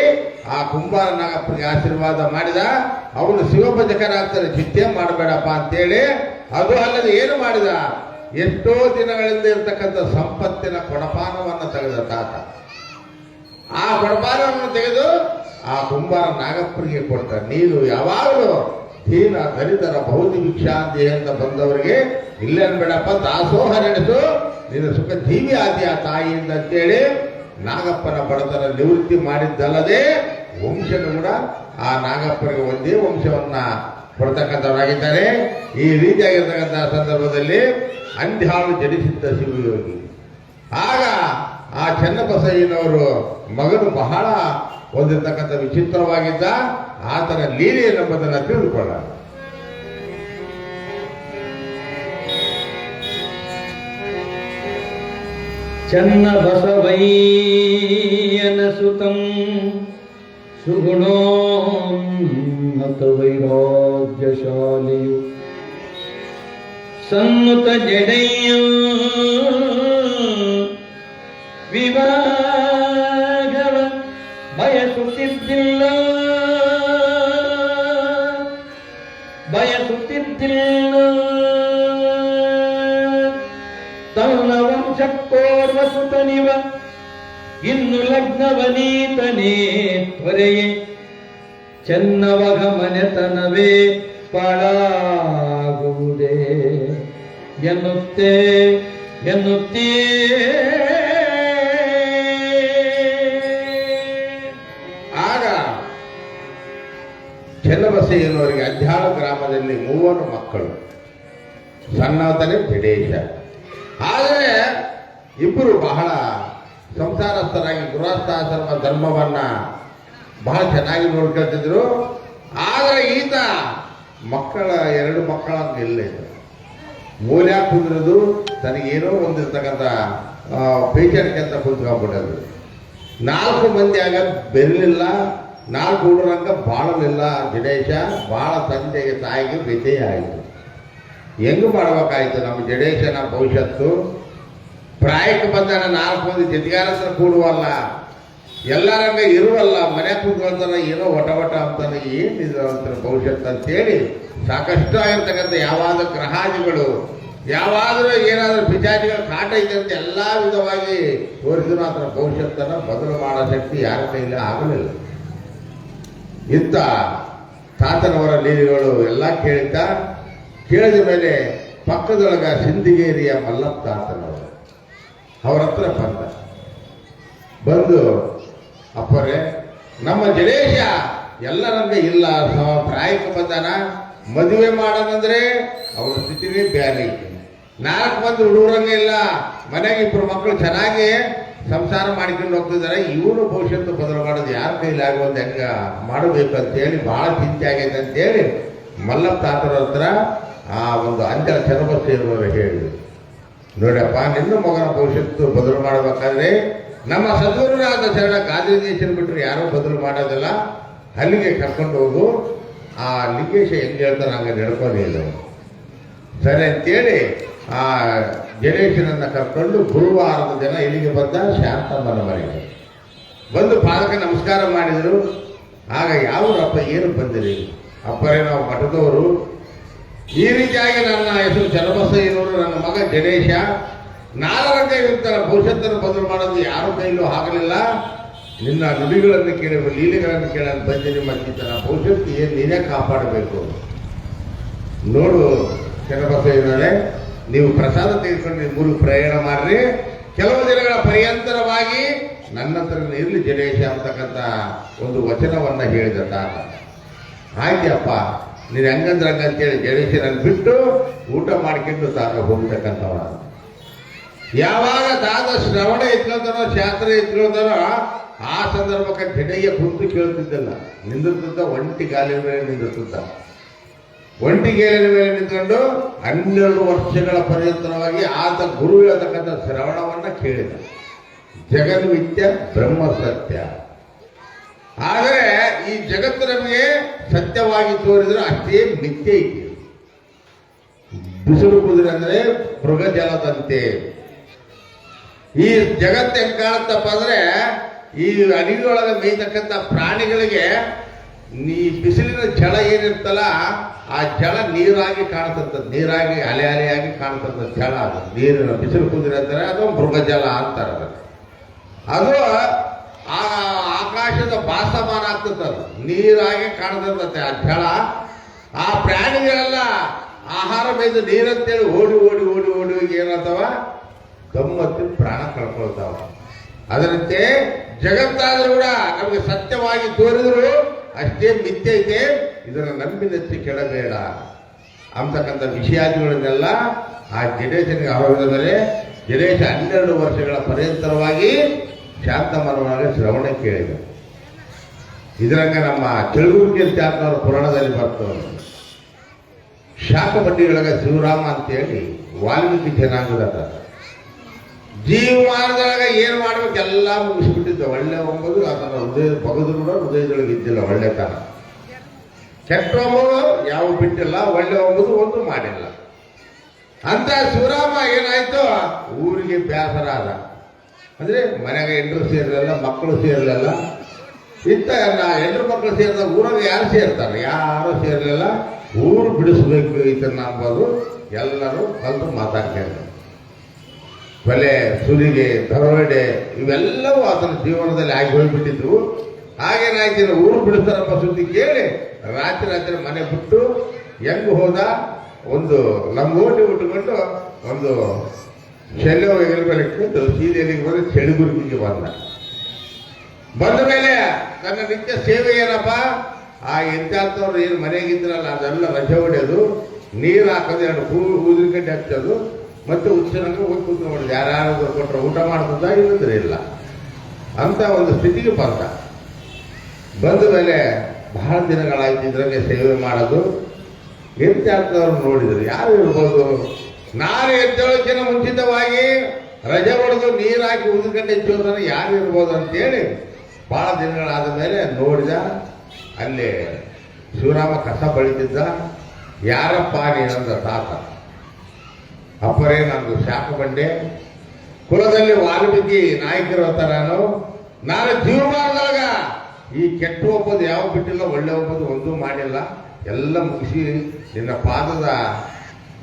ಆ ಕುಂಬಾರ ನಾಗಪ್ಪನಿಗೆ ಆಶೀರ್ವಾದ ಮಾಡಿದ. ಅವನು ಶಿವ ಭಜಕನಾಗ್ತಾನೆ, ಚಿಂತೆ ಮಾಡಬೇಡಪ್ಪ ಅಂತೇಳಿ. ಅದು ಅಲ್ಲದೆ ಏನು ಮಾಡಿದ, ಎಷ್ಟೋ ದಿನಗಳಿಂದ ಇರತಕ್ಕಂಥ ಸಂಪತ್ತಿನ ಕೊಡಪಾನವನ್ನು ತೆಗೆದ ತಾತ. ಆ ಕೊಡಪಾನವನ್ನು ತೆಗೆದು ಆ ಕುಂಬಾರ ನಾಗಪ್ಪನಿಗೆ ಕೊಟ್ಟ. ನೀನು ಯಾವಾಗಲೂ ದೀನ ದಲಿತರ ಬಹುತಿ ಭಿಕ್ಷಾಂತಿ ಅಂತ ಬಂದವರಿಗೆ ಇಲ್ಲೇನ್ಬೇಡಪ್ಪ, ದಾಸೋಹ ನಡೆಸು, ನೀನು ಸುಖ ಜೀವಿ ಆದ್ಯ ತಾಯಿಯಿಂದ ಅಂತೇಳಿ ನಾಗಪ್ಪನ ಬಡತನ ನಿವೃತ್ತಿ ಮಾಡಿದ್ದಲ್ಲದೆ ವಂಶನು ಕೂಡ ಆ ನಾಗಪ್ಪನಿಗೆ ಒಂದೇ ವಂಶವನ್ನ ಕೊಡ್ತಕ್ಕಂಥವರಾಗಿದ್ದಾರೆ. ಈ ರೀತಿಯಾಗಿರ್ತಕ್ಕಂಥ ಸಂದರ್ಭದಲ್ಲಿ ಅಂಧ್ಯಾಳು ಜನಿಸಿದ್ದ ಶಿವಯೋಗಿ. ಆಗ ಆ ಚನ್ನಬಸಯ್ಯನವರು ಮಗನು ಬಹಳ ಹೊಂದಿರತಕ್ಕಂಥ ವಿಚಿತ್ರವಾಗಿದ್ದ. ಆತನ ಲೀಲೆ ಎಂಬುದನ್ನು ತಿಳಿದುಕೊಳ್ಳ. ಚನ್ನಬಸವಯ್ಯನ ಸುತಂ ಸುಗುಣೋನ್ನತ ವೈರಾಗ್ಯಶಾಲಿಯು ಸನ್ನುತ ಜಡೆಯ ವಿವಾಹವ ಬಯಸುತ್ತಿದ್ದಿಲ್ಲ ತನ್ನ ವಂಶಕ್ಕೋರ್ವ ಸುತನಿವ ಇನ್ನು ಲಗ್ನವನೀತನೇ ತ್ವರೆಯೇ ಚೆನ್ನವಗ ಮನೆತನವೇ ಪಾಳಾಗುವುದೇ ಎನ್ನುತ್ತೇ ಆಗ ಚನ್ನಬಸಯ್ಯನವರಿಗೆ ಅಂಧ್ಯಾಳ ಗ್ರಾಮದಲ್ಲಿ 3 ಮಕ್ಕಳು. ಸಣ್ಣತನೇ ಜಡೇಶ. ಆದರೆ ಇಬ್ಬರು ಬಹಳ ಸಂಸಾರಸ್ಥರಾಗಿ ಗೃಹಸ್ಥಾಶ್ರಮ ಧರ್ಮವನ್ನ ಬಹಳ ಚೆನ್ನಾಗಿ ನೋಡ್ಕೊಳ್ತಿದ್ರು. ಆದರೆ ಈತ ಮಕ್ಕಳ 2 ಮಕ್ಕಳನ್ನು ಇಲ್ಲಿದ್ರು. ಮೂಲ್ಯ ಕುಂದ್ರದು ತನಗೇನೋ ಒಂದಿರ್ತಕ್ಕಂಥ ಪೇಚಣಿಕೆ ಅಂತ ಕುಂತ್ಕೊಂಡ್ಬಿಟ್ಟರು. 4 ಮಂದಿ ಆಗ ಬೆರಲಿಲ್ಲ, 4 ಹುಡುಗರಂಗ ಬಾಳಲಿಲ್ಲ. ಜಡೇಶ ಭಾಳ ತಂದೆಗೆ ತಾಯಿಗೆ ವ್ಯತ್ಯಯ ಆಯಿತು. ಹೆಂಗೆ ಮಾಡ್ಬೇಕಾಯ್ತು ನಮ್ಮ ಜಡೇಶನ ಭವಿಷ್ಯತ್ತು? ಪ್ರಾಯಕ್ಕೆ ಬಂದಾನ 4 ಮಂದಿ ಜೊತೆಗಾರತ್ರ ಕೂಡುವಲ್ಲ, ಎಲ್ಲರಂಗ ಇರುವಲ್ಲ, ಮನೆ ಕೂತ್ಕೊಳ್ತಾನೆ, ಏನೋ ಒಟ ಅಂತಾನೆ, ಏನಿದ್ರು ಅಂತಾನೆ ಭವಿಷ್ಯತ್ತು ಅಂತೇಳಿ ಸಾಕಷ್ಟು ಆಗಿರ್ತಕ್ಕಂಥ ಯಾವಾದ ಗ್ರಹಾದಿಗಳು, ಯಾವಾದರೂ ಏನಾದರೂ ಪಿಚಾಚಿಗಳ ಕಾಟ ಇದೆ ಅಂತ ಎಲ್ಲ ವಿಧವಾಗಿ ತೋರಿಸಿದ್ರು ಆತನ ಭವಿಷ್ಯತ್ತನ್ನು ಬದಲು ಮಾಡೋ ಶಕ್ತಿ ಯಾರ ಕೈಲಿ ಆಗಲಿಲ್ಲ. ಇಂಥ ತಾತನವರ ಲೀಲೆಗಳು ಎಲ್ಲ ಕೇಳಿದ ಮೇಲೆ ಪಕ್ಕದೊಳಗ ಸಿಂದಿಗೇರಿಯ ಮಲ್ಲಪ್ಪ ತಾತನವರು ಅವರ ಹತ್ರ ಬಂದು ಅಪ್ಪರೇ, ನಮ್ಮ ಜಡೇಶ ಎಲ್ಲರಂಗ ಇಲ್ಲ, ಪ್ರಾಯಕ್ಕೆ ಬಂದಾನ, ಮದುವೆ ಮಾಡೋಣಂದ್ರೆ ಅವ್ರ ಸ್ಥಿತಿನೇ ಬೇರೆ ಐತಿ. 4 ಮಂದಿ ಹುಡುಗರಂಗ ಇಲ್ಲ, ಮನೆಗೆ 2 ಮಕ್ಕಳು ಚೆನ್ನಾಗಿ ಸಂಸಾರ ಮಾಡಿಕೊಂಡು ಹೋಗ್ತಿದ್ದಾರೆ. ಇವನು ಭವಿಷ್ಯತ್ತು ಬದಲು ಮಾಡೋದು ಯಾರ ಕೈಲಿ ಆಗುವಂತ ಹೆಂಗ ಮಾಡಬೇಕು ಅಂತೇಳಿ ಬಹಳ ಚಿಂತೆ ಆಗೈತೆ ಅಂತೇಳಿ ಮಲ್ಲಪ್ಪ ತಾತರ ಹತ್ರ ಆ ಒಂದು ಅಂಜಲ ಚನ್ನಬಸಯ್ಯನವರು ಹೇಳಿದ್ರು, ನೋಡಪ್ಪ, ನಿನ್ನ ಮಗನ ಭವಿಷ್ಯತ್ತು ಬದಲು ಮಾಡಬೇಕಾದ್ರೆ ನಮ್ಮ ಸದ್ಗುರುನಾಥ ಶರಣ ಗಾದಿದೇಶನ್ ಬಿಟ್ಟರೆ ಯಾರೂ ಬದಲು ಮಾಡೋದಿಲ್ಲ, ಅಲ್ಲಿಗೆ ಕರ್ಕೊಂಡು ಹೋಗು. ಆ ಲಿಂಗೇಶ ಹೆಂಗೆ ಹೇಳ್ತಾನೆ ಹಂಗೆ ನಡ್ಕೊಂಡಿಲ್ಲ. ಸರಿ ಅಂತೇಳಿ ಆ ಜಡೇಶನನ್ನು ಕರ್ಕೊಂಡು ಗುರುವಾರದ ದಿನ ಇಲ್ಲಿಗೆ ಬಂದ ಶಾಂತಮ್ಮನ ಮನೆಗೆ ಬಂದು ಪಾದಕ ನಮಸ್ಕಾರ ಮಾಡಿದರು. ಆಗ ಯಾವರಪ್ಪ ಏನು ಬಂದಿರಿ? ಅಪ್ಪರೇ ನಾವು ಮಠದವರು, ಈ ರೀತಿಯಾಗಿ ನನ್ನ ಹೆಸರು ಚನ್ನಬಸಯ್ಯನವರು, ನನ್ನ ಮಗ ಜಡೇಶ, 4 ಇರ್ತಾರೆ, ಭವಿಷ್ಯತ್ತನ್ನು ಬದಲು ಮಾಡೋದು ಯಾರ ಕೈಲೂ ಆಗಲಿಲ್ಲ. ನಿನ್ನ ನುಡಿಗಳನ್ನು ಕೇಳಿ ಲೀಲೆಗಳನ್ನು ಕೇಳಲು ಬಂದಿನಿ, ಮತ್ತು ನನ್ನ ಭವಿಷ್ಯತ್ತು ಏನು ನೀನೇ ಕಾಪಾಡಬೇಕು. ನೋಡು ಚನ್ನಬಸಯ್ಯನವರೇ, ನೀವು ಪ್ರಸಾದ ತೆಗೆದುಕೊಂಡು ಮೂರು ಪ್ರಯಾಣ ಮಾಡ್ರಿ, ಕೆಲವು ದಿನಗಳ ಪರ್ಯಂತರವಾಗಿ ನನ್ನ ಹತ್ರ ಇರಲಿ ಜಡೇಶ ಅಂತಕ್ಕಂಥ ಒಂದು ವಚನವನ್ನ ಹೇಳಿದ ತಾತ. ಆಯ್ತಪ್ಪ, ನೀನು ಹಂಗಂದ್ರೆ ಹಂಗಂತೇಳಿ ಜಡೇಶನನ್ನು ಬಿಟ್ಟು ಊಟ ಮಾಡ್ಕೊಂಡು ತಾತ ಹೋಗ್ತಕ್ಕಂಥವ. ಯಾವಾಗ ತಾತ ಶ್ರವಣ ಇಟ್ಕೊಳ್ತಾನೋ, ಶಾಸ್ತ್ರ ಇಟ್ಕೊಳ್ತಾನೋ, ಆ ಸಂದರ್ಭಕ್ಕೆ ಜಡೆಯ ಕುಂತು ಕೇಳ್ತಿದ್ದಲ್ಲ, ನಿಂದಿರ್ತಿದ್ದ, ಒಂಟಿ ಗಾಲಿ ಮೇಲೆ ನಿಂದಿರ್ತಿದ್ದ. ಒಂಟಿಗೇಲಿನ ಮೇಲೆ ನಿಂತ್ಕೊಂಡು 12 ವರ್ಷಗಳ ಪರ್ಯಂತರವಾಗಿ ಆತ ಗುರು ಹೇಳ್ತಕ್ಕಂಥ ಶ್ರವಣವನ್ನ ಕೇಳಿದ. ಜಗನ್ಮಿಥ್ಯ ಬ್ರಹ್ಮ ಸತ್ಯ. ಆದರೆ ಈ ಜಗತ್ತು ನಮಗೆ ಸತ್ಯವಾಗಿ ತೋರಿದ್ರೆ ಅಷ್ಟೇ ಮಿಥ್ಯೆ ಇದೆ. ಬಿಸಿಲು ಕುದುರೆ ಅಂದ್ರೆ ಮೃಗಜಲದಂತೆ. ಈ ಜಗತ್ತು ಹೆಂಗ್ ಕಾಣುತ್ತಪ್ಪ ಅಂದ್ರೆ ಈ ಅಡಿಗೆಯೊಳಗೆ ಮೇಯ್ತಕ್ಕಂಥ ಪ್ರಾಣಿಗಳಿಗೆ ಈ ಬಿಸಿಲಿನ ಜಳ ಏನಿರ್ತಲ್ಲ ಆ ಜಳ ನೀರಾಗಿ ಕಾಣ್ತಂಥದ್ದು, ನೀರಾಗಿ ಅಲೆ ಅಲೆಯಾಗಿ ಕಾಣ್ತಂಥ ಜಳ. ಅದು ನೀರಿನ ಬಿಸಿಲು ಕುದುರೆ ಅಂತಾರೆ, ಅದು ಮೃಗಜಲ ಅಂತಾರೆ. ಅದು ಆ ಆಕಾಶದ ಭಾಸಮಾನ ಆಗ್ತದೆ, ನೀರಾಗಿ ಕಾಣ್ತಂತೆ ಆ ಜಳ. ಆ ಪ್ರಾಣಿಗಳೆಲ್ಲ ಆಹಾರ ಬೇಯ್ದು ನೀರಂತೇಳಿ ಓಡಿ ಓಡಿ ಓಡಿ ಓಡಿ ಏನಾಗ್ತಾವ, ಗಮ್ಮತ್ತು ಪ್ರಾಣ ಕಳ್ಕೊಳ್ತಾವ. ಅದರಂತೆ ಜಗತ್ತಾದ್ರೂ ಕೂಡ ನಮಗೆ ಸತ್ಯವಾಗಿ ತೋರಿದ್ರು ಅಷ್ಟೇ ಮಿಥ್ಯೆ ಇದೆ, ಇದನ್ನು ನಂಬಿನಚ್ಚಿ ಕೆಳಬೇಡ ಅಂತಕ್ಕಂಥ ವಿಷಯಾದಿಗಳನ್ನೆಲ್ಲ ಆ ಜಡೇಶನಿಗೆ ಆರೋಗ್ಯದ ಮೇಲೆ ಜಡೇಶ 12 ವರ್ಷಗಳ ಪರ್ಯಂತರವಾಗಿ ಶಾಂತ ಮನವಾಗಿ ಶ್ರವಣ ಕೇಳಿದ. ಇದರಂಗ ನಮ್ಮ ಚಳುಗುರ್ಗಿ ತ್ಯಾತ್ನವರ ಪುರಾಣದಲ್ಲಿ ಬರ್ತವೆ. ಶಾಖಮಂಡಿಗಳಾಗ ಶಿವರಾಮ ಅಂತೇಳಿ ವಾಲ್ಮೀಕಿ ಜನಾಂಗದ ಜೀವಮಾನದೊಳಗ ಏನ್ ಮಾಡ್ಬೇಕೆಲ್ಲ ಮುಗಿಸ್ಬಿಟ್ಟಿದ್ದ. ಒಳ್ಳೆ ಒಂಬುದು ಅದನ್ನ ಹೃದಯ ಬಗದು ಕೂಡ ಹೃದಯದೊಳಗೆ ಇದ್ದಿಲ್ಲ ಒಳ್ಳೆತನ. ಕೆಟ್ಟ ಒಂಬುದು ಯಾವ ಬಿಟ್ಟಿಲ್ಲ, ಒಳ್ಳೆ ಒಂಬುದು ಒಂದು ಮಾಡಿಲ್ಲ. ಅಂತ ಶಿವರಾಮ ಏನಾಯ್ತು, ಊರಿಗೆ ಬೇಸರ ಆದ. ಅಂದ್ರೆ ಮನೆಗೆ ಹೆಂಡರು ಸೇರಲಿಲ್ಲ, ಮಕ್ಕಳು ಸೇರಲಿಲ್ಲ. ಇಂಥ ಹೆಂಡ್ರು ಮಕ್ಕಳು ಸೇರಿದ ಊರಾಗ ಯಾರು ಸೇರ್ತಾರೆ, ಯಾರು ಸೇರಲಿಲ್ಲ. ಊರು ಬಿಡಿಸ್ಬೇಕು ಇದನ್ನ ಅಂಬೋದು ಎಲ್ಲರೂ ಕಲ್ತು ಮಾತಾಡ್ತಾರೆ. ಕೊಲೆ, ಸುಲಿಗೆ, ದರೋಡೆ ಇವೆಲ್ಲವೂ ಆತನ ಜೀವನದಲ್ಲಿ ಆಗಿ ಹೋಗ್ಬಿಟ್ಟಿದ್ವು. ಹಾಗೇನಾಯ್ತು, ಊರು ಬಿಡಿಸ್ತಾರಪ್ಪ ಸುದ್ದಿ ಕೇಳಿ ರಾತ್ರಿ ರಾತ್ರಿ ಮನೆ ಬಿಟ್ಟು ಹೆಂಗ್ ಹೋದ, ಒಂದು ಲಂಗೋಟಿ ಉಟ್ಕೊಂಡು ಒಂದು ಶೆಲ್ಲೆ ಮೇಲೆ ಇಟ್ಕೊಂಡು ಸೀರೆಯಲ್ಲಿ ಹೋದ್ರೆ ಚಳಿಗುರ್ಗಿಗೆ ಬಂದ ಮೇಲೆ ನನ್ನ ನಿತ್ಯ ಸೇವೆ ಏನಪ್ಪ, ಆ ಎಂತಾಲ್ತವ್ರು ಏನು ಮನೆಗಿದ್ರಲ್ಲ ಅದೆಲ್ಲ ರಜೆ ಹೊಡೆಯೋದು, ನೀರು ಹಾಕೋದು, 2 ಊದಿನ ಕಡ್ಡಿ ಹಚ್ಚೋದು, ಮತ್ತೆ ಉಚ್ಚಿನಂಗೆ ಹೋಗಿ ಕೂತ್ಕೊಂಡು ಯಾರು ಕೊಟ್ಟರೆ ಊಟ ಮಾಡ್ತದ ಇಲ್ಲಂದ್ರೆ ಇಲ್ಲ ಅಂತ ಒಂದು ಸ್ಥಿತಿಗೆ ಬಂದ ಮೇಲೆ ಬಹಳ ದಿನಗಳಾಯ್ತು ಇದ್ರಂಗೆ ಸೇವೆ ಮಾಡೋದು. ಎಂತಾಲ್ತವ್ರು ನೋಡಿದ್ರು ಯಾರು ಇರ್ಬೋದು, ನಾನು ಎದ್ದೇಳೋಕ್ಕಿಂತ ಮುಂಚಿತವಾಗಿ ರಜೆ ಹೊಡೆದು ನೀರು ಹಾಕಿ ಊದಿನ ಹೆಚ್ಚೋದನ್ನು ಯಾರು ಇರ್ಬೋದು ಅಂತೇಳಿ ಬಹಳ ದಿನಗಳಾದ ಮೇಲೆ ನೋಡಿದ. ಅಲ್ಲಿ ಶಿವರಾಮ ಕಸ ಬಳಿತಿದ್ದ. ಯಾರಪ್ಪ ನೀನಂದ ತಾತ. ಅಪ್ಪರೇ ನಂದು ಶಾಖ ಬಂಡೆ, ಕುಲದಲ್ಲಿ ವಾಲ್ಮೀಕಿ ನಾಯಕರು ಅಂತಾರ. ನಾನು ಜೀವಮಾನದಾಗ ಈ ಕೆಟ್ಟ ಒಪ್ಪದು ಯಾವ ಬಿಟ್ಟಿಲ್ಲ, ಒಳ್ಳೆ ಒಪ್ಪದು ಒಂದೂ ಮಾಡಿಲ್ಲ. ಎಲ್ಲ ಮುಗಿಸಿ ನಿನ್ನ ಪಾದದ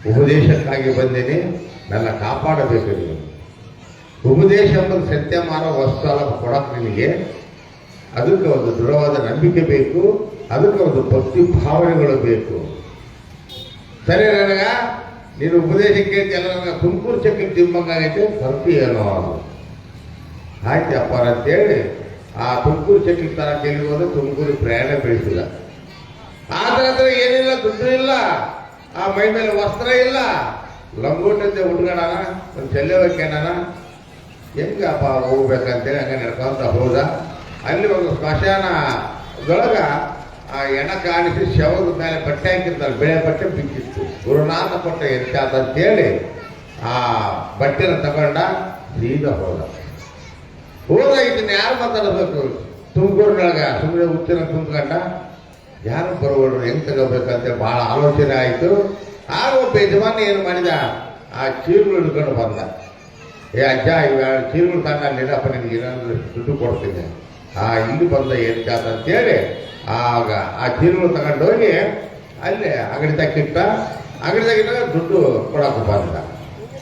ಉಪದೇಶಕ್ಕಾಗಿ ಬಂದೇನೆ, ನನ್ನ ಕಾಪಾಡಬೇಕು ನೀವು. ಉಪದೇಶ ಎಂಬುದು ಸತ್ಯ ಮಾರೋ ವಸ್ತು ಅಲ್ಲ ಕೊಡಕ್ಕೆ ನಿನಗೆ. ಅದಕ್ಕೆ ಒಂದು ದೃಢವಾದ ನಂಬಿಕೆ ಬೇಕು, ಅದಕ್ಕೆ ಒಂದು ಭಕ್ತಿ ಭಾವನೆಗಳು ಬೇಕು. ಸರಿ, ನನಗ ನೀನು ಉಪದೇಶಕ್ಕೆ ಎಲ್ಲ ನನಗೆ ತುಮಕೂರು ಚಕ್ರ ತಿಂಬಂಗಾಗೈತೆ, ಬರ್ತೀಯೇನೋ ಅದು. ಆಯ್ತು ಅಪ್ಪಾರ ಅಂತೇಳಿ ಆ ತುಮಕೂರು ಚಕ್ರ ತರ ಕೇಳಿ ಹೋದ್ರೆ ತುಮಕೂರು ಪ್ರಯಾಣ ಬೆಳೆಸಿಲ್ಲ. ಆತರ ಹತ್ರ ಏನಿಲ್ಲ, ದುಡ್ಡು ಇಲ್ಲ, ಆ ಮೈ ಮೇಲೆ ವಸ್ತ್ರ ಇಲ್ಲ, ಲಂಗೋಟಂತೆ ಉಟ್ಕೊಳ್ಳೋಣ, ಒಂದು ಚೆಲ್ಲೆ ಹೋಗ್ಯಾನ. ಹೆಂಗಪ್ಪ ಹೋಗ್ಬೇಕಂತೇಳಿ ಹಂಗೆ ನಡ್ಕೊಂತ ಹೋದ. ಅಲ್ಲಿ ಒಂದು ಸ್ಮಶಾನದೊಳಗ ಆ ಎಣ ಕಾಣಿಸಿ ಶವದ ಮೇಲೆ ಬಟ್ಟೆ ಹಾಕಿರ್ತಾರೆ, ಬೆಳೆ ಬಟ್ಟೆ ಬಿಕ್ಕಿತ್ತು. ಗುರುನಾಥ ಕೊಟ್ಟ ಎಂತಾತ ಅಂತೇಳಿ ಆ ಬಟ್ಟೆನ ತಗೊಂಡ ಸೀದಾ ಹೋದ. ಇದನ್ನ ಯಾರು ಮಾತಾಡಬೇಕು, ತುಮಕೂರಿನೊಳಗ ಸುಮ್ಮನೆ ಹುಚ್ಚಿನ ಕುಂತ್ಕೊಂಡ, ಯಾರು ಬರೋರು ಹೆಂಗ್ ತಗೋಬೇಕಂತ ಬಹಳ ಆಲೋಚನೆ ಆಯ್ತು. ಆಗ ಒಬ್ಬ ಯಜಮಾನ ಏನು ಮಾಡಿದ, ಆ ಚೀರುಗಳು ಹಿಡ್ಕೊಂಡು ಬಂದ. ಅಜ್ಜ ಇವ ಚೀರುಗಳು ತಗೊಂಡಿಲ್ಲಪ್ಪ, ನಿನಗೆ ಏನಾದ್ರು ದುಡ್ಡು ಕೊಡ್ತೀನಿ. ಇಲ್ಲಿ ಬಂದ ಎಂತಾತ ಅಂತೇಳಿ ಆಗ ಆ ಚೀರುಗಳು ತಗೊಂಡೋಗಿ ಅಲ್ಲಿ ಅಂಗಡಿ ತಕ್ಕಿಟ್ಟ. ಅಂಗಡಿ ತಕ್ಕಿಟ್ಟಾಗ ದುಡ್ಡು ಕೊಡಕ್ಕೆ ಬಂದ.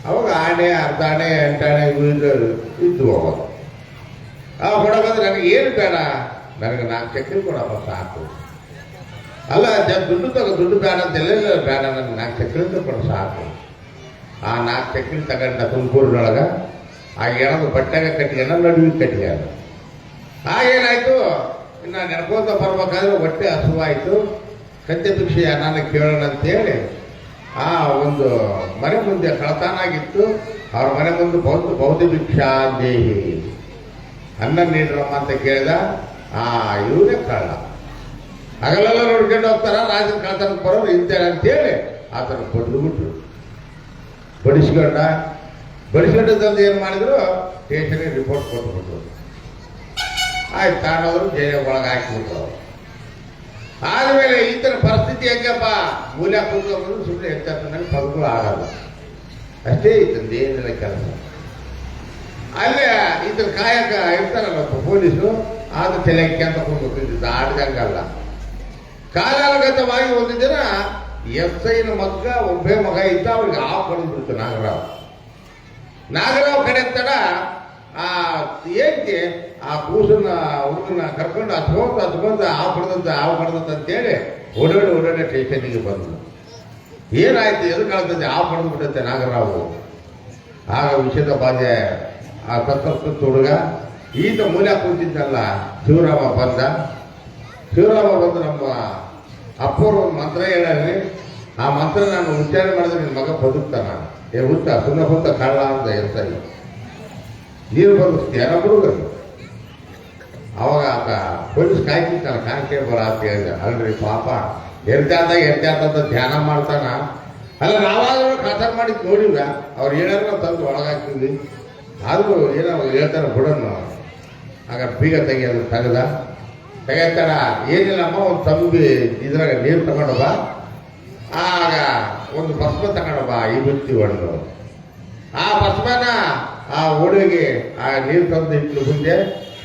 ಅವಾಗ ಆಣೆ, ಅರ್ಧ ಆಣೆ, 8 ಆಣೆ ಇದ್ದು ಅವಾಗ ಕೊಡ ಬಂದ್ರೆ ನನಗೆ ಏನು ಬೇಡ, ನನಗೆ 4 ಚಕ್ರಿ ಕೊಡಪ್ಪ ಸಾಕು. ಅಲ್ಲ ದುಡ್ಡು ಬೇಡ ಅಂತೆಲ್ಲ, ಬೇಡ ನನಗೆ 4 ಚಕ್ರಿ ಕೊಡ ಸಾಕು. ಆ 4 ಚಕ್ರಿ ತಗೊಂಡ ತುಮಕೂರಿನೊಳಗ ಆ ಎಣದ ಬಟ್ಟೆಗೆ ಕಟ್ಟಿಗೆನ ನಡುವಿಗೆ ಕಟ್ಟಿಗೆ. ಆಗೇನಾಯ್ತು, ಇನ್ನು ನೆಡ್ಕೋತ ಬರ್ಬೇಕಾದ್ರೆ ಹೊಟ್ಟೆ ಹಸುವಾಯ್ತು. ಕತ್ತೆ ಭಿಕ್ಷೆ ನಾನು ಕೇಳೋಣ ಅಂತೇಳಿ ಆ ಒಂದು ಮನೆ ಮುಂದೆ ಕಳತಾನ ಆಗಿತ್ತು. ಅವ್ರ ಮನೆ ಮುಂದೆ ಬೌದ್ಧ ಭಿಕ್ಷಾ ದೇಹಿ, ಅನ್ನ ನೀಡ್ರಮ್ಮ ಅಂತ ಕೇಳಿದ. ಇವರೇ ಕಳ್ಳ. ಹಗಲೆಲ್ಲ ನೋಡ್ಕೊಂಡು ಹೋಗ್ತಾರ, ರಾಜನ ಕಳ್ತನಕ್ಕೆ ಬರೋರು ಇಂತೇಳಿ ಅಂತೇಳಿ ಆತನ ಬಡಿದ್ಬಿಟ್ರು. ಬಡಿಸ್ಕೊಂಡಂದು ಏನು ಮಾಡಿದ್ರು, ಸ್ಟೇಷನ್ಗೆ ರಿಪೋರ್ಟ್ ಕೊಟ್ಬಿಟ್ರು. ಆಯ್ತು, ತಾಣೋದ್ರು ಜೈಲಿಗೆ ಒಳಗೆ ಹಾಕಿಬಿಟ್ರು. ಆದ್ಮೇಲೆ ಈತನ ಪರಿಸ್ಥಿತಿ ಹೆಂಗಪ್ಪ, ಮೂಲ್ಯ ಕೂತ್ಕೊಂಡು ಸುಮ್ಮನೆ ಹೆಚ್ಚಾಗಿ ಪದಗಳು ಆಗಲ್ಲ, ಅಷ್ಟೇ ಇತ್ತಂದು ಏನಿಲ್ಲ ಕೆಲಸ. ಅಲ್ಲೇ ಈತನ ಕಾಯಕ ಇರ್ತಾರಲ್ಲ ಪೊಲೀಸರು, ಆದ ತಲೆಕ್ಕೆ ಅಂತ ಕೊಂಡ್ಬಿಟ್ಟಿದ್ದು ಆಡ್ದಂಗಲ್ಲ. ಕಾಲಾನುಗತವಾಗಿ ಒಂದು ದಿನ ಎಸ್ಐನ ಮಗ ಒಬ್ಬೇ ಮಗ ಇದ್ದ, ಅವ್ರಿಗೆ ಹೊಡೆದ್ಬಿಡ್ತು ನಾಗರಾವ್ ಕಡೆ ತಡ ಏಕೆ ಆ ಕೂಸನ್ನ ಹುಡುಗನ ಕರ್ಕೊಂಡು ಹತ್ಕೊಂತ ಹೊಡೆದಂತ ಅಂತೇಳಿ ಓಡಾಡಿ ಸ್ಟೇಷನ್ಗೆ ಬಂದು, ಏನಾಯ್ತು ಎದು ಕಳ್ತದೆ ಹೊಡೆದ್ಬಿಟ್ಟಂತೆ ನಾಗರಾವು. ಆಗ ವಿಷಯದ ಬಾಧೆ ಆ ಸತ್ತು ಹುಡುಗ ಈತ ಮೂಲ್ಯ ಕೂತಿದ್ದಲ್ಲ ಶಿವರಾಮ ಬಂದು ನಮ್ಮ ಅಪ್ಪವ್ರು ಒಂದು ಮಂತ್ರ ಹೇಳಿ, ಆ ಮಂತ್ರ ನಾನು ಉಚ್ಚಾರಣೆ ಮಾಡಿದ್ರೆ ನಿನ್ನ ಮಗ ಬದುಕ್ತಾನ, ಹುಟ್ಟ ಸುಮ್ಮನೆ ಹುಟ್ಟ ಕಳ್ಳ ಅಂತ ಹೇಳ್ತಾರೆ. ನೀರು ಬದುಕ್ತೀಯ ಹುಡುಗರು. ಅವಾಗ ಆತ ಪೊಲೀಸ್ ಕಾಯ್ತಿರ್ತಾನ, ಕಾನ್ಸ್ಟೇಬಲ್ ಅಂತ ಹೇಳಿದ. ಅಲ್ರಿ ಪಾಪ ಎಂತ ಧ್ಯಾನ ಮಾಡ್ತಾನ. ಅಲ್ಲ, ನಾವಾದ್ರೂ ಖಾತರ್ ಮಾಡಿದ್ ನೋಡಿವ, ಅವ್ರು ಏನಾದ್ರು ತಂದು ಒಳಗಾಗ್ತೀವಿ. ಆದ್ರೂ ಏನೋ ಹೇಳ್ತಾರ ಬಿಡೋಣ. ಆಗ ಬೀಗ ತೆಗಿಯೋದು ತೆಗಿತಾರ. ಏನಿಲ್ಲಮ್ಮ, ಒಂದು ತಂಬಿ ಇದ್ರಾಗ ನೀರು ತಗೊಂಡು ಬಾ, ಆಗ ಒಂದು ಭಸ್ಮ ತಗೊಂಡು ಬಾ, ಈ ಬುತ್ತಿ ಒಂದು. ಆ ಭಸ್ಮನ ಆ ಹುಡುಗಿಗೆ ಆ ನೀರು ತಂದು ಇಟ್ಟು ಮುಂದೆ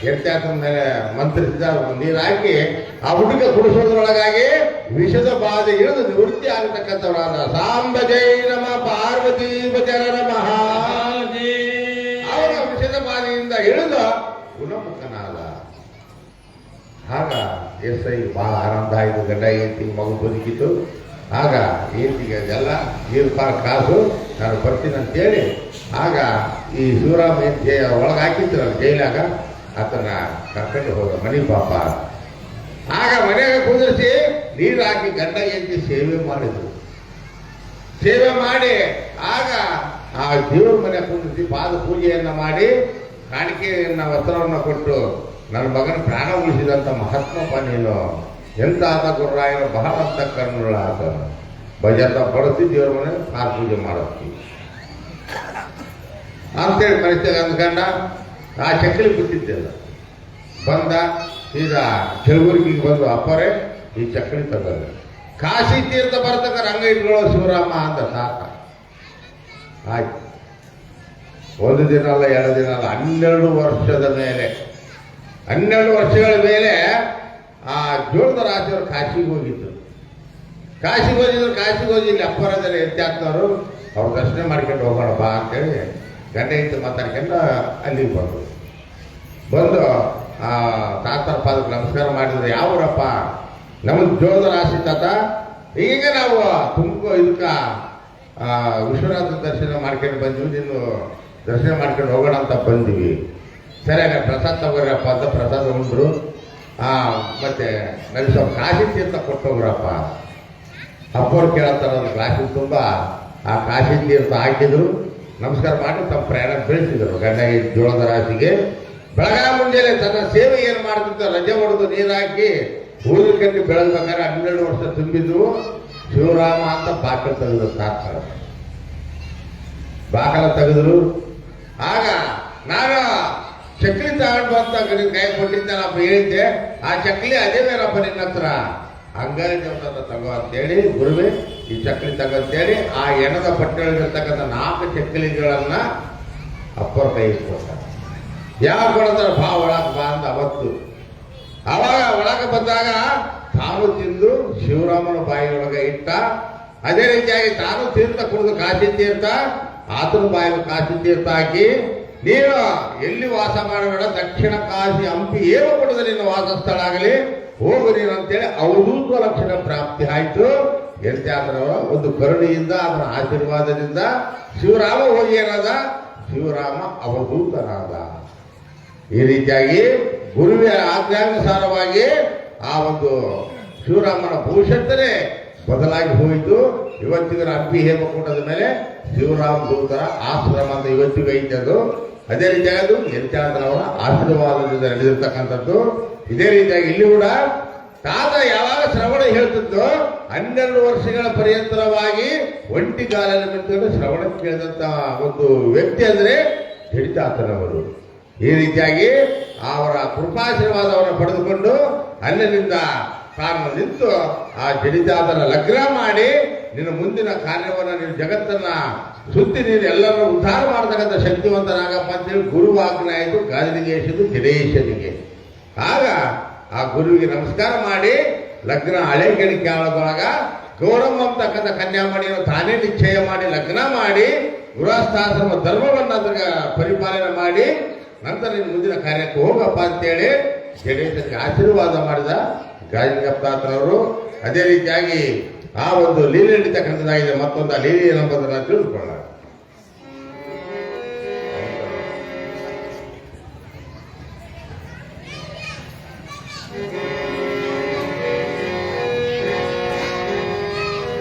ಎತ್ತಾತನ ಮೇಲೆ ಮಂತ್ರಿಸಿದ. ನೀರು ಹಾಕಿ ಆ ಹುಡುಗ ಕುಡಿಸೋದ್ರೊಳಗಾಗಿ ವಿಷದ ಬಾಧೆ ಇಳಿದು ನಿವೃತ್ತಿ ಆಗತಕ್ಕಂಥವರಾದ ಸಾಂಬ ಜೈ ನಮ ಪಾರ್ವತಿ ಭಜರ ನಮಃ. ಅವರ ವಿಷದ ಬಾಧೆಯಿಂದ ಇಳಿದು ಗುಣಮುಖನಾದ. ಆಗ ಎಸ್ಐ ಬಹಳ ಆನಂದ ಆಯಿತು. ಗಂಡ ಹೆಂಡತಿ ಮಗು ಬದುಕಿತು. ಆಗ ಹೆಂಡತಿಗೆ ಅದೆಲ್ಲ ನೀರು ಕಾಸು ನಾನು ಬರ್ತೀನಿ ಅಂತೇಳಿ ಆಗ ಈ ಶಿವರಾಮ ಒಳಗೆ ಹಾಕಿದ್ರಲ್ಲ ಜೈಲಾಗ, ಆತನ ಕರ್ಕೊಂಡು ಹೋದ ಮನೆ ಪಾಪ. ಆಗ ಮನೆಗೆ ಕುದಿಸಿ ನೀರು ಹಾಕಿ ಗಂಡ ಹೆಂಡತಿ ಸೇವೆ ಮಾಡಿದ್ರು. ಸೇವೆ ಮಾಡಿ ಆಗ ಆ ದೇವ್ರ ಮನೆ ಕುದಿಸಿ ಪಾದ ಪೂಜೆಯನ್ನ ಮಾಡಿ ಕಾಣಿಕೆಯನ್ನ ವಸ್ತ್ರವನ್ನು ಕೊಟ್ಟು, ನನ್ನ ಮಗನ ಪ್ರಾಣ ಉಳಿಸಿದಂಥ ಮಹಾತ್ಮಪ್ಪ ನೀನು, ಎಂತ ಆತ ಗುರ್ರಾಯನ ಬಹಳ ಅಂತ ಕಣ್ಣುಗಳ ಆತ ಭಜನ ಪಡಿಸಿ ದೇವ್ರ ಮನೆ ಪಾದ ಪೂಜೆ ಮಾಡಿಸ್ತೀವಿ ಅಂತೇಳಿ ಮನಸ್ಸಿಗೆ ಅಂದ್ಕೊಂಡ. ಆ ಚಕ್ಕಲಿ ಬಿಟ್ಟಿದ್ದೆಲ್ಲ ಬಂದ ಸೀದಾ ಕೆಲವರಿಗೆ ಬಂದು, ಅಪ್ಪರೇ ಈ ಚಕ್ಕಲಿ ತಗೊಂಡು ಕಾಶಿ ತೀರ್ಥ ಬರ್ತಕ್ಕ ರಂಗ ಇಟ್ಕೊಳ್ಳೋ ಶಿವರಾಮ ಅಂತ ಸಾಕ. ಆಯ್ತು, ಒಂದು ದಿನ ಅಲ್ಲ, 2 ದಿನ ಅಲ್ಲ, 12 ವರ್ಷದ ಮೇಲೆ 12 ವರ್ಷಗಳ ಮೇಲೆ ಆ ಜೋಳದ ರಾಶಿಯವರು ಕಾಶಿಗೆ ಹೋಗಿದ್ರು. ಕಾಶಿಗೆ ಹೋಗಿ ಇಲ್ಲಿ ಅಪ್ಪರದಲ್ಲಿ ಎತ್ತಾಕ್ತವ್ರು, ಅವ್ರು ದರ್ಶನ ಮಾಡ್ಕೊಂಡು ಹೋಗೋಣ ಬಾ ಅಂತೇಳಿ ಗಂಡ ಇತ್ತು ಮಾತಾಡ್ಕೊಂಡು ಅಲ್ಲಿಗೆ ಬಂದು ಆ ತಾತರ ಪಾದಕ್ಕೆ ನಮಸ್ಕಾರ ಮಾಡಿದ್ರು. ಯಾವೂರಪ್ಪ? ನಮ್ಮದು ಜೋಳದ ರಾಶಿ ತಾತ. ಈಗ ನಾವು ಇದಕ್ಕ ವಿಶ್ವನಾಥ ದರ್ಶನ ಮಾಡ್ಕೊಂಡು ಬಂದ್ವಿ, ನೀನು ದರ್ಶನ ಮಾಡ್ಕೊಂಡು ಹೋಗೋಣ ಅಂತ ಬಂದ್ವಿ. ಸರಿಯಾಗ ಪ್ರಸಾದ ತಗೋರಪ್ಪ ಅಂತ ಪ್ರಸಾದ ಉಂಡ್ರು. ಮತ್ತೆ ನನಗೆ ಸ್ವಲ್ಪ ಕಾಶಿ ತೀರ್ಥ ಕೊಟ್ಟೋಗ್ರಪ್ಪ. ಅಪ್ಪವ್ರು ಕೇಳತ್ತಾರ, ಕಾಶಿ ತುಂಬ ಆ ಕಾಶಿ ತೀರ್ಥ ಹಾಕಿದ್ರು. ನಮಸ್ಕಾರ ಮಾಡಿ ತಮ್ಮ ಪ್ರಯಾಣ ಬೆಳೆಸಿದರು. ಗಂಡ ಜೋಳದ ರಾಶಿಗೆ ಬೆಳಗ ಮುಂಜಾನೆ ತನ್ನ ಸೇವೆ ಏನು ಮಾಡ್ತಿದ್ದ, ರಜೆ ಹೊಡೆದು ನೀರು ಹಾಕಿ ಊರು ಕಟ್ಟಿ ಬೆಳೆದ್ಬೇಕಾದ್ರೆ 12 ವರ್ಷ ತುಂಬಿದ್ದು ಶಿವರಾಮ ಅಂತ ಬಾಕಲ ತೆಗೆದ್ರು. ತಾತ್ಕಾಲ ಬಾಕಲ ತೆಗೆದ್ರು. ಆಗ ನಾನು ಚಕ್ಲಿ ತಗೊಂಡು ಬಂತ ನಿನ್ ಕೈ ಕೊಟ್ಟಿದ್ದಾನಪ್ಪ, ಹೇಳಿದ್ದೆ ಆ ಚಕ್ಲಿ ಅದೇವೇನಪ್ಪ ನಿನ್ನ ಹತ್ರ? ಹಂಗಾರಿ ದೇವರ ತಗೋ ಅಂತೇಳಿ, ಗುರುವೆ ಈ ಚಕ್ಲಿ ತಗಂತೇಳಿ ಆ ಎಣದ ಪಟ್ಟೆಗಳಿರ್ತಕ್ಕಂಥ 4 ಚಕ್ಲಿಗಳನ್ನ ಅಪ್ಪರ ಕೈ ಕೊಡ್ತಾರೆ. ಯಾವ ಕೊಡ್ತಾರೆ? ಬಾ ಒಳಗೆ ಬಾ ಅಂತ ಅವತ್ತು. ಅವಾಗ ಒಳಗೆ ಬಂದಾಗ ತಾನು ತಿಂದು ಶಿವರಾಮನ ಬಾಯಿಯೊಳಗೆ ಇಟ್ಟ. ಅದೇ ರೀತಿಯಾಗಿ ತಾನು ತೀರ್ಥ ಕುಡಿದು ಕಾಶಿ ತೀರ್ಥ, ಆತನ ಬಾಯಿಗೆ ಕಾಶಿ ತೀರ್ಥ ಹಾಕಿ, ನೀನು ಎಲ್ಲಿ ವಾಸ ಮಾಡಬೇಡ, ದಕ್ಷಿಣ ಕಾಶಿ ಹಂಪಿ ಏವಪುಟದ ನಿನ್ನ ವಾಸಸ್ಥಳ ಆಗಲಿ, ಹೋಗು ನೀನು ಅಂತೇಳಿ ಅವಧೂತ ಲಕ್ಷಣ ಪ್ರಾಪ್ತಿ ಆಯ್ತು. ಎಂತಾದ್ರ ಒಂದು ಕರುಣೆಯಿಂದ, ಅದರ ಆಶೀರ್ವಾದದಿಂದ ಶಿವರಾಮ ಹೋಗಿ ಏನದ, ಶಿವರಾಮ ಅವಧೂತನಾದ. ಈ ರೀತಿಯಾಗಿ ಗುರುವಿನ ಆಜ್ಞಾನುಸಾರವಾಗಿ ಆ ಒಂದು ಶಿವರಾಮನ ಭವಿಷ್ಯತ್ತನೇ ಬದಲಾಗಿ ಹೋಯಿತು. ಇವತ್ತಿನ ಹಂಪಿ ಹೇಮಕೂಟದ ಮೇಲೆ ಶಿವರಾಮ ದೂತರ ಆಶ್ರಮ ಅಂತ ಇವತ್ತಿಗೂ ಐತದು. ಅದೇ ರೀತಿಯಾಗಿ ಅದು ನಿರ್ಚಾತನವರ ಆಶೀರ್ವಾದದಿಂದ ನಡೆದಿರ್ತಕ್ಕಂಥದ್ದು. ಇದೇ ರೀತಿಯಾಗಿ ಇಲ್ಲಿ ಕೂಡ ತಾತ ಯಾವಾಗ ಶ್ರವಣ ಹೇಳ್ತಿದ್ದೋ 12 ವರ್ಷಗಳ ಪರ್ಯಂತರವಾಗಿ ಒಂಟಿಗಾಲಲ್ಲಿ ನಿಂತುಕೊಂಡು ಶ್ರವಣ ಕೇಳಿದಂತ ಒಂದು ವ್ಯಕ್ತಿ ಅಂದ್ರೆ ಜಡಿತಾತನವರು. ಈ ರೀತಿಯಾಗಿ ಅವರ ಕೃಪಾಶೀರ್ವಾದವನ್ನು ಪಡೆದುಕೊಂಡು ಅಲ್ಲಿನಿಂದ ತಾನು ನಿಂತು ಆ ಜಡಿತಾತನ ಲಗ್ನ ಮಾಡಿ ನಿನ್ನ ಮುಂದಿನ ಕಾರ್ಯವನ್ನು ನೀನು ಜಗತ್ತನ್ನ ಸುತ್ತಿ ನೀನು ಎಲ್ಲರನ್ನು ಉದ್ಧಾರ ಮಾಡತಕ್ಕಂಥ ಶಕ್ತಿವಂತನಾಗಪ್ಪ ಅಂತೇಳಿ ಗುರುವಾಜ್ಞೆ ಆಯಿತು ಗಾದಿಲಿಂಗೇಶದು ಜಡೇಶನಿಗೆ. ಆಗ ಆ ಗುರುವಿಗೆ ನಮಸ್ಕಾರ ಮಾಡಿ ಲಗ್ನ ಹಳೆ ಗೆಣಿಕೆ ಆಳದೊಳಗ ಗೌರಮ್ಮ ಅಂತಕ್ಕಂಥ ಕನ್ಯಾಮಣಿಯನ್ನು ತಾನೇ ನಿಶ್ಚಯ ಮಾಡಿ ಲಗ್ನ ಮಾಡಿ ಗೃಹಸ್ಥಾಶ್ರಮ ಧರ್ಮವನ್ನು ಅದರ ಪರಿಪಾಲನೆ ಮಾಡಿ ನಂತರ ನೀನು ಮುಂದಿನ ಕಾರ್ಯಕ್ಕೆ ಹೋಗಪ್ಪ ಅಂತೇಳಿ ಜಡೇಶನಿಗೆ ಆಶೀರ್ವಾದ ಮಾಡಿದ ಗಾದಿಲಿಂಗಪ್ಪನವರು. ಅದೇ ರೀತಿಯಾಗಿ ಆ ಒಂದು ಲೀಲೆ ನಡೀತಕ್ಕಂಥದ್ದಾಗಿದೆ. ಮತ್ತೊಂದು ಆ ಲೀಲೆ ಎಂಬುದನ್ನು ತಿಳಿದುಕೊಳ್ಳ.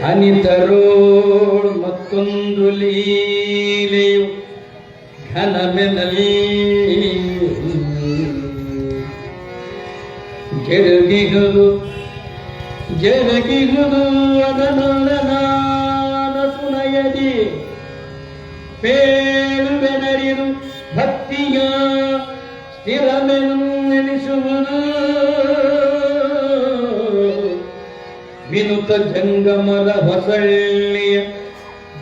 ಅನಿತರೋಳು ಮತ್ತೊಂದು ಲೀಲೆಯು ಘನಮೆನಲ್ಲಿ ಜರುಗಿಹುದು ಅದನನ ಸುನಯದಿ ಪೇಳುವೆನರಿದು ಭಕ್ತಿಯ ಸ್ಥಿರಮೆನೆನಿಸುವುದು ವಿನುತ ಜಂಗಮರ ಹೊಸಳ್ಳಿಯ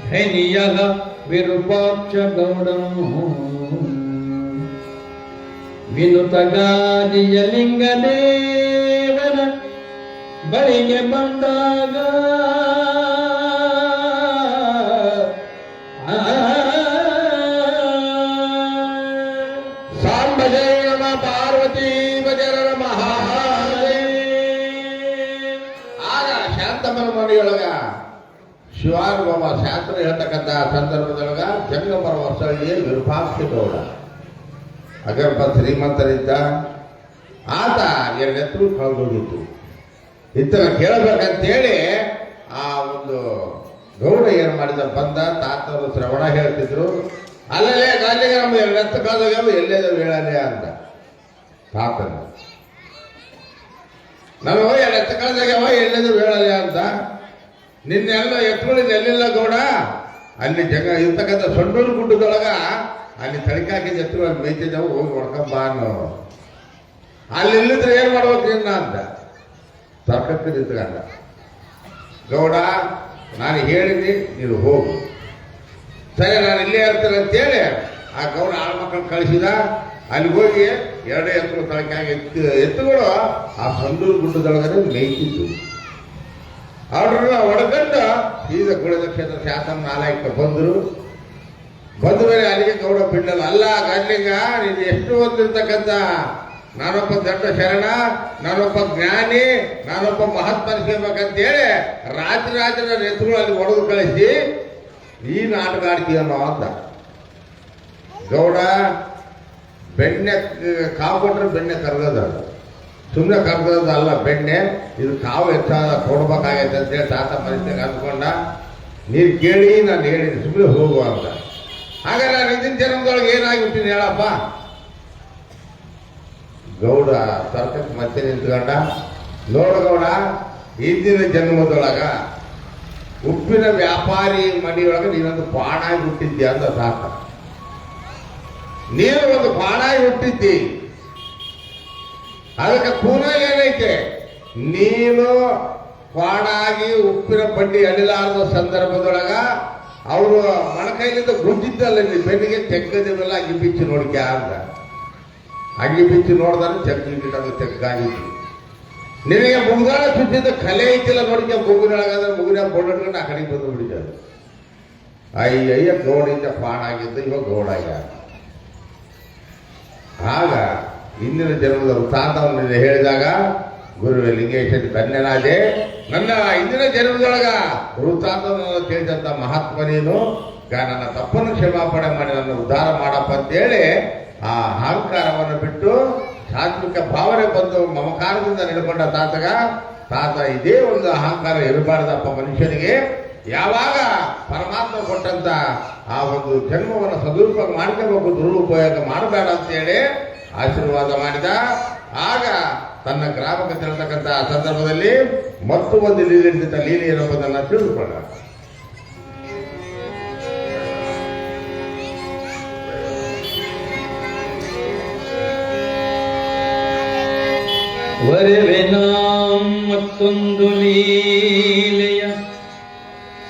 ಧನಿಯಲ ವಿರೂಪಾಕ್ಷ ಗೌಡನು ವಿನುತ ಗಾದಿಯ ಲಿಂಗದೇವನ ಬಳಿಗೆ ಬಂದಾಗ ಸಾಂಬ ಜಯ ನಮ ಪಾರ್ವತಿ ಭಜರ ಮಹಾದೇವ. ಆಗ ಶಾಂತಮ್ಮನ ಮನೆಯೊಳಗ ಶಿವಾನುಭವ ಶಾಸ್ತ್ರ ಹೇಳ್ತಕ್ಕಂಥ ಸಂದರ್ಭದೊಳಗ ಜಂಗಮರ ಹೊಸಳ್ಳಿಯ ವಿರೂಪಾಕ್ಷ ಗೌಡ ಅಗರ್ಭ ಶ್ರೀಮಂತರಿದ್ದ. ಆತ ಎರಡೆತ್ತರು ಕಳೆದೋಗಿತ್ತು. ಇತ್ತನ ಕೇಳಬೇಕಂತೇಳಿ ಆ ಒಂದು ಗೌಡ ಏನು ಮಾಡಿದ ಬಂದ ತಾತರು ಶ್ರವಣ ಹೇಳ್ತಿದ್ರು. ಅಲ್ಲಲ್ಲೇ ಗಾಲಿಗೆ ನಮ್ಮ ಎರಡೆತ್ತು ಕಳೆದೋಗ್ಯಾವ ಎಲ್ಲೇದು ಹೇಳಲೇ ಅಂತ ತಾತನ ನಾವು ಎರಡೆತ್ತು ಕಳೆದೋಗ್ಯಾವ ಎಲ್ಲೇದು ಹೇಳಲೇ ಅಂತ. ನಿನ್ನೆಲ್ಲ ಎತ್ತುಗಳಿಂದ ಎಲ್ಲಿಲ್ಲ ಗೌಡ ಅಲ್ಲಿ ಜಗ ಇರ್ತಕ್ಕಂಥ ಸೊಂಡೂರು ಗುಡ್ಡದೊಳಗ ಅಲ್ಲಿ ತಳಿಕಾಕಿದ ಎತ್ತುಗಳು ಮೇಯ್ತಿದ್ದವು ಹೋಗಿ ಹೊಡ್ಕೊಂಬ ಅನ್ನೋ. ಅಲ್ಲಿ ಇಲ್ಲಿದ್ರೆ ಏನ್ ಮಾಡ್ಬೇಕು ನಿನ್ನ ಅಂತ ತರ್ಕಕ್ಕೆ ನಿಂತ್ಕೊಂಡ. ಗೌಡ ನಾನು ಹೇಳಿದ್ನಿ ನೀನು ಹೋಗು, ಸರಿ ನಾನು ಇಲ್ಲೇ ಇರ್ತೇನೆ ಅಂತೇಳಿ ಆ ಗೌಡ ಆಳ್ಮಕ್ಕಳು ಕಳಿಸಿದ. ಅಲ್ಲಿ ಹೋಗಿ ಎರಡೇ ಎತ್ತುಗಳು ತಳಕಾಗಿ ಎತ್ತುಗಳು ಆ ಸಂಡೂರು ಗುಡ್ಡದೊಳಗಡೆ ಮೇಯ್ತಿದ್ದು. ಅವ್ರನ್ನ ಹೊಡ್ಕೊಂಡು ಈಗ ಗುಳದ ಕ್ಷೇತ್ರ ಶಾಸನ ನಾಲ್ಕು ಬಂದರು. ಬಂದ ಮೇಲೆ ಅಲ್ಲಿಗೆ ಗೌಡ ಬಿಡಲ್ಲ. ಅಲ್ಲ ಗಂಡ್ಲಿಂಗ ನೀನು ಎಷ್ಟು ಓದಿರ್ತಕ್ಕಂಥ ನಾನೊಬ್ಬ ದೊಡ್ಡ ಶರಣ, ನಾನೊಬ್ಬ ಜ್ಞಾನಿ, ನಾನೊಬ್ಬ ಮಹಾತ್ಮ ಸೇರ್ಬೇಕಂತೇಳಿ ರಾತ್ರಿ ನನ್ನ ಎತ್ತುಗಳು ಅಲ್ಲಿ ಹೊಡೆದು ಕಳಿಸಿ ಈ ನಾಟಕ ಆಡ್ತೀಯನ್ನೋ ಅಂತ. ಗೌಡ ಬೆಣ್ಣೆ ಕಾವು ಕೊಟ್ಟರೆ ಬೆಣ್ಣೆ ಕರ್ಗದ, ಸುಮ್ಮನೆ ಕರ್ಗದ ಅಲ್ಲ ಬೆಣ್ಣೆ, ಇದು ಕಾವು ಹೆಚ್ಚಾದ ಕೊಡ್ಬೇಕಾಗೈತೆ ಅಂತೇಳಿ ತಾತ ಮನಸ್ಸಿನಾಗ ಅಂದ್ಕೊಂಡ. ನೀರು ಕೇಳಿ ನಾನು ಹೇಳಿದ್ದೀನಿ ಸುಮ್ಮನೆ ಹೋಗುವ ಅಂತ. ಹಾಗಾದ್ರೆ ನಾನು ಹಿಂದಿನ ಜನ್ಮದೊಳಗೆ ಏನಾಗಿಬಿಟ್ಟಿನಿ ಹೇಳಪ್ಪ. ಗೌಡ ತರ್ಕಕ್ಕೆ ಮತ್ತೆ ನಿಂತ್ಕೊಂಡ. ನೋಡು ಗೌಡ, ಹಿಂದಿನ ಜನ್ಮದೊಳಗ ಉಪ್ಪಿನ ವ್ಯಾಪಾರಿ ಮನೆಯೊಳಗೆ ನೀನೊಂದು ಪಾಣಾಗಿ ಹುಟ್ಟಿದ್ದಿ ಅಂತ ತಾತ. ನೀನು ಒಂದು ಪಾಣಾಗಿ ಹುಟ್ಟಿದ್ದಿ, ಅದಕ್ಕೆ ಪೂರ್ಣ ಏನೈತೆ, ನೀನು ಪಾಣಾಗಿ ಉಪ್ಪಿನ ಬಂಡಿ ಅಳಿಲಾರದ ಸಂದರ್ಭದೊಳಗ ಅವರು ಮಣಕೈಲಿಂದ ಗುದ್ದಿದ್ದಲ್ಲ ನೀ ಬೆನ್ನಿಗೆ ತೆಗ್ಗದಿರಲ್ಲ. ಅಗ್ಗಿ ಬಿಚ್ಚಿ ನೋಡಿಕೆ ಅಂತ ಅಗ್ಗಿ ಬಿಚ್ಚಿ ನೋಡಿದ್ರೆ ತೆಗ್ಗಿಟ್ಟು ತೆಗ್ಗಾಗಿತ್ತು. ನಿನಗೆ ಮುಗುದಾಳ ಚುಚ್ಚಿದ ಕಲೆ ಐತಿಲ್ಲ ನೋಡಿಕೆ ಮುಗುನೊಳಗಾದ್ರೆ ಮುಗುನ ಬೋಡಿಟ್ಕೊಂಡು ಆ ಕಡೆಗೆ ಬಂದು ಬಿಡಿದ್ದಾರೆ. ಅಯ್ಯಯ್ಯ ಗೌಡಿಂದ ಪಾಣಾಗಿದ್ದು ಇವಾಗ ಗೌಡಾಗ. ಆಗ ಹಿಂದಿನ ಜನ್ಮದ ವೃತ್ತಾಂತವನ್ನು ಹೇಳಿದಾಗ ಗುರುವೆ ಲಿಂಗೇಶನ ಕನ್ಯನಾದೆ, ನನ್ನ ಹಿಂದಿನ ಜನ್ಮದೊಳಗ ವೃತ್ತಾಂತವನ್ನು ತಿಳಿದಂತ ಮಹಾತ್ಮ ನೀನು, ನನ್ನ ತಪ್ಪನ್ನು ಕ್ಷಮಾಪಣೆ ಮಾಡಿ ನನ್ನ ಉದ್ಧಾರ ಮಾಡಪ್ಪ ಅಂತೇಳಿ ಆ ಅಹಂಕಾರವನ್ನು ಬಿಟ್ಟು ಸಾತ್ವಿಕ ಭಾವನೆ ಬಂದು ಮಮಕಾರದಿಂದ ನಿಲ್ಕೊಂಡ ತಾತ ಇದೇ ಒಂದು ಅಹಂಕಾರ ಇರಬಾರ್ದಪ್ಪ ಮನುಷ್ಯನಿಗೆ. ಯಾವಾಗ ಪರಮಾತ್ಮ ಕೊಟ್ಟಂತ ಆ ಒಂದು ಜನ್ಮವನ್ನು ಸದುಪಯೋಗ ಮಾಡ್ಕೋಬೇಕು, ದುರುಪಯೋಗ ಮಾಡಬೇಡ ಅಂತೇಳಿ ಆಶೀರ್ವಾದ ಮಾಡಿದ. ಆಗ ತನ್ನ ಗ್ರಾಮಕ್ಕೆ ತೆರಳತಕ್ಕಂಥ ಸಂದರ್ಭದಲ್ಲಿ ಮತ್ತು ಒಂದು ಲೀಲೆ ಏನಂಬುದನ್ನು ತಿಳಿದುಕೊಳ್ಳ. ವರವೆನಾಂ ಮತ್ತೊಂದು ಲೀಲೆಯ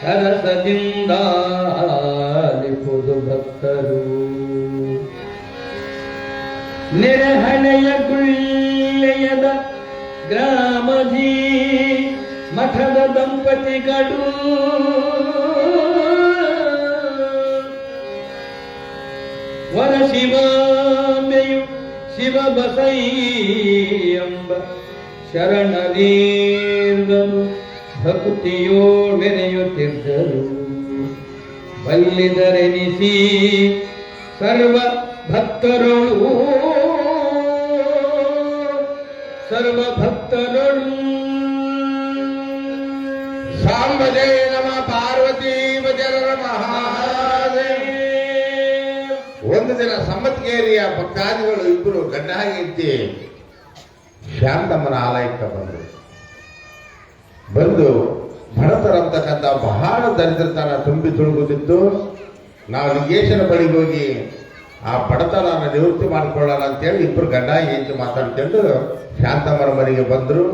ಸರಸದಿಂದ ಆಲಿಪುದು ಭಕ್ತರು ನೆರೆಹಣೆಯ ಗುಳ್ಳೆಯದ ಗ್ರಾಮಧಿ ಮಠದ ದಂಪತಿಗಳು ವರ ಶಿವಾಂಬೆಯು ಶಿವ ಬಸೈ ಎಂಬ ಶರಣನೀರ್ಗನು ಭಕ್ತಿಯೋ ನೆನೆಯುತ್ತಿದ್ದರು. ಬಲ್ಲಿದರೆನಿಸಿ ಸರ್ವ ಭಕ್ತರೊಳು ಸಾಂಬಜಯ ನಮ ಪಾರ್ವತಿ ಭಜರ ಮಹಾದೇವ. ಒಂದು ದಿನ ಸಮ್ಮತ್ಗೇರಿಯ ಭಕ್ತಾದಿಗಳು ಇಬ್ಬರು ಗಂಡ ಹೆಂಡತಿ ಶಾಂತಮ್ಮನ ಆಲಯಕ್ಕೆ ಬಂದು ಬಡತರಂತಕ್ಕಂಥ ಬಹಳ ದರಿದ್ರತನ ತುಂಬಿ ತುಳುಗುತ್ತಿತ್ತು. ನಾವು ಲಿಂಗೇಶನ ಬಳಿಗೆ ಹೋಗಿ ಆ ಬಡತನ ನಿವೃತ್ತಿ ಮಾಡಿಕೊಳ್ಳೋಣ ಅಂತೇಳಿ ಇಬ್ಬರು ಗಂಡ ಹೆಂಡತಿ ಮಾತಾಡ್ಕೊಂಡು ಶಾಂತಮ್ಮನ ಮನೆಗೆ ಬಂದರು.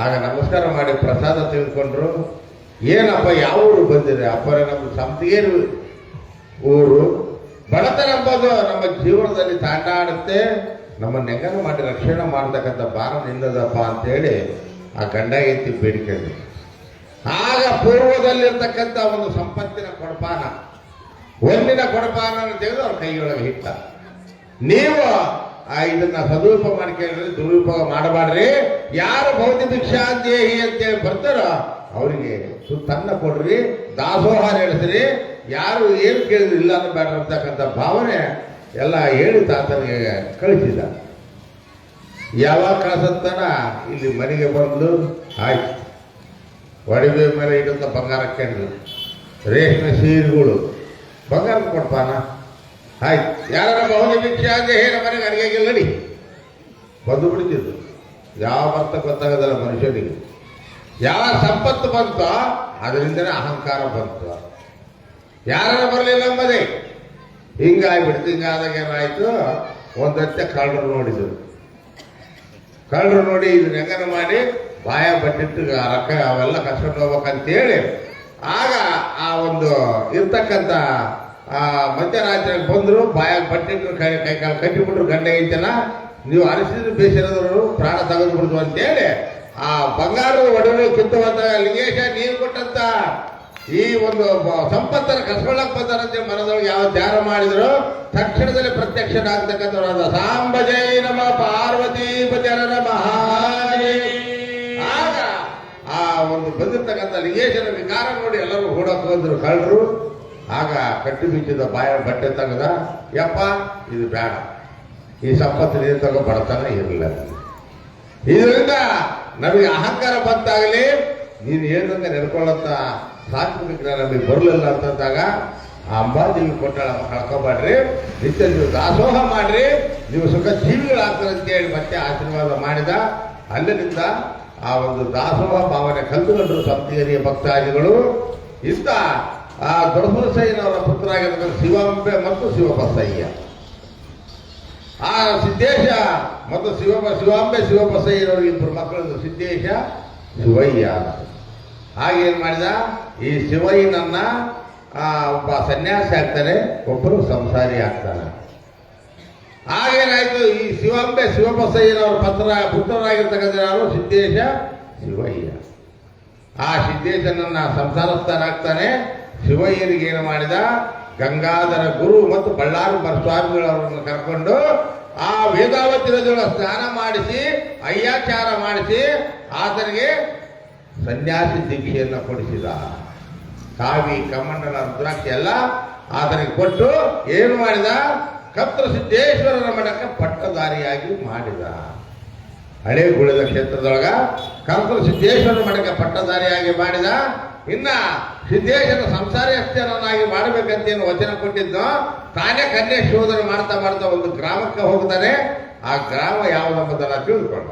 ಆಗ ನಮಸ್ಕಾರ ಮಾಡಿ ಪ್ರಸಾದ ತೆಗೆದುಕೊಂಡ್ರು. ಏನಪ್ಪ ಯಾವ ಊರು ಬಂದಿದೆ? ಅಪ್ಪರೇ ನಮ್ಮ ಸಂತಿಗೇರಿ ಊರು. ಬಡತನ ಎಂಬುದು ನಮ್ಮ ಜೀವನದಲ್ಲಿ ತಾಂಡಾಡುತ್ತೆ, ನಮ್ಮ ನೆಂಗನ ಮಾಡಿ ರಕ್ಷಣೆ ಮಾಡತಕ್ಕಂಥ ಭಾರ ನಿಲ್ಲದಪ್ಪ ಅಂತೇಳಿ ಆ ಗಂಡ ಎತ್ತಿ ಬೇಡಿಕೊಂಡು ಆಗ ಪೂರ್ವದಲ್ಲಿರ್ತಕ್ಕಂಥ ಒಂದು ಸಂಪತ್ತಿನ ಕೊಡಪಾನ, ಒಂದಿನ ಕೊಡಪಾನ ತೆಗೆದು ಅವ್ರ ಕೈಯೊಳಗೆ ಇಟ್ಟ. ನೀವು ಇದನ್ನ ಸದುಪಯೋಗ ಮಾಡ್ಕೊಂಡ್ರಿ, ದುರುಪಯೋಗ ಮಾಡಬಾಡ್ರಿ. ಯಾರು ಭೌತಿ ಭಿಕ್ಷಾಂದೇಹಿ ಅಂತೇಳಿ ಬರ್ತಾರೋ ಅವರಿಗೆ ಸುತ್ತನ್ನ ಕೊಡ್ರಿ, ದಾಸೋಹ ನಡೆಸ್ರಿ, ಯಾರು ಏನು ಕೇಳಿದ್ರು ಇಲ್ಲ ಅನ್ನಬೇಡ ಅಂತಕ್ಕಂಥ ಭಾವನೆ ಎಲ್ಲ ಹೇಳಿ ತಾತನಿಗೆ ಕಳಿಸಿದ. ಯಾವಾಗ ಕಳಿಸತ್ತಾನ ಇಲ್ಲಿ ಮನೆಗೆ ಬಂದು ಆಯ್ತು ಒಡವೆ ಮೇಲೆ ಇಡುತ್ತ ಬಂಗಾರ ಕೇಳಿದ್ರು, ರೇಷ್ಮೆ ಸೀರೆಗಳು ಬಂಗಾರ ಕೊಡ್ಪಾನ ಆಯ್ತು. ಯಾರ ಬಹುನಿ ಭಿಕ್ಷೆ ಅಂದ್ರೆ ಹೇಳ ಮನೆಗೆ ಅಡಿಗೆ ನಡಿ ಬಂದು ಬಿಡ್ತಿದ್ದು. ಯಾವ ಬರ್ತ ಗೊತ್ತಾಗದಲ್ಲ ಮನುಷ್ಯನಿಗೆ. ಯಾವ ಸಂಪತ್ತು ಬಂತೋ ಅದರಿಂದನೇ ಅಹಂಕಾರ ಬಂತು. ಯಾರ ಬರಲಿಲ್ಲ ಎಂಬುದೇ ಹಿಂಗಾಗ್ಬಿಡ್ತು. ಹಿಂಗಾದಾಗ ಏನಾಯ್ತು, ಒಂದತ್ತೆ ಕಳ್ಳರು ನೋಡಿದ್ರು. ಕಳ್ಳರು ನೋಡಿ ಇದನ್ನ ಹೆಂಗನ ಮಾಡಿ ಬಾಯ ಬಟ್ಟಿಟ್ಟು ರೊಕ್ಕ ಅವೆಲ್ಲ ಕಸ್ಕೊಂಡು ಹೋಗ್ಬೇಕಂತೇಳಿ ಆಗ ಆ ಒಂದು ಇರ್ತಕ್ಕಂಥ ಮಧ್ಯರಾತ್ರಿ ಬಂದ್ರು. ಬಾಯಾಗ ಬಟ್ಟಿಟ್ಟು ಕೈ ಕಾಲು ಕಟ್ಟಿಬಿಟ್ರು. ಗಂಡ ಐತನ ನೀವು ಅರಸಿದ್ರು ಬೇಸಿರೋದ್ರು ಪ್ರಾಣ ತೆಗೆದು ಬಿಡ್ತು ಅಂತೇಳಿ ಆ ಬಂಗಾರದ ಒಡವೆ ಕಿತ್ತುವಂತ ಲಿಂಗೇಶ ನೀರು ಕೊಟ್ಟಂತ ಈ ಒಂದು ಸಂಪತ್ತನ್ನು ಕಸ್ಕೊಳ್ಳಕ್ ಬಂದಾರಂತೆ ಮನದೊಳಗೆ ಯಾವ ಧ್ಯಾನ ಮಾಡಿದ್ರು ತಕ್ಷಣದಲ್ಲಿ ಪ್ರತ್ಯಕ್ಷನಾಗ್ತಕ್ಕಂಥವ್ರಾದ ಸಾಂಬಜೈ ನಮ ಪಾರ್ವತಿ ಭಜರ ಮಹಾದೇವ. ಆಗ ಆ ಒಂದು ಬಂದಿರ್ತಕ್ಕಂಥ ಲಿಂಗೇಶನ ವಿಕಾರ ನೋಡಿ ಎಲ್ಲರೂ ಓಡಕ್ ಬಂದ್ರು ಕಳ್ಳರು. ಆಗ ಕಟ್ಟಿ ಬಿಚ್ಚಿದ ಬಾಯ ಬಟ್ಟೆ ತೆಗೆದ, ಯಪ್ಪ ಇದು ಬೇಡ, ಈ ಸಂಪತ್ತು ನೀರು ತಗೋ ಬಡತನ ಇರಲಿಲ್ಲ. ಇದರಿಂದ ನಮಗೆ ಅಹಂಕಾರ ಬಂತಾಗಲಿ ನೀನು ಹೇಳ್ದಂಗೆ ನಡ್ಕೊಳ್ಳಂತ ಸಾತ್ವಿಕ ನಮಗೆ ಬರಲಿಲ್ಲ ಅಂತಂದಾಗ ಆ ಅಂಬಾದೇವಿ ಕೊಟ್ಟಾಳ ಕಳ್ಕೊಬೇಡ್ರಿ, ನಿತ್ಯ ನೀವು ದಾಸೋಹ ಮಾಡ್ರಿ, ನೀವು ಸುಖ ಜೀವಿಗಳಾಗ್ತಾರೆ ಅಂತೇಳಿ ಮತ್ತೆ ಆಶೀರ್ವಾದ ಮಾಡಿದ. ಅಲ್ಲಿನಿಂದ ಆ ಒಂದು ದಾಸೋಹ ಭಾವನೆ ಕಲ್ತುಕೊಂಡ್ರು ಸಂತಿಗೇರಿಯ ಭಕ್ತಾದಿಗಳು. ಇಂಥ ಆ ದೊಡ್ಡಬಸಯ್ಯನವರ ಪುತ್ರರಾಗಿರ್ತಕ್ಕಂಥ ಶಿವಾಂಬೆ ಮತ್ತು ಶಿವಬಸಯ್ಯ, ಆ ಸಿದ್ದೇಶ ಮತ್ತು ಶಿವಾಂಬೆ ಶಿವಬಸಯ್ಯನವರು ಇಬ್ಬರು ಮಕ್ಕಳು ಸಿದ್ದೇಶ ಶಿವಯ್ಯ. ಹಾಗೇನ್ ಮಾಡಿದ, ಈ ಶಿವಯ್ಯನನ್ನ ಒಬ್ಬ ಸನ್ಯಾಸಿ ಆಗ್ತಾನೆ, ಒಬ್ಬರು ಸಂಸಾರಿ ಆಗ್ತಾನೆ. ಹಾಗೇನಾಯ್ತು, ಈ ಶಿವಾಂಬೆ ಶಿವಬಸಯ್ಯನವರ ಪುತ್ರರಾಗಿರ್ತಕ್ಕಂಥ ಯಾರು ಸಿದ್ದೇಶ ಶಿವಯ್ಯ. ಆ ಸಿದ್ದೇಶನನ್ನ ಸಂಸಾರಸ್ಥನಾಗ್ತಾನೆ. ಶಿವಯ್ಯನಿಗೆ ಏನು ಮಾಡಿದ, ಗಂಗಾಧರ ಗುರು ಮತ್ತು ಬಳ್ಳಾರಿ ಸ್ವಾಮಿಗಳವರನ್ನು ಕರ್ಕೊಂಡು ಆ ವೇದಾವತಿ ನದಿಯೊಳಗೆ ಸ್ನಾನ ಮಾಡಿಸಿ ಅಯ್ಯಾಚಾರ ಮಾಡಿಸಿ ಆತನಿಗೆ ಸನ್ಯಾಸಿ ದೀಕ್ಷೆಯನ್ನು ಕೊಡಿಸಿದ. ಕಾವಿ ಕಮಂಡಲ ರುದ್ರಾಕ್ಷಿ ಎಲ್ಲ ಆತನಿಗೆ ಕೊಟ್ಟು ಏನು ಮಾಡಿದ, ಕತ್ರ ಸಿದ್ದೇಶ್ವರರ ಮಠಕ್ಕೆ ಪಟ್ಟದಾರಿಯಾಗಿ ಮಾಡಿದ. ಹಳೆ ಗುಳದ ಕ್ಷೇತ್ರದೊಳಗ ಕತ್ರ ಸಿದ್ದೇಶ್ವರರ ಮಠಕ್ಕೆ ಪಟ್ಟದಾರಿಯಾಗಿ ಮಾಡಿದ. ಇನ್ನ ಸಿದ್ದೇಶನ ಸಂಸಾರಿ ಅಸ್ಥಿರನ್ನಾಗಿ ಮಾಡಬೇಕಂತೇನು ವಚನ ಕೊಟ್ಟಿದ್ದು, ತಾನೇ ಕನ್ಯೆ ಶೋಧನೆ ಮಾಡ್ತಾ ಮಾಡ್ತಾ ಒಂದು ಗ್ರಾಮಕ್ಕೆ ಹೋಗ್ತಾನೆ. ಆ ಗ್ರಾಮ ಯಾವುದೆಂಬುದನ್ನು ತಿಳಿದುಕೊಂಡ.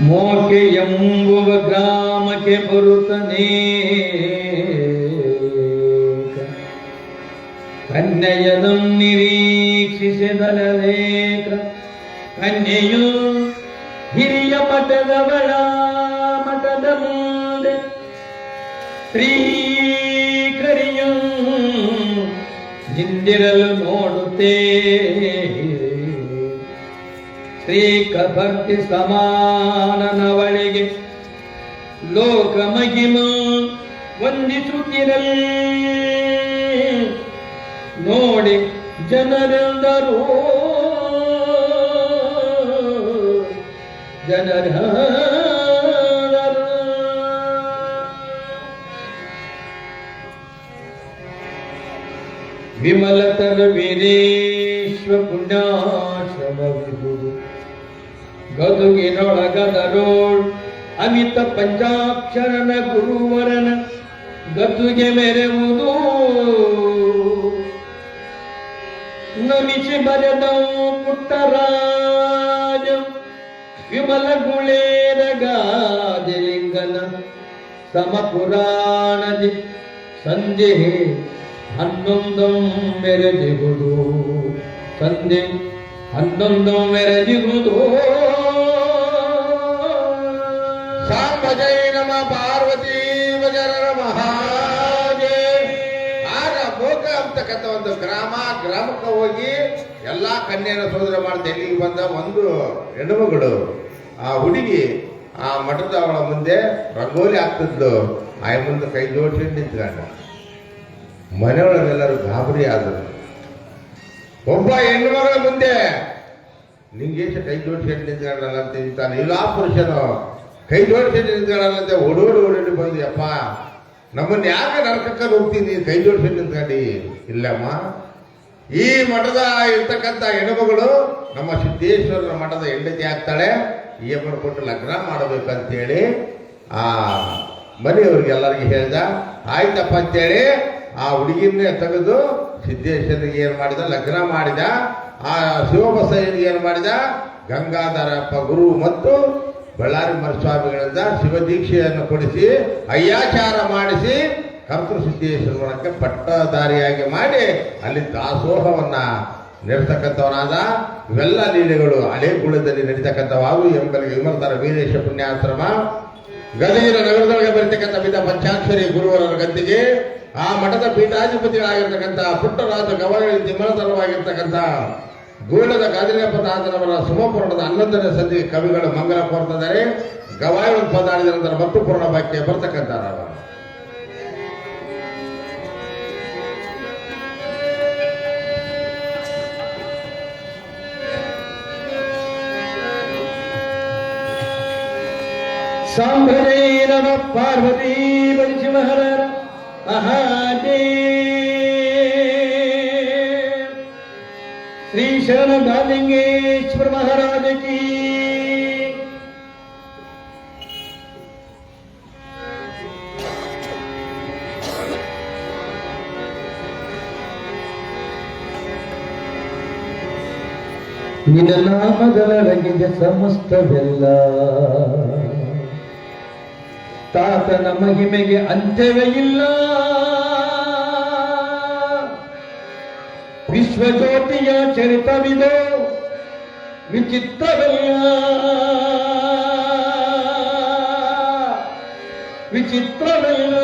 ಮೋಕೆ ಎಂಬುವ ಗ್ರಾಮಕ್ಕೆ ಬರುತ್ತನೇ ಕನ್ಯೆಯದಂ ನಿರೀಕ್ಷಿಸಿದಲೇಕ ಕನ್ಯೆಯು ಹಿರಿಯ ಮಠದವಳ ಮಠದ ಮುಂದೆ ಸ್ತ್ರೀಕರಿಯು ನಿಂದಿರಲು ನೋಡುತ್ತೇ ಶ್ರೀಕಭಕ್ತಿ ಸಮಾನನವಳಿಗೆ ಲೋಕ ಮಹಿಮ ವಂದಿಸುತ್ತಿರಲಿ ನೋಡಿ ಜನರೆಂದರು ವಿಮಲತರ ವೀರೇಶ್ವ ಪುಣ್ಯಾಶ್ರಮ ವಿಭುದು ಗದುಗಿನೊಳಗದರೋಳ್ ಅಮಿತ ಪಂಚಾಕ್ಷರನ ಗುರುವರನ ಗದ್ದುಗೆ ಮೆರೆವುದು ನಮಿಸಿ ಬರೆದವು ಪುಟ್ಟರಾಜ ವಿಮಲ ಗುಳೇರ ಗಾದಿಲಿಂಗನ ಸಮಪುರಾಣದಿ ಸಂಧೆ 11 ಮೆರೆದಿಗುವುದು ಸಂಧೆ 11 ಮೆರೆದಿಗುವುದು ಸಾಂಬಜೈ ನಮ ಪಾರ್ವತಿ ಭಜರ ಮಹಾಜೇ. ಆಗ ಮೋಕ ಅಂತಕ್ಕಂಥ ಒಂದು ಗ್ರಾಮಕ್ಕೆ ಹೋಗಿ ಎಲ್ಲಾ ಕನ್ಯೆಯನ್ನು ಸೋದರ ಮಾಡ್ತಾ ಇಲ್ಲಿಗೆ ಬಂದ ಒಂದು ಹೆಣ್ಣುಮಗಳು. ಆ ಹುಡುಗಿ ಆ ಮಠದವಳ ಮುಂದೆ ರಂಗೋಲಿ ಆಗ್ತಿದ್ಲು. ಆಯ ಮುಂದೆ ಕೈ ಜೋಡಿಸಿ ನಿಂತ್ಕೊಂಡ. ಮನೆಯೊಳಗೆಲ್ಲರೂ ಗಾಬರಿ ಆದರು. ಒಬ್ಬ ಹೆಣ್ಣುಮಗಳ ಮುಂದೆ ನಿಂಗೇಶ ಕೈ ಜೋಡಿಸಿ ನಿಂತ್ಕೊಂಡಲ್ಲ ಅಂತ ನಿಂತಾನೆ. ಇಲ್ಲ ಪುರುಷನು ಕೈ ಜೋಡಿಸಿ ನಿಂತ್ಕೊಳ್ಳಂತೆ ಓಡೋಡಿ ಬಂದು, ಅಪ್ಪ ನಮ್ಮನ್ನು ಯಾಕೆ ನರಕಕ್ಕೆ ಹೋಗ್ತೀನಿ, ಕೈ ಜೋಡಿಸಿ ನಿಂತ್ಕೊಂಡಿ. ಇಲ್ಲಮ್ಮ, ಈ ಮಠದ ಇರ್ತಕ್ಕಂಥ ಹೆಣ್ಣುಮಗಳು ನಮ್ಮ ಸಿದ್ದೇಶ್ವರನ ಮಠದ ಹೆಂಡತಿ ಆಗ್ತಾಳೆ. ಈ ಅಮ್ಮನ ಕೊಟ್ಟು ಲಗ್ನ ಮಾಡಬೇಕಂತೇಳಿ ಆ ಮನೆಯವ್ರಿಗೆ ಎಲ್ಲರಿಗೆ ಹೇಳ್ದ. ಆಯ್ತಪ್ಪ ಅಂತೇಳಿ ಆ ಹುಡುಗಿನೇ ತೆಗೆದು ಸಿದ್ದೇಶ್ವರಿಗೆ ಏನು ಮಾಡಿದ, ಲಗ್ನ ಮಾಡಿದ. ಆ ಶಿವಬಸಯ್ಯನಿಗೆ ಏನು ಮಾಡಿದ, ಗಂಗಾಧರಪ್ಪ ಗುರು ಮತ್ತು ಬಳ್ಳಾರಿ ಮರಸ್ವಾಮಿಗಳಿಂದ ಶಿವದೀಕ್ಷೆಯನ್ನು ಕೊಡಿಸಿ ಅಯ್ಯಾಚಾರ ಮಾಡಿಸಿ ಕರ್ತೃ ಸಿದ್ದೇಶ್ವರಕ್ಕೆ ಪಟ್ಟದಾರಿಯಾಗಿ ಮಾಡಿ ಅಲ್ಲಿ ದಾಸೋಹವನ್ನ ನಡೆಸತಕ್ಕಂಥವನಾದ. ಇವೆಲ್ಲ ಲೀಲೆಗಳು ಹಳೆ ಗುಳದಲ್ಲಿ ನಡೀತಕ್ಕಂಥವು. ಎಂಬಲಿಗೆ ವಿಮರ್ತರ ವೀರೇಶ ಪುಣ್ಯಾಶ್ರಮ ಗದಗಿನ ನಗರದೊಳಗೆ ಬರೀತಕ್ಕಂಥ ವಿಧ ಪಂಚಾಕ್ಷರಿ ಗುರುವರರ ಗದ್ದಿಗೆ ಆ ಮಠದ ಪೀಠಾಧಿಪತಿಗಳಾಗಿರ್ತಕ್ಕಂಥ ಪುಟ್ಟರಾಜ ಗವಾಯಿ ತಿಮ್ಮನತರವಾಗಿರ್ತಕ್ಕಂಥ ಗೋಳದ ಗಾದಿನಪ್ಪನಾಥನವರ ಸುಮಪೂರ್ಣದ 11ನೇ ಸಂಧಿ ಕವಿಗಳು ಮಂಗಲ ಕೋರ್ತಿದ್ದಾರೆ. ಗವಾಯಿ ಪದ ಆಡಿದ ನಂತರ ಮತ್ತು ಪೂರ್ಣ ವಾಕ್ಯ ಬರ್ತಕ್ಕಂಥ ಸಾಂಬರೇ ನಮ ಪಾರ್ವತಿ ಶಿವಹರ ಮಹಾದೇ ಶ್ರೀ ಶರಣಲಿಂಗೇಶ್ವರ ಮಹಾರಾಜ ಕೀ. ನಿನ್ನ ನಾಮದೊಳಗಿದೆ ಸಮಸ್ತವೆಲ್ಲ, ತಾತನ ಮಹಿಮೆಗೆ ಅಂತ್ಯವೇ ಇಲ್ಲ. ವಿಶ್ವಜ್ಯೋತಿಯ ಚರಿತವಿದೋ ವಿಚಿತ್ರವಲ್ಲ, ವಿಚಿತ್ರವಲ್ಲ.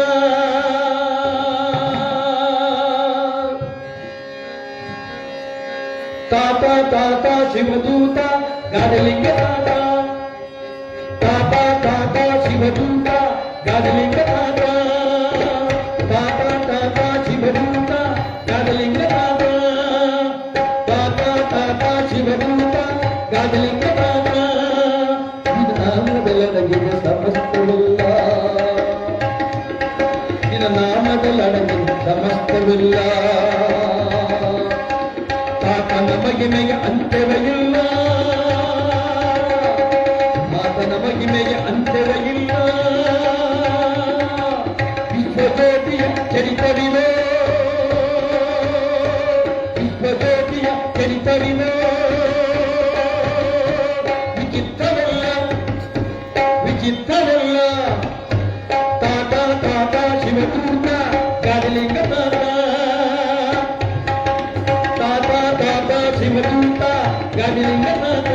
ತಾತ ತಾತ ಶಿವದೂತ ಗಾದಲಿಂಗ ತಾತ, ತಾತ ತಾತ ಶಿವದೂತ ಗಾದಲಿಂಗ ತಾತ, ತಾತ ತಾತ ಶಿವದೂತ ಗಾದಲಿಂಗ ತಾತ, ತಾತ ತಾತ ಶಿವದೂತ ಗಾದಲಿಂಗ ತಾತ. ನಾಮದಲ್ಲಡಗಿದ ಸಮಸ್ತವಿಲ್ಲ, ನಿನ್ನ ನಾಮದಲ್ಲಡಗಿದ ಸಮಸ್ತವಿಲ್ಲ. ತಾತನ ಮಹಿಮೆಗೆ ಅಂತ್ಯವೇ ಇಲ್ಲ, ಮಾತನ ಮಹಿಮೆಗೆ ಅಂತ್ಯವೇ ಇಲ್ಲ. ಚರಿತವಿನೋ ವಿಶ್ವಜ್ಯೋತಿಯ ಚರಿತವಿನೋ ವಿಚಿತ್ರವಲ್ಲ ವಿಚಿತ್ರವಲ್ಲ ತಾತ ತಾತ ಶಿವದೂತ ಗಾಡಲಿಂಗ ತಾತ ತಾತ ತಾತ ಶಿವದೂತ ಗಾಡಲಿಂಗ ತಾತ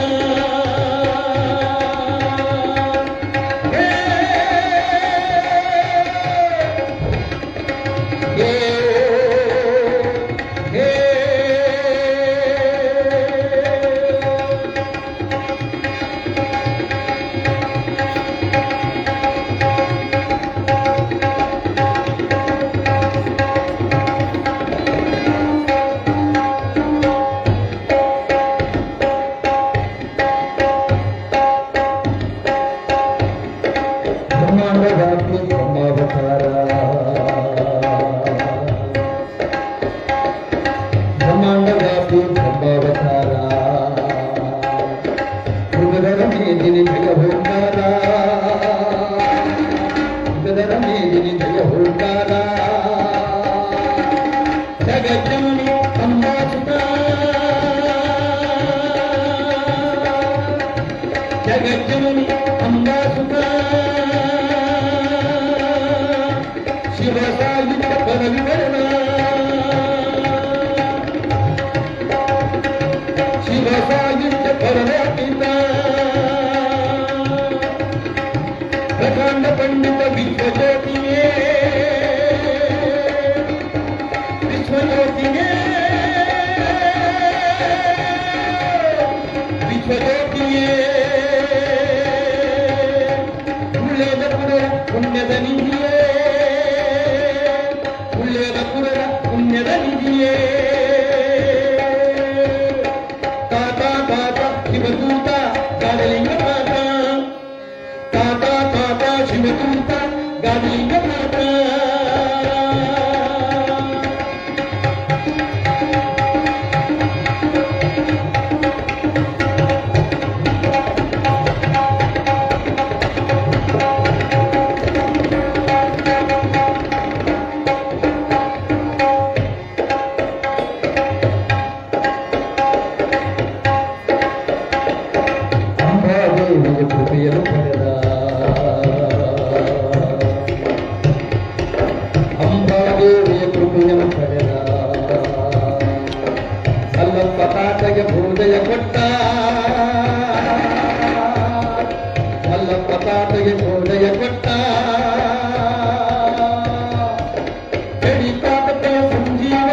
ಬ್ರಹ್ಮಾಂಡವ್ಯಾಪಿ ಬ್ರಹ್ಮಾವತಾರ ಬ್ರಹ್ಮಾಂಡವ್ಯಾಪಿ ಬ್ರಹ್ಮಾವತಾರ ಮೃಗದರ ಮೇದಿನಿ ಜಯ ಹೋಕಾರ ಮೃಗದರ ಮೇದಿನಿ ಜಯ ಹೋಕಾರ ಜಗಜ್ಜನನಿ ಅಂಬಾಸುತ ಜಗಜ್ಜನನಿ ಅಂಬಾಸುತ ಶಿವಸಾಯುಜ್ಯ ಪರವಿವರಣ ಶಿವಸಾಯುಜ್ಯ ಪರಮಾಪಿತ ಪ್ರಕಾಂಡ ಪಂಡಿತ ವಿಶ್ವಜ್ಯೋತಿಯೇ ವಿಶ್ವಜ್ಯೋತಿಯೇ ವಿಶ್ವಜ್ಯೋತಿಯೇ ಉಳ್ಳೇದ ಪುರ ಪುಣ್ಯದ ನಿಧಿಯೇ ಪುರದ ಪುಣ್ಯದ ನಿಧಿಯೇ ತಾತ ತಾತ ಶಿವದೂತ ಗಾಡಲಿಂಗ ತಾತ ತಾತ ತಾತ ಶಿವದೂತ ಗಾಡಲಿಂಗ ತಾತ ಅಂಬಾದೇವಿಯ ಕೃಪೆಯನ್ನು ಪಡೆದ ಅಂಬಾದೇವಿಯ ಕೃಪೆಯನ್ನು ಪಡೆದ ಅಲ್ಲಪ್ಪ ತಾತಗೆ ಭೋಜಯ ಕೊಟ್ಟ ಅಲ್ಲಪ್ಪ ತಾತಗೆ ಭೋಜಯ ಕೊಟ್ಟ ಜಡಿತಾತಪಯ ಸಂಜೀವ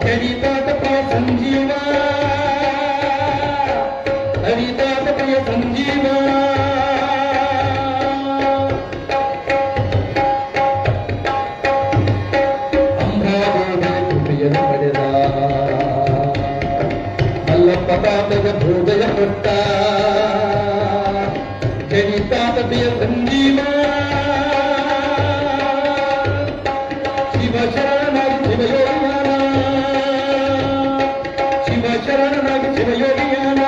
ಜಡಿತಾತಪಯ ಸಂಜೀವ ಹರಿದಾತಪಯ ಸಂಜೀವ ಅಂಬಾದೇವಿಯ ಕೃಪೆಯನ್ನು ಪಡೆದ ಅಲ್ಲಪ್ಪ ತಾತಗ ಭೋಜಯ ಕೊಟ್ಟ ಜನಿತಾತಪಯ ಸಂಜೀವ ಶಿವಶರಣನಾಗಿ ಶಿವಯೋಗಿಯಾನ ಶಿವಶರಣನಾಗಿ ಶಿವಯೋಗಿಯಾನ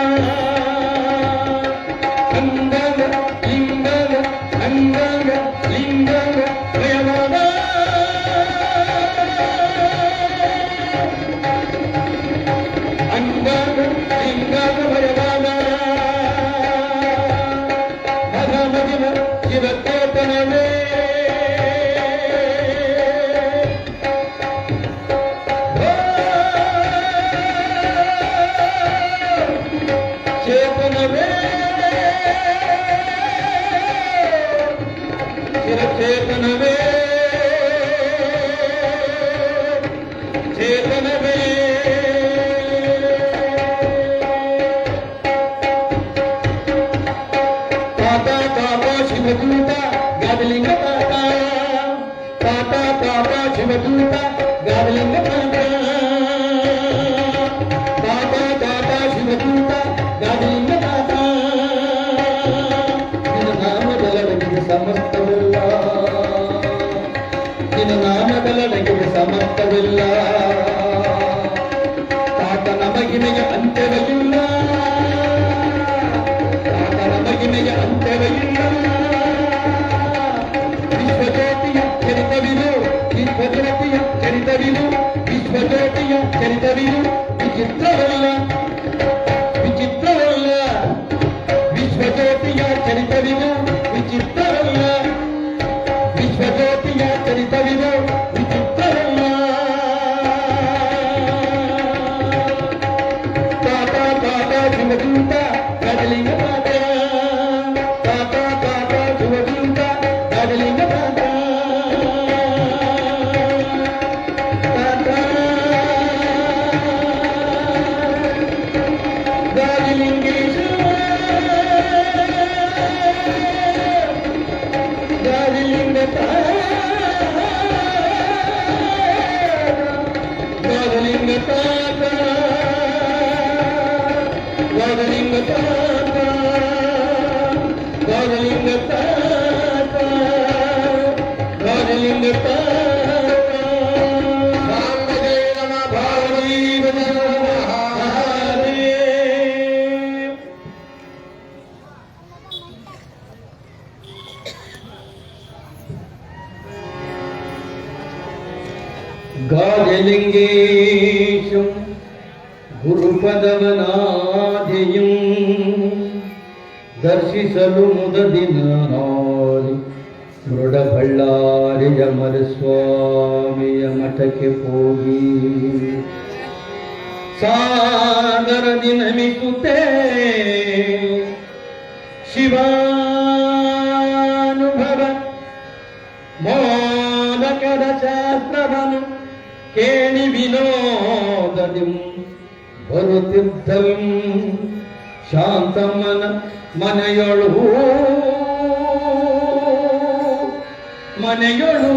ಅಂಗಾಂಗ ಲಿಂಗಾಂಗ ಅಂಗಾಂಗ ಲಿಂಗಾಂಗ ಪ್ರಯವಾದ ಅಂಗಾಂಗ ಲಿಂಗಾಂಗ ಭಯವಾದ ಮಗ ಮಗಿನ ಶಿವಚೇತನವೇ ಚೇತನವೇ ಚಿರಚೇತನವೇ ಚೇತನವೇ ತಾತ ತಾತ ಶಿವದೂತ ಗಾಡಲಿಂಗ ತಾತ ತಾತ ತಾತ ಶಿವದೂತ ಗಾಡಲಿಂಗ ತಾತ ತಾತ ತಾತ ಶಿವದೂತ ಗಾಡಲಿಂಗ ತಾತ ನಿನ್ನ ನಾಮದೊಳಗೆ ಸಮಸ್ತವಿಲ್ಲ ನಿನ್ನ ನಾಮದೊಳಗೆ ಸಮಸ್ತವಿಲ್ಲ ತಾತನ ಮಹಿಮೆಗೆ ಅಂತ್ಯವಿಲ್ಲ ತಾತನ ಮಹಿಮೆಗೆ ಅಂತ್ಯವಿಲ್ಲ ವಿಶ್ವಜ್ಯೋತಿಯ ಚರಿತವಿದು ವಿಶ್ವಜ್ಯೋತಿಯ ಚರಿತವಿದು ವಿಚಿತ್ರವಲ್ಲ ವಿಚಿತ್ರವಲ್ಲ ವಿಶ್ವಜ್ಯೋತಿಯ ಚರಿತವಿದು ವಿಚಿತ್ರವಲ್ಲ ವಿಶ್ವಜ್ಯೋತಿಯ ಚರಿತವಿದು ವಿಚಿತ್ರವಲ್ಲ ತಾತ ತಾತ ಶಿವದೂತ ಗಡಲಿಂಗ ತಾತ ತಾತ ತಾತ ಶಿವದೂತ ಗಡಲಿಂಗ ತಾತ ತಾತ ಗಾಜಲಿಂಗೇಶ ಗಾಜಲಿಂಗ ತಾತ ಗಾಜಲಿಂಗ ತಾತ ಗಾಜಲಿಂಗ ತಾತ ಗಾಜಲಿಂಗ ತಾತ ಗಾಜಲಿಂಗ ತಾತ ಸಾಂಬಜಯ ನಮಃ ಭಾರತೀಯ ನಮಃ. ಗಾಜಲಿಂಗೇಶಂ ಗುರುಪದವನಾದಿಯಂ ದರ್ಶಿಸಲು ಮುದದಿನ ನಾಡಿ ಮೃಡಬಳ್ಳಾರಿಯ ಮರುಸ್ವಾಮಿಯ ಮಠಕ್ಕೆ ಹೋಗಿ ಸಾಗರದಿ ನಮಿಸುತ್ತೆ ಶಿವಾನುಭವ ಮೋದಕದ ಶಾಸ್ತ್ರವನ್ನು ಕೇಳಿ ವಿನೋದದಿ ಬರುತ್ತಿದ್ದಂ ಶಾಂತಮ್ಮನ ಮನೆಯೊಳು ಮನೆಯೊಳು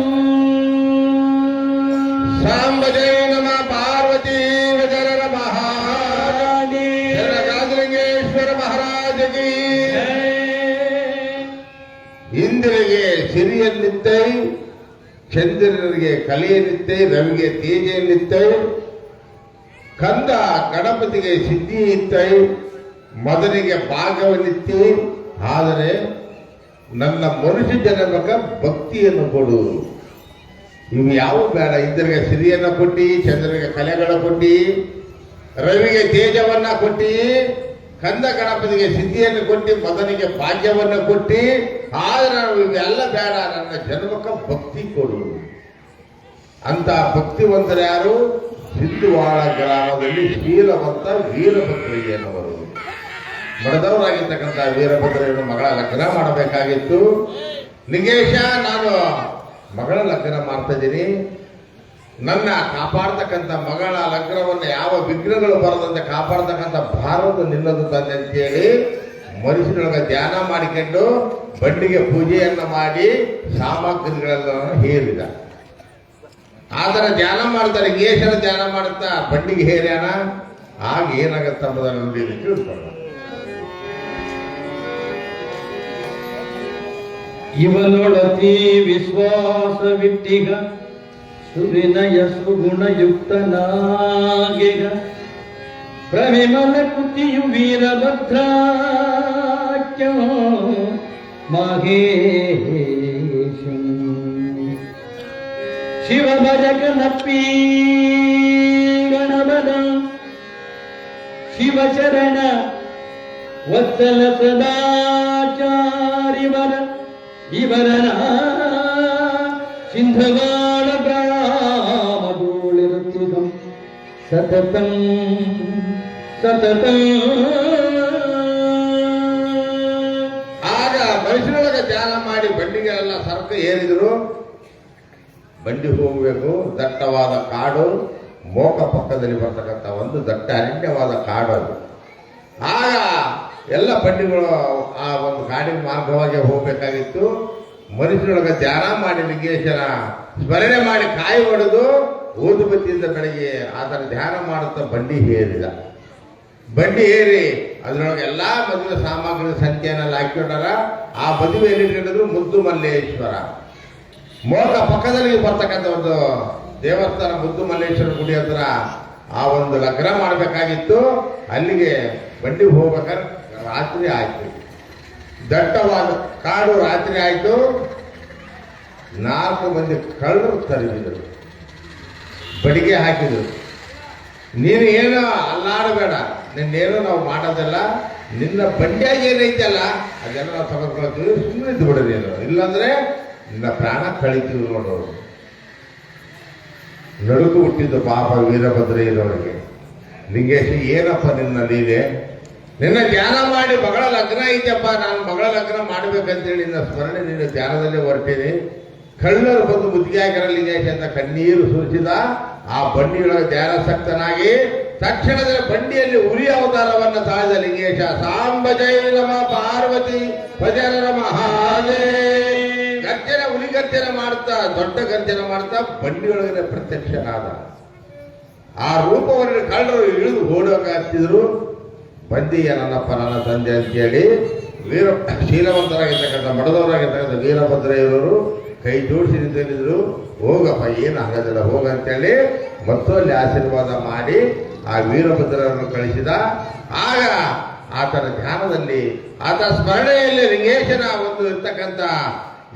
ಸಾಂಬಜಯ ನಮಃ ಪಾರ್ವತಿ ವಜರ ಮಹಾರಾಣಿ ರಾಜಲಿಂಗೇಶ್ವರ ಮಹಾರಾಜಗಿ ಇಂದ್ರಿಗೆ ಸಿರಿಯನ್ನಿತ್ತೈ ಚಂದ್ರನಿಗೆ ಕಲೆಯನ್ನಿತ್ತೈ ರವಿಗೆ ತೇಜೆಯನ್ನಿತ್ತೈ ಕಂದ ಗಣಪತಿಗೆ ಸಿದ್ಧಿ ಇತ್ತೈ ಮದನಿಗೆ ಭಾಗವನ್ನಿತ್ತಿ ಆದರೆ ನನ್ನ ಮನುಷ್ಯ ಜನ್ಮಕ ಭಕ್ತಿಯನ್ನು ಕೊಡು ಇವು ಯಾವ ಬೇಡ ಇಂದ್ರಿಗೆ ಸಿರಿಯನ್ನ ಕೊಟ್ಟಿ ಚಂದ್ರನಿಗೆ ಕಲೆಗಳ ಕೊಟ್ಟಿ ರವಿಗೆ ತೇಜವನ್ನ ಕೊಟ್ಟಿ ಕಂದ ಗಣಪತಿಗೆ ಸಿದ್ಧಿಯನ್ನು ಕೊಟ್ಟಿ ಮದನಿಗೆ ಭಾಗ್ಯವನ್ನ ಕೊಟ್ಟಿ ಆದ್ರೆ ಇವೆಲ್ಲ ಬೇಡ ನನ್ನ ಜನ್ಮಕ್ಕ ಭಕ್ತಿ ಕೊಡು ಅಂತ ಭಕ್ತಿವಂತರು ಯಾರು ಸಿಂಧುವಾಳ ಗ್ರಾಮದಲ್ಲಿ ಶೀಲವಂತ ವೀರಭದ್ರಯ್ಯನವರು ಮಡದವರಾಗಿರ್ತಕ್ಕಂಥ ವೀರಭದ್ರಯ್ಯನ ಮಗಳ ಲಗ್ನ ಮಾಡಬೇಕಾಗಿತ್ತು. ಲಿಂಗೇಶ ನಾನು ಮಗಳ ಲಗ್ನ ಮಾಡ್ತಾ ಇದ್ದೀನಿ, ನನ್ನ ಕಾಪಾಡ್ತಕ್ಕಂಥ ಮಗಳ ಲಗ್ನವನ್ನು ಯಾವ ವಿಘ್ನಗಳು ಬರದಂತೆ ಕಾಪಾಡ್ತಕ್ಕಂಥ ಭಾರತ ನಿನ್ನದು ತಂದೆ ಅಂತೇಳಿ ಮನುಷ್ಯನೊಳಗೆ ಧ್ಯಾನ ಮಾಡಿಕೊಂಡು ಬಂಡಿಗೆ ಪೂಜೆಯನ್ನ ಮಾಡಿ ಸಾಮಗ್ರಿಗಳೆಲ್ಲ ಹೇರಿದ. ಆದರೆ ಧ್ಯಾನ ಮಾಡ್ತಾರೆ ಲಿಂಗೇಶನ ಧ್ಯಾನ ಮಾಡುತ್ತಾ ಬಂಡಿಗೆ ಹೇರ್ಯಾನ ಆಗ ಏನಾಗತ್ತ ಎಂಬುದನ್ನು ನೋಡಿ ತಿಳ್ಕೊಳ್ಳೋಣ. ಇವನೊಳತಿ ವಿಶ್ವಾಸವಿಟ್ಟಿಗ ಸುವಿನಯ ಸುಗುಣಯುಕ್ತನಾಗಿಗ ಪ್ರವಿಮಲ ಕುತಿಯು ವೀರಭದ್ರಾಖ್ಯ ಮಹೇಶ ಶಿವಭಜಕನಪ್ಪಿ ಗಣಬಲ ಶಿವಚರಣ ವತ್ಸಲ ಸದಾಚಾರಿವರ ಇವರನ ಸಿಂಧವಾಳ ಗ್ರಾಮದೂಳಿರುತ್ತಿದಂ ಸತತಂ ಸತತಂ. ಆಗ ಮನುಷ್ಯರೊಳಗೆ ಧ್ಯಾನ ಮಾಡಿ ಬಂಡಿಗೆಲ್ಲ ಸರ್ಕ ಏರಿದ್ರು. ಬಂಡಿ ಹೋಗಬೇಕು, ದಟ್ಟವಾದ ಕಾಡು, ಮೋಕ ಪಕ್ಕದಲ್ಲಿ ಬರ್ತಕ್ಕಂಥ ಒಂದು ದಟ್ಟ ಅರಣ್ಯವಾದ ಕಾಡು ಅದು. ಆಗ ಎಲ್ಲ ಬಂಡಿಗಳು ಆ ಒಂದು ಕಾಡಿನ ಮಾರ್ಗವಾಗಿ ಹೋಗಬೇಕಾಗಿತ್ತು. ಮನುಷ್ಯರೊಳಗೆ ಧ್ಯಾನ ಮಾಡಿ ಲಿಂಗೇಶನ ಸ್ಮರಣೆ ಮಾಡಿ ಕಾಯಿ ಹೊಡೆದು ಊದುಬತ್ತಿಯಿಂದ ಬೆಳಗ್ಗೆ ಆತರ ಧ್ಯಾನ ಮಾಡುತ್ತಾ ಬಂಡಿ ಏರಿದ. ಬಂಡಿ ಏರಿ ಅದರೊಳಗೆ ಎಲ್ಲಾ ಮದುವೆ ಸಾಮಗ್ರಿ ಸಂಖ್ಯೆಯನ್ನೆಲ್ಲ ಹಾಕಿಕೊಂಡಾರ. ಆ ಮದುವೆಯಲ್ಲಿ ಇಟ್ಕೊಂಡಿದ್ರು ಮುದ್ದು ಮಲ್ಲೇಶ್ವರ. ಮೋಕ ಪಕ್ಕದಲ್ಲಿ ಬರ್ತಕ್ಕಂಥ ಒಂದು ದೇವಸ್ಥಾನ ಮುದ್ದು ಮಲ್ಲೇಶ್ವರ ಗುಡಿ ಹತ್ರ ಆ ಒಂದು ಲಗ್ನ ಮಾಡಬೇಕಾಗಿತ್ತು. ಅಲ್ಲಿಗೆ ಬಂಡಿ ಹೋಗ್ಬೇಕಾದ್ರೆ ರಾತ್ರಿ ಆಯ್ತು. ದಟ್ಟವಾದ ಕಾಡು ರಾತ್ರಿ ಆಯ್ತು. 4 ಮಂದಿ ಕಳ್ಳರು ತರಿಸಿದರು. ಬಡಿಗೆ ಹಾಕಿದ್ರು. ನೀನು ಏನೋ ಅಲ್ಲಾಡಬೇಡ, ನಿನ್ನೇನೋ ನಾವು ಮಾಡೋದಲ್ಲ, ನಿನ್ನ ಬಂಡ್ಯಾಗ ಏನೈತಲ್ಲ ಅದೆಲ್ಲ ನಾವು ತಗೊಂಡ್ಕೊಳ್ತೀವಿ, ಸುಮ್ಮನೆ ಇದ್ದು ಬಿಡೋದು ಏನು, ಇಲ್ಲಾಂದ್ರೆ ನಿನ್ನ ಪ್ರಾಣ ಕಳಿತೀವಿ ನೋಡೋರು. ನಡುಕು ಹುಟ್ಟಿದ್ದು ಪಾಪ ವೀರಭದ್ರಯ್ಯನವರಿಗೆ. ಲಿಂಗೇಶ್, ಏನಪ್ಪ ನಿನ್ನ ಲೀಲೆ, ನಿನ್ನ ಧ್ಯಾನ ಮಾಡಿ ಮಗಳ ಲಗ್ನ ಐತಪ್ಪ, ನಾನು ಮಗಳ ಲಗ್ನ ಮಾಡ್ಬೇಕಂತೇಳಿ ನಿನ್ನ ಸ್ಮರಣೆ ನಿನ್ನ ಧ್ಯಾನದಲ್ಲೇ ಹೊರಟೀನಿ. ಕಳ್ಳರು ಬಂದು ಮುದ್ದಿಗೆ ಹಾಕಿರ ಲಿಂಗೇಶ್ ಅಂತ ಕಣ್ಣೀರು ಸುರಿಸಿದ. ಆ ಬಂಡಿಯೊಳಗೆ ಧ್ಯಾನಾಸಕ್ತನಾಗಿ ತಕ್ಷಣದ ಬಂಡಿಯಲ್ಲಿ ಹುಲಿ ಅವತಾರವನ್ನು ತಾಳಿದ ಲಿಂಗೇಶ. ಸಾಂಬ ಜೈ ನಮ ಪಾರ್ವತಿ ಭಜನ ಮಹಾದೇವ ಗರ್ಜನ, ಹುಲಿ ಗರ್ಜನ ಮಾಡ್ತಾ, ದೊಡ್ಡ ಗರ್ಜನ ಮಾಡ್ತಾ ಬಂಡಿಯೊಳಗೆ ಪ್ರತ್ಯಕ್ಷನಾದ. ಆ ರೂಪವನ್ನು ಕಳ್ಳರು ಇಳಿದು ಓಡೋಕಾಗ್ತಿದ್ರು. ಬಂದೀಯ ನನ್ನಪ್ಪ ನನ್ನ ತಂದೆ ಅಂತೇಳಿ ಶೀಲವಂತರಾಗಿರ್ತಕ್ಕಂಥ ಮಡದವರಾಗಿರ್ತಕ್ಕಂಥ ವೀರಭದ್ರಯ್ಯನವರು ಕೈ ಜೋಡಿಸಿ ನಿಂತಿದ್ರು. ಹೋಗಪ್ಪ, ಏನು ಆಗೋದಿಲ್ಲ, ಹೋಗ ಅಂತೇಳಿ ಮತ್ತೊಂದು ಆಶೀರ್ವಾದ ಮಾಡಿ ಆ ವೀರಭದ್ರರನ್ನು ಕಳಿಸಿದ. ಆಗ ಆತನ ಧ್ಯಾನದಲ್ಲಿ, ಆತ ಸ್ಮರಣೆಯಲ್ಲಿ ಲಿಂಗೇಶನ ಒಂದು ಇರ್ತಕ್ಕಂಥ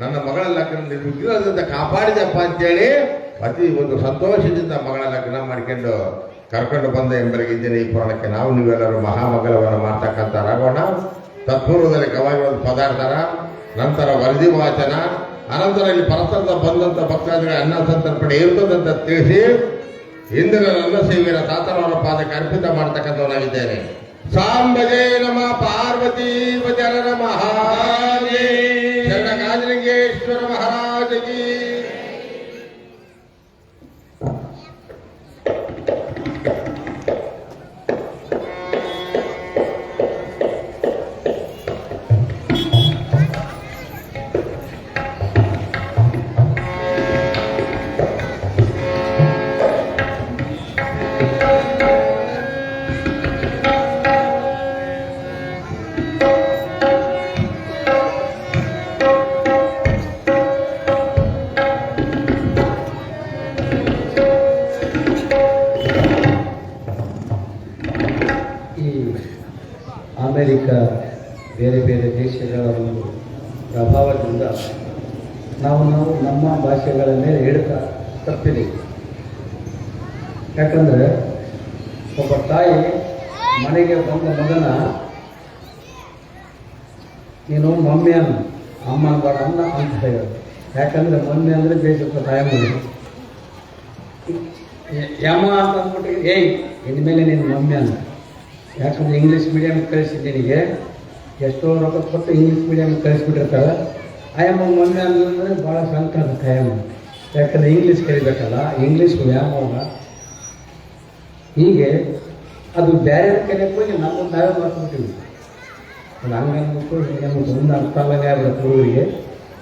ನನ್ನ ಮಗಳ ಲಗ್ನ ವಿಗ್ರಹದಿಂದ ಕಾಪಾಡಿದಪ್ಪ ಅಂತೇಳಿ ಅತಿ ಒಂದು ಸಂತೋಷದಿಂದ ಮಗಳ ಲಗ್ನ ಮಾಡ್ಕೊಂಡು ಕರ್ಕೊಂಡು ಬಂದ ಎಂಬರಿಗೆ ಇಂದಿನ ಈ ಪುರಾಣಕ್ಕೆ ನಾವು ನೀವೆಲ್ಲರೂ ಮಹಾಮಂಗಲವನ್ನು ಮಾಡ್ತಕ್ಕಂಥರಾಗೋಣ. ತತ್ಪೂರ್ವದಲ್ಲಿ ಗವಾಗಿ ಒಂದು ಪದಾರ್ಥನ, ನಂತರ ವರದಿ ವಾಚನ, ಅನಂತರ ಇಲ್ಲಿ ಪರಸ್ಪರ ಬಂದಂಥ ಭಕ್ತಾದಿಗಳ ಅನ್ನ ಸಂತರ್ಪಣೆ ಇರ್ತದಂತ ತಿಳಿಸಿ ಇಂದಿನ ನನ್ನ ಸೇವೆಯ ತಾತನವರ ಪಾದಕ್ಕೆ ಅರ್ಪಿತ ಮಾಡ್ತಕ್ಕಂಥವನಾಗಿದ್ದೇನೆ. ಸಾಂಬಜೇ ನಮ ಪಾರ್ವತಿ ಭಜನ ಮಹಾದೇವ ಶರಣಗಾಜಲಿಂಗೇಶ್ವರ ಮಹಾರಾಜಗಿ. ಅಮೆರಿಕ ಬೇರೆ ಬೇರೆ ದೇಶಗಳ ಒಂದು ಪ್ರಭಾವದಿಂದ ನಾವು ನಮ್ಮ ಭಾಷೆಗಳ ಮೇಲೆ ಹಿಡಿತ ತಪ್ಪಿದೆ. ಯಾಕಂದರೆ ಒಬ್ಬ ತಾಯಿ ಮನೆಗೆ ಬಂದ ಮಗನ ನೀನು ಮಮ್ಮಿ ಅನ್ನ, ಅಮ್ಮ ಅನ್ಬೇಡ ಅನ್ನ ಅಂತ ಹೇಳೋದು. ಯಾಕಂದರೆ ಮಮ್ಮಿ ಅಂದರೆ ಬೇಸಿಗೆ ತಾಯಿ ಮನೆ ಯಮ ಅಂತ ಅಂದ್ಬಿಟ್ಟು ಏಯ್ ಇನ್ಮೇಲೆ ನೀನು ಮಮ್ಮಿ ಅನ್ನ. ಯಾಕಂದರೆ ಇಂಗ್ಲೀಷ್ ಮೀಡಿಯಮ್ ಕಳಿಸಿದ್ದೀನಿಗೆ ಎಷ್ಟೋ ರೊಕ್ಕ ಕೊಟ್ಟು ಇಂಗ್ಲೀಷ್ ಮೀಡಿಯಮ್ ಕಳಿಸ್ಬಿಟ್ಟಿರ್ತಾರೆ. ಆಯಮ್ಮ ಮೊನ್ನೆ ಅಂದರೆ ಭಾಳ ಸಂಕಟ ಆಗುತ್ತೆ ಆಯಮ್ಮ, ಯಾಕಂದರೆ ಇಂಗ್ಲೀಷ್ ಕಲಿಬೇಕಲ್ಲ, ಇಂಗ್ಲೀಷ್ ವ್ಯಾಮೋಹ. ಹೀಗೆ ಅದು ಬೇರೆ ಕಲಿಯಕ್ಕೆ ಹೋಗಿ ನಮ್ಮನ್ನು ನಾವೇ ಮಾಡ್ಕೊಳ್ತೀವಿ. ಅದು ಹಂಗನ್ಬಿಟ್ಟು ನಮಗೆ ಒಂದು ಅರ್ಥ ಆಗಲೇ ಆಗ್ಬಿಡುತ್ತೆ ಹುಡುಗರಿಗೆ.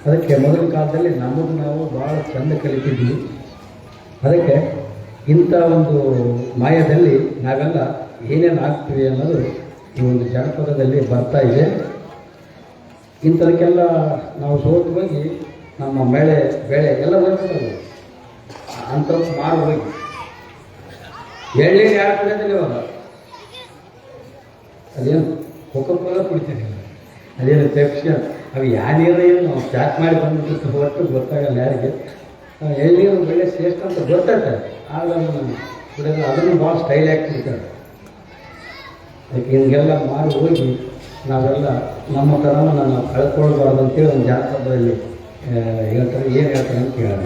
ಅದಕ್ಕೆ ಮೊದಲ ಕಾಲದಲ್ಲಿ ನಮಗೆ ನಾವು ಭಾಳ ಚೆಂದ ಕಲಿತಿದ್ವಿ. ಅದಕ್ಕೆ ಇಂಥ ಒಂದು ಮಾಯದಲ್ಲಿ ನಾವೆಲ್ಲ ಏನೇನು ಆಗ್ತೀವಿ ಅನ್ನೋದು ಈ ಒಂದು ಜನಪದದಲ್ಲಿ ಬರ್ತಾ ಇದೆ. ಇಂಥದಕ್ಕೆಲ್ಲ ನಾವು ಸೋತು ಹೋಗಿ ನಮ್ಮ ಬೆಳೆ ಎಲ್ಲ ಹೋಗ್ತದೆ ಅಂಥವ್ರು ಮಾರು ಹೋಗಿ ಎಳ್ನೀರು ಯಾರು ಕುಡಿಯೋದಿಲ್ಲ ಇವಾಗ. ಅದೇನು ಕೊಕ್ಕೋ ಕುಡಿತೀನಿ, ಅದೇನು ಪೆಪ್ಸಿ, ಅವು ಯಾವ ನೀರು ಏನು ನಾವು ಪ್ಯಾಕ್ ಮಾಡಿ ಬಂದ್ಬಿಟ್ಟು ಹೊರತು ಗೊತ್ತಾಗಲ್ಲ ಯಾರಿಗೆ. ಎಳ್ನೀರು ಬೆಳೆ ಶ್ರೇಷ್ಠ ಅಂತ ಗೊತ್ತಾಗ್ತದೆ, ಆಗ ಕುಡಿಯೋದು ಅದನ್ನು ಭಾಳ ಸ್ಟೈಲ್ ಆಗ್ತಿರ್ತಾರೆ. ಅದಕ್ಕೆ ಹಿಂಗೆಲ್ಲ ಮಾರಿ ಹೋಗಿ ನಾವೆಲ್ಲ ನಮ್ಮ ಥರನ ನಾವು ಕಳ್ಕೊಳ್ಬಾರ್ದು ಅಂತೇಳಿ ಒಂದು ಜಾತಕದಲ್ಲಿ ಹೇಳ್ತಾರೆ. ಏನು ಹೇಳ್ತಾರೆ ಅಂತ ಕೇಳೋಣ.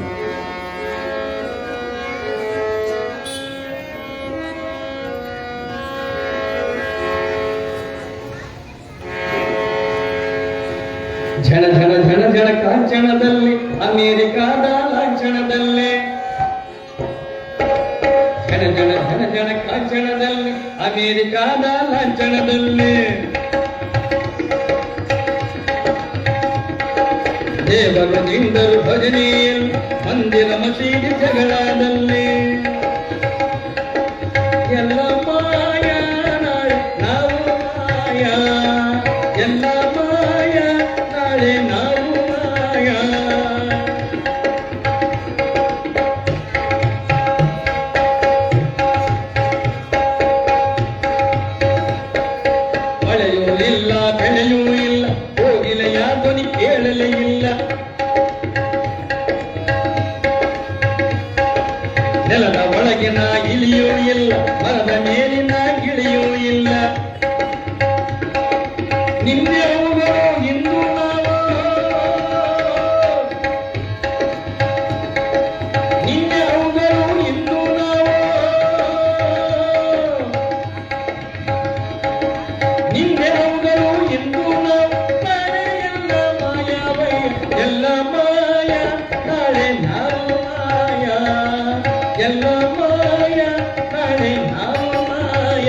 ಝಣ ಝಣ ಝಣ ಝಣ ಕಾಂಚನದಲ್ಲಿ ಅಮೇರಿಕಾದ ಲಾಂಛನದಲ್ಲಿ, ಝಣ ಝಣ ಝಣ ಝಣ ಕಾಂಚನದಲ್ಲಿ ಅಮೇರಿಕಾದ ಲಾಂಛನದಲ್ಲಿ, ದೇವರು ನಿಂದರು ಭಜನೆಯಲ್ಲಿ ಮಂದಿರ ಮಸೀದಿ ಜಗಳದಲ್ಲಿ, ಎಲ್ಲ ಮಾಯ ನಾಳೆ ನಾವು ಮಾಯ, ಎಲ್ಲ ಮಾಯ ನಾಳೆ ನಾವು ಮಾಯ. ಮಳೆಯೂ ಇಲ್ಲ ಬೆಳೆಯೂ ಇಲ್ಲ, ಹೋಗಿಲೆಯ ಧ್ವನಿ ಕೇಳಲೇ ಇಲ್ಲ, ನೆಲದ ಒಳಗಿನ ಇಲಿಯೂ ಇಲ್ಲ, ಮರದ ಮೇಲಿನ ಗಿಳಿಯೂ ಇಲ್ಲ. ನಿನ್ನೆವುಗಳು ಇಂದು ನಾವು, ನಿನ್ನೆವುಗಳು ಇಂದು ನಾವು, ನಿನ್ನೆವುಗಳು ಇಂದು ನಾವು. ನಾಳೆ ಎಲ್ಲ ಮಾಯವೈ, ಎಲ್ಲ ಮಾಯ, ನಾಳೆ ನಾವು ಮಾಯ, ಎಲ್ಲ ಮಾಯ, ನಾಳೆ ನಾವು ಮಾಯ.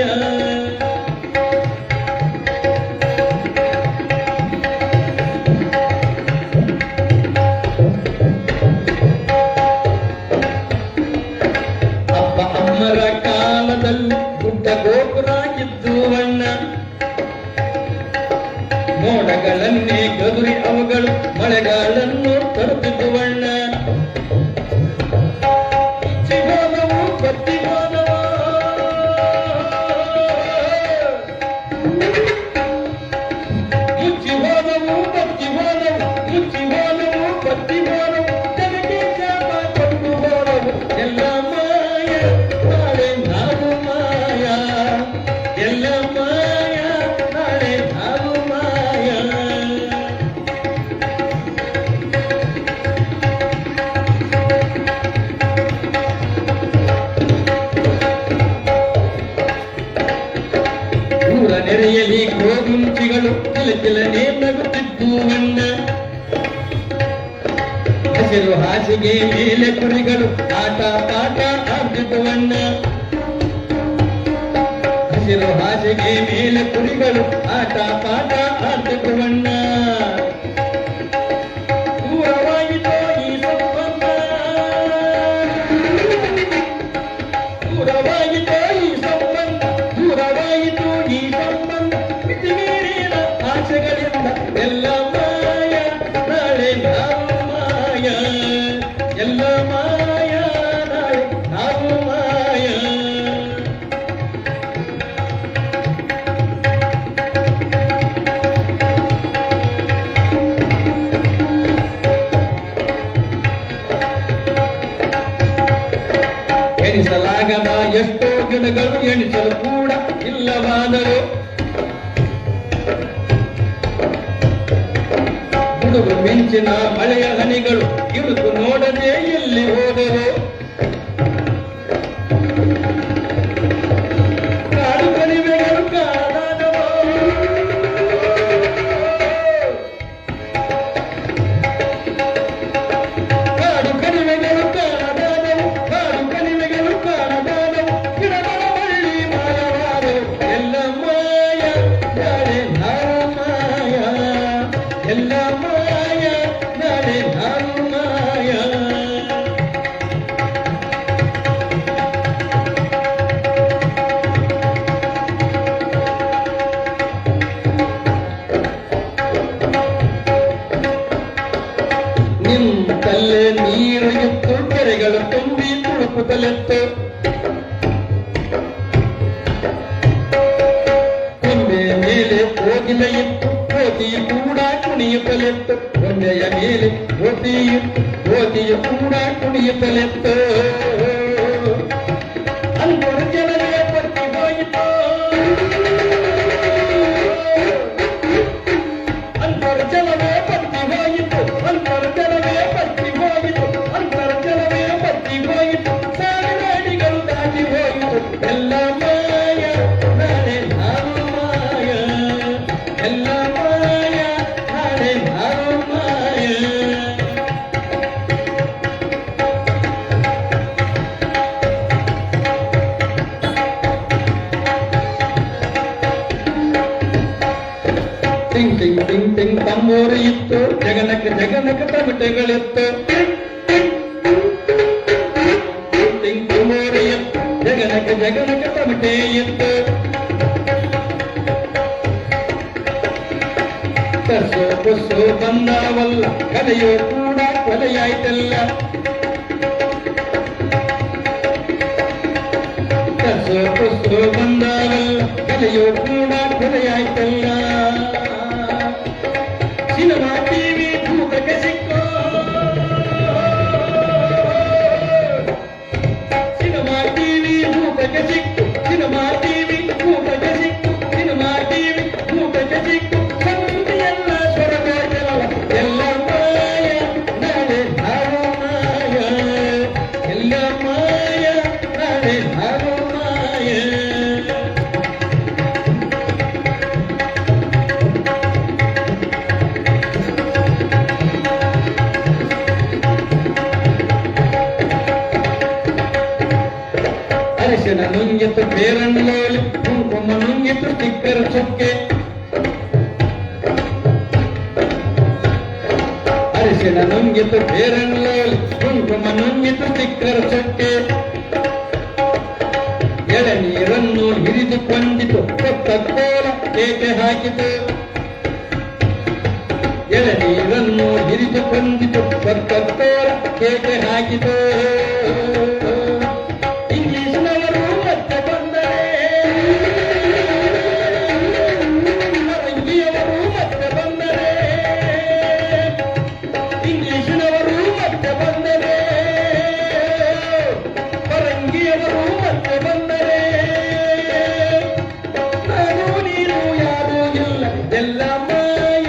ಅಪ್ಪ ಅಮ್ಮರ ಕಾಲದಲ್ಲಿ ಗುಡ್ಡ ಗೋಪುರ ಇದ್ದು ಅಣ್ಣ, ಮೋಡಗಳನ್ನೇ ಗದುರಿ ಅವುಗಳು ಮಳೆಗಾಲನ್ನು ತರುತ್ತಿದ್ದು ಅಣ್ಣ. ಜೀವನವು ಬತ್ತಿವಾನವ, ಮುಚ್ಚಿವಾನವು ಬತ್ತಿವಾನವು, ಮುಚ್ಚಿವಾನವು ಬತ್ತಿವಾನವು, ಜನಕ್ಕೆ ಶಾಪ ಕೊಟ್ಟು ಹೋದವು. ಎಲ್ಲ ಮಾಯ, ನಾಳೆ ನಾವು ಮಾಯ, ಎಲ್ಲ ಮಾಯ, ನಾಳೆ ನಾವು ಮಾಯ. ಊರ ನೆರೆಯಲಿ ಗೋಗುಂಚಿಗಳು ಕಿಲಕಿಲನೆ ನಗುತ್ತಿದ್ದು ಅಣ್ಣ. ಹಸಿರು ಹಾಸಿಗೆ ಮೇಲೆ ಕುರಿಗಳು ಆಟ ಪಾಠ ಆಡ್ತಿದ್ದು ಅಣ್ಣ. ಹಸಿರು ಹಾಸಿಗೆ ಮೇಲೆ ಕುರಿಗಳು ಆಟ ಪಾಠ ಆಡ್ತಿದ್ದು ಅಣ್ಣ. ದೂರವಾಯಿತೋ ಈ ಸಂಬಂಧ, ದೂರವಾಯಿತೋ ಈ ಸಂಬಂಧ, ದೂರವಾಯಿತು ಈ ಸಂಬಂಧ. ಮಿತಿಮೀರಿದ ಆಸೆಗಳಿಂದ ಎಲ್ಲ ಮಾಯ, ನಾಳೆ ನಾವು ಮಾಯ, ಎಲ್ಲ ಮಾಯ, ನಾಳೆ ನಾವು ಮಾಯ. ಎಣಿಸಲಾಗದ ಎಷ್ಟೋ ಗಿಡಗಳು ಎಣಿಸಲು ಕೂಡ ಇಲ್ಲವಾದರು. ಗುಡುಗು ಮಿಂಚಿನ ಮಳೆಯ ಹನಿಗಳು ಇರುಕು ನೋಡದೆ ಎಲ್ಲಿ ಹೋದರು. ಕಾಡು ಕಣಿವೆಗಳು ಕಾಣದವೋ, ಕಾಡು ಕಣಿವೆಗಳು ಕಾಣದಾದವು, ಕಾಡು ಕಣಿವೆಗಳು ಕಾಣದಾದವು. ಗಿಡಗಳ ಬಳ್ಳಿ ಮಾಯವಾದವು. ಎಲ್ಲ ಮಾಯ, ನಾಳೆ ನಾವು ಮಾಯ, ಎಲ್ಲ ಮಾಯ, ನಾಳೆ ನಾವು ಮಾಯ. ನಿಂತಲ್ಲೇ ನೀರು ಇತ್ತು, ಕೆರೆಗಳು ತುಂಬಿ ತುಳುಕುತ್ತಲೆತ್ತು. ಕೊಂಬೆಯ ಮೇಲೆ ಕೋಗಿಲ ಇತ್ತು, ಕೋತಿಯು ಕೂಡ ಕುಣಿಯುತ್ತಲೆತ್ತು. ಕೊಂಬೆಯ ಮೇಲೆ ಕೋತಿಯಿತ್ತು, ಕೋತಿಯು ಕೂಡ ಕುಣಿಯುತ್ತಲೆತ್ತು. ಅಂತರ್ಜಲವೇ ಬತ್ತಿ ಹೋಯಿತು, ಅಂತರ್ಜಲವೇ ಬತ್ತಿ ಹೋಯಿತು, ಅಂತರ್ಜಲವೇ ಬತ್ತಿ ಹೋಯಿತು, ಅಂತರ್ಜಲವೇ ಬತ್ತಿ ಹೋಯಿತು. ಸಾವಿರ ಅಡಿಗಳು ದಾಟಿ ಹೋಯಿತು. ಎಲ್ಲ ಮಾಯ, ನಾಳೆ ನಾವು ಮಾಯ, ಎಲ್ಲ ಮಾಯ, ನಾಳೆ ನಾವು ಮಾಯ. ಟಿಂಗ್ ಟಿಂಗ್ ಟಿಂಗ್ ಟಿಂಗ್ ತಂಬೂರಿ ಇತ್ತು, ಜಗನಕ್ಕೆ ಜಗನಕ್ಕೆ ತಮಟೆಗಳಿತ್ತು. ಟಿಂಗ್ ತಂಬೂರಿ ಇತ್ತು, ಜಗನಕ್ಕೆ ಜಗನಕ್ಕೆ ತಮಟೆ ಇತ್ತು. ಕಸು ಬಸ್ಸು ಬಂದಾವಲ್ಲ, ಕಲೆಯೋ ಕೂಡ ಕೊಲೆಯಾಯ್ತಲ್ಲ. ಕಸು ಬಸ್ಸು ಬಂದಾವಲ್ಲ, ಕಲೆಯೋ ಕೂಡ ಕೊಲೆಯಾಯ್ತಲ್ಲ. ಸಿನಿಮಾ ಟಿವಿ ತೂಕಕ್ಕೆ ಸಿಕ್ಕೋ, ಅರಿಶಿನ ನುಂಗಿತು ಬೇರಣ್ಣೋಲಿ ಕುಂಕುಮ ನುಂಗಿತು ಚಿಕ್ಕರ ಚುಕ್ಕೆ ಅರಿಶಿನ ನುಂಗಿತು ಬೇರಣ್ಣೋಲಿ ಕುಂಕುಮ ನುಂಗಿತು ಚಿಕ್ಕರ ಚುಕ್ಕೆ ಎಳನೀರನ್ನು ಹಿರಿದುಕೊಂಡಿತು ಕೊಟ್ಟ ಕೋಲ ಏಕೆ ಹಾಕಿತು ಎಳನೀರನ್ನು ಹಿರಿದುಕೊಂಡಿತು ಕೊಟ್ಟ ಕೋಲ ಏಕೆ ಹಾಕಿತು ಇಂಗ್ಲಿಷ್ನವರು ಮತ್ತೆ ಬಂದರೆ ಮರಂಗಿಯವರು ಮತ್ತೆ ಬಂದರೆ ಇಂಗ್ಲಿಷ್ನವರು ಮತ್ತೆ ಬಂದರೆ ಮರಂಗಿಯವರು ಮತ್ತೆ ಬಂದರೆ ನಾನು ನೀನು ಯಾರೂ ಇಲ್ಲ ಎಲ್ಲ ಮಾಯ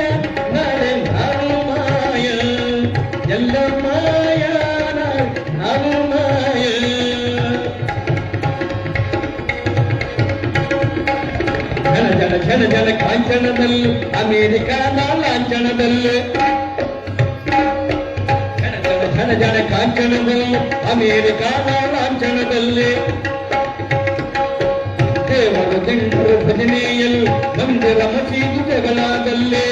ನಾಳೆ ನಾನು ಮಾಯ ಎಲ್ಲ ಮಾಯ ನಾನು ಮಾಯ ಜನ ಕಾಂಚನದಲ್ಲೂ ಅಮೇರಿಕಾದ ಲಾಂಛನದಲ್ಲೂ ಜನ ಕಾಂಚನದಲ್ಲೂ ಅಮೇರಿಕಾದ ಲಾಂಛನದಲ್ಲಿ ದೇವರು ದಿಂಡರು ಭಜನೆಯಲ್ಲಿ ಮಂದಿರ ಮಸೀದು ಜಗಳದಲ್ಲಿ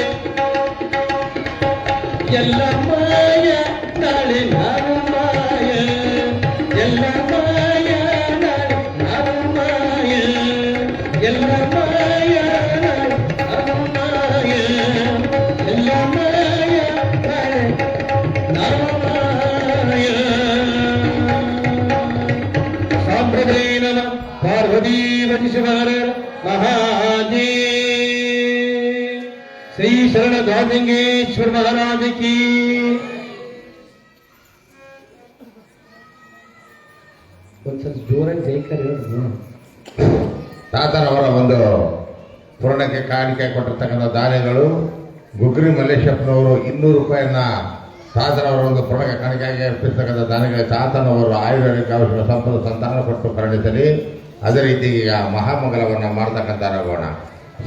ಎಲ್ಲ ಮಾಯ ನಾಳೆ ನಾನು ಮಾಯ ಎಲ್ಲ ಮಾಯ ನಾಳೆ ನಾನು ಮಾಯ ಎಲ್ಲ ಮಾಯ ನಾಳೆ ನಾನು ಮಾಯ ಎಲ್ಲ ಮಾಯ ನಾಳೆ ನಾನು ಮಾಯ ಸಾಂಪ್ರದಾಯ ನಮ ಪಾರ್ವತಿ ವತಿಸುವರ ಮಹಾದೇವ श्री शरण ದ್ವಾರಂಗೇಶ್ವರ महाराज की ಒಂದ್ಸಲ ಜೋರಾಗಿ ಜೈಕಾರ ಹೇಳೋದು ತಾತನವರ ಒಂದು ಪೂರ್ಣಕ್ಕೆ ಕಾಣಿಕೆ ಕೊಟ್ಟಿರ್ತಕ್ಕಂಥ ದಾನಿಗಳು ಗುಗ್ರಿ ಮಲ್ಲೇಶಪ್ಪನವರು 200 ರೂಪಾಯಿಯನ್ನ ತಾತನವರ ಒಂದು ಪೂರ್ಣಕ್ಕೆ ಕಾಣಿಕೆಯಾಗಿ ಅರ್ಪಿಸ್ತಕ್ಕಂಥ ದಾನಿಗಳಿಗೆ ತಾತನವರು ಆಯುರ್ವೇದಿಕ ಔಷಧ ಸಂಪದ ಸಂತಾನ ಕೊಟ್ಟು ಕರುಣಿಸಲಿ. ಅದೇ ರೀತಿ ಈಗ ಮಹಾಮಂಗಲವನ್ನು ಮಾಡ್ತಕ್ಕಂಥ ರಗೋಣ.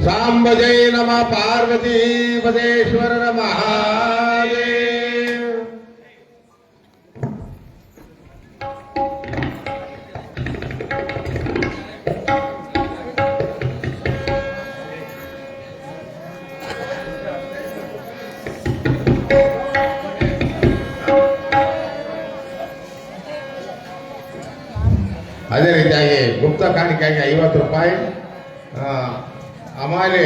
ಸಾಂಬ ಜೈ ನಮ ಪಾರ್ವತಿ ಪದೇಶ್ವರರ ಮಹಾದೇವ. ಅದೇ ರೀತಿಯಾಗಿ ಗುಪ್ತ ಕಾಣಿಕೆಯಾಗಿ 50 ರೂಪಾಯಿ, ಆಮೇಲೆ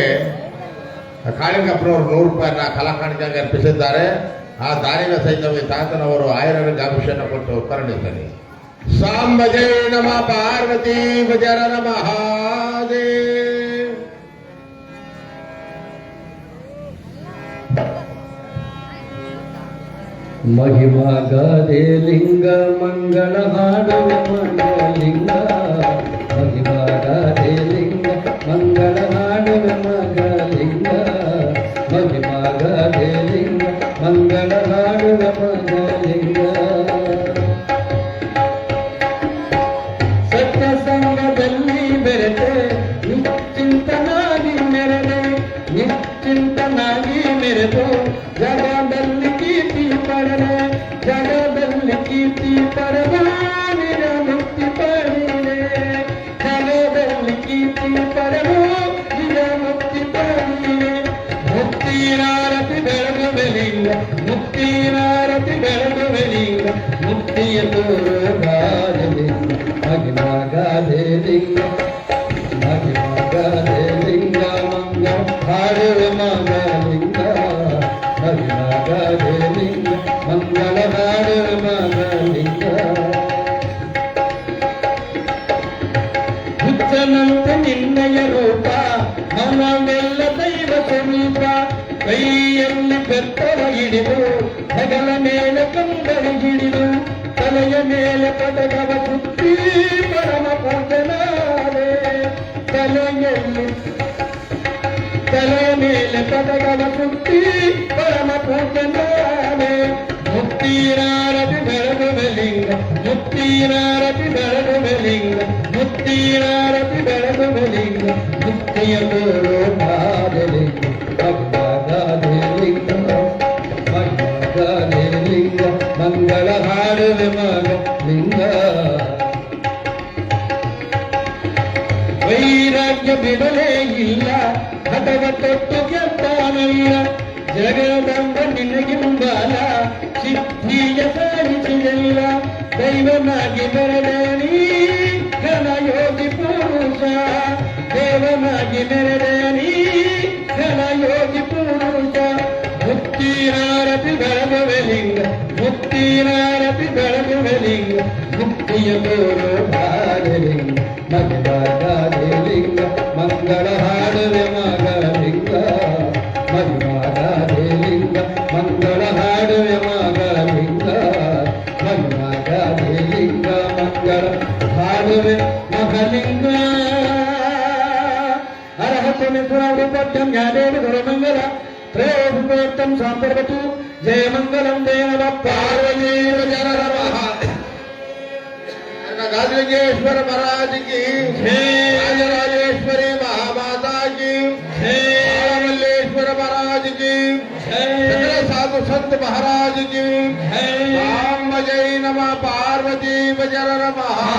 ಕಾಳಿಂಗಪ್ಪನವರು 100 ರೂಪಾಯಿನ ಕಲಾ ಕಾಣಿಕೆಯಾಗಿ ಅರ್ಪಿಸಿದ್ದಾರೆ. ಆ ದಾನಿಗಳ ಸಹಿತವಾಗಿ ತಾತನವರು ಆಯುರ್ವೇದ ಔಷಧ ಕೊಟ್ಟು ಕರುಣಿಸಲಿ. ಸಾಂಬ ಜೈ ನಮ ಪಾರ್ವತಿ ಭಜರ ಮಹಾದೇವ. ಮಹಿಮಾ ಗಾದೆ ಲಿಂಗ ಮಂಗಳ ಹಾಡುವೆ ಮಗಲಿಂಗ. ಮಹಿಮಾ ಗಾದೆ ಲಿಂಗ ಮಂಗಳ ಹಾಡುವೆ ಮಗಲಿಂಗ. ಮಹಿಮಾ ಗಾದೆ ಲಿಂಗ ಮಂಗಳ ಹಾಡುವೆ ಮಗಲಿಂಗ. ಸತ್ಸಂಗದಲ್ಲಿ ಬೆರೆತೆ ನಿಶ್ಚಿಂತನಾಗಿ ಮೆರೆದೆ, ನಿಶ್ಚಿಂತನಾಗಿ ಮೆರೆದು ಜಗದಲ್ಲಿ ಕೀರ್ತಿ ಪಡೆದೆ, ಜಗದಲ್ಲಿ ಕೀರ್ತಿ ಪಡೆದ ನಿರ ಮುಕ್ತಿ ಪಡೆದೆ, ಜಗದಲ್ಲಿ ಕೀರ್ತಿ ಪಡೆದು ನಿರ ಮುಕ್ತಿ ಪಡೆದೆ. ಮುಕ್ತಿನಾರತಿ ಬೆಳಗುವೆಲಿಂಗ, ಮುಕ್ತಿನಾರತಿ ಬೆಳಗುವೆಲಿಂಗ, ಮುಕ್ತಿಯ ತೋರಗಾದಲಿಂಗ. ಮಗಿಮಗಾದೆ ಲಿಂಗ, ಮಗಿಮಗಾದೆ ಲಿಂಗ ಮಂಗ ಹಾಡುವೆ ಮಗಲಿಂಗ. ಮಗಿಮಗಾದೆ ಲಿಂಗ ಮಂಗಳ ಹಾಡುವೆ ಮಗಲಿಂಗ. ಹುಚ್ಚನಂತೆ ನಿನ್ನಯ ರೂಪ, ಮನವೆಲ್ಲ ದೈವ ಸ್ವರೂಪ. ಕೈಯಲ್ಲಿ ಬೆತ್ತಲ ಹಿಡಿದು ಹೆಗಲ ಮೇಲೆ ಕಂಬಳಿ ಹಿಡಿದು, ತಲೆಯ ಮೇಲೆ ಪದಕವ ಸುತ್ತಿ ಪರಮ ಪೂಜನಾದೆ. ತಲೆಯ ಮೇಲೆ ಪದಕವ ಸುತ್ತಿ ಪರಮ ಪೂಜನಾದೆ. ಮುಕ್ತಿನಾರತಿ ಬೆಳಗುವೆಲಿಂಗ, ಮುಕ್ತಿನಾರತಿ ಬೆಳಗುವೆಲಿಂಗ, ಮುಕ್ತಿನಾರತಿ ಬೆಳಗುವೆಲಿಂಗ, ಮುಕ್ತಿಯ ತೋರಗಾದಲಿಂಗ. ಮಗ್ಮಗಾದೆ ಲಿಂಗ, ಮಗ್ಮಗಾದೆ ಲಿಂಗ ಮಂಗಳ ಹಾಡುವೆ ಮಗಲಿಂಗ. ವೈರಾಗ್ಯ ಬಿಡಲೇ ಇಲ್ಲ, ಹಠವ ತೊಟ್ಟು ಗೆದ್ದಾನಲ್ಲ. ಜಗದಂಬ ನಿನಗಿಂಬಾಲ ಸಿದ್ಧಿಯ ಸಾಧಿಸಿದೆಲ್ಲ. ದೈವನಾಗಿ ಬೆರೆದನಿ ಘನ ಯೋಗಿ ಪುರುಷ, ದೇವನಾಗಿ ಮೆರೆದನಿ ಘನ ಯೋಗಿ ಪುರುಷ. ಮುಕ್ತಿನಾರತಿ ಬೆಳಗುವೆಲಿಂಗ, ಮುಕ್ತಿನಾರತಿ ಬೆಳಗುವೆಲಿಂಗ, ಮುಕ್ತಿಯ ಗೋರು ಭಾಗಲಿಂಗ, ಮಗಲಿಂಗ ಮಂಗಳ ಹಾಡುವೆ ಮಗಲಿಂಗ, ಮಗಲಿಂಗ ಮಂಗಳ ಹಾಡುವೆ ಮಗಲಿಂಗ, ಮಗಲಿಂಗ ಮಂಗಳ ಹಾಡುವೆ ಮಗಲಿಂಗ. ಅರ್ಹತುನಿಪುರಂ ಜ್ಞಾನೇನ ಗುರುಮಂಗಲ ಪ್ರೇಮೋತ್ತಂ ಸಾಂಪರ್ವತು ಜಯ ಮಂಗಲಂ ದೇವ ಪಾರ್ವತೀವ ಜನರ ಮಹಾ गाजलिंगेश्वर महाराज की राजराजेश्वरी महामाता की मल्लेश्वर महाराज की साधु संत महाराज की राम जय नमः पार्वती वजर महा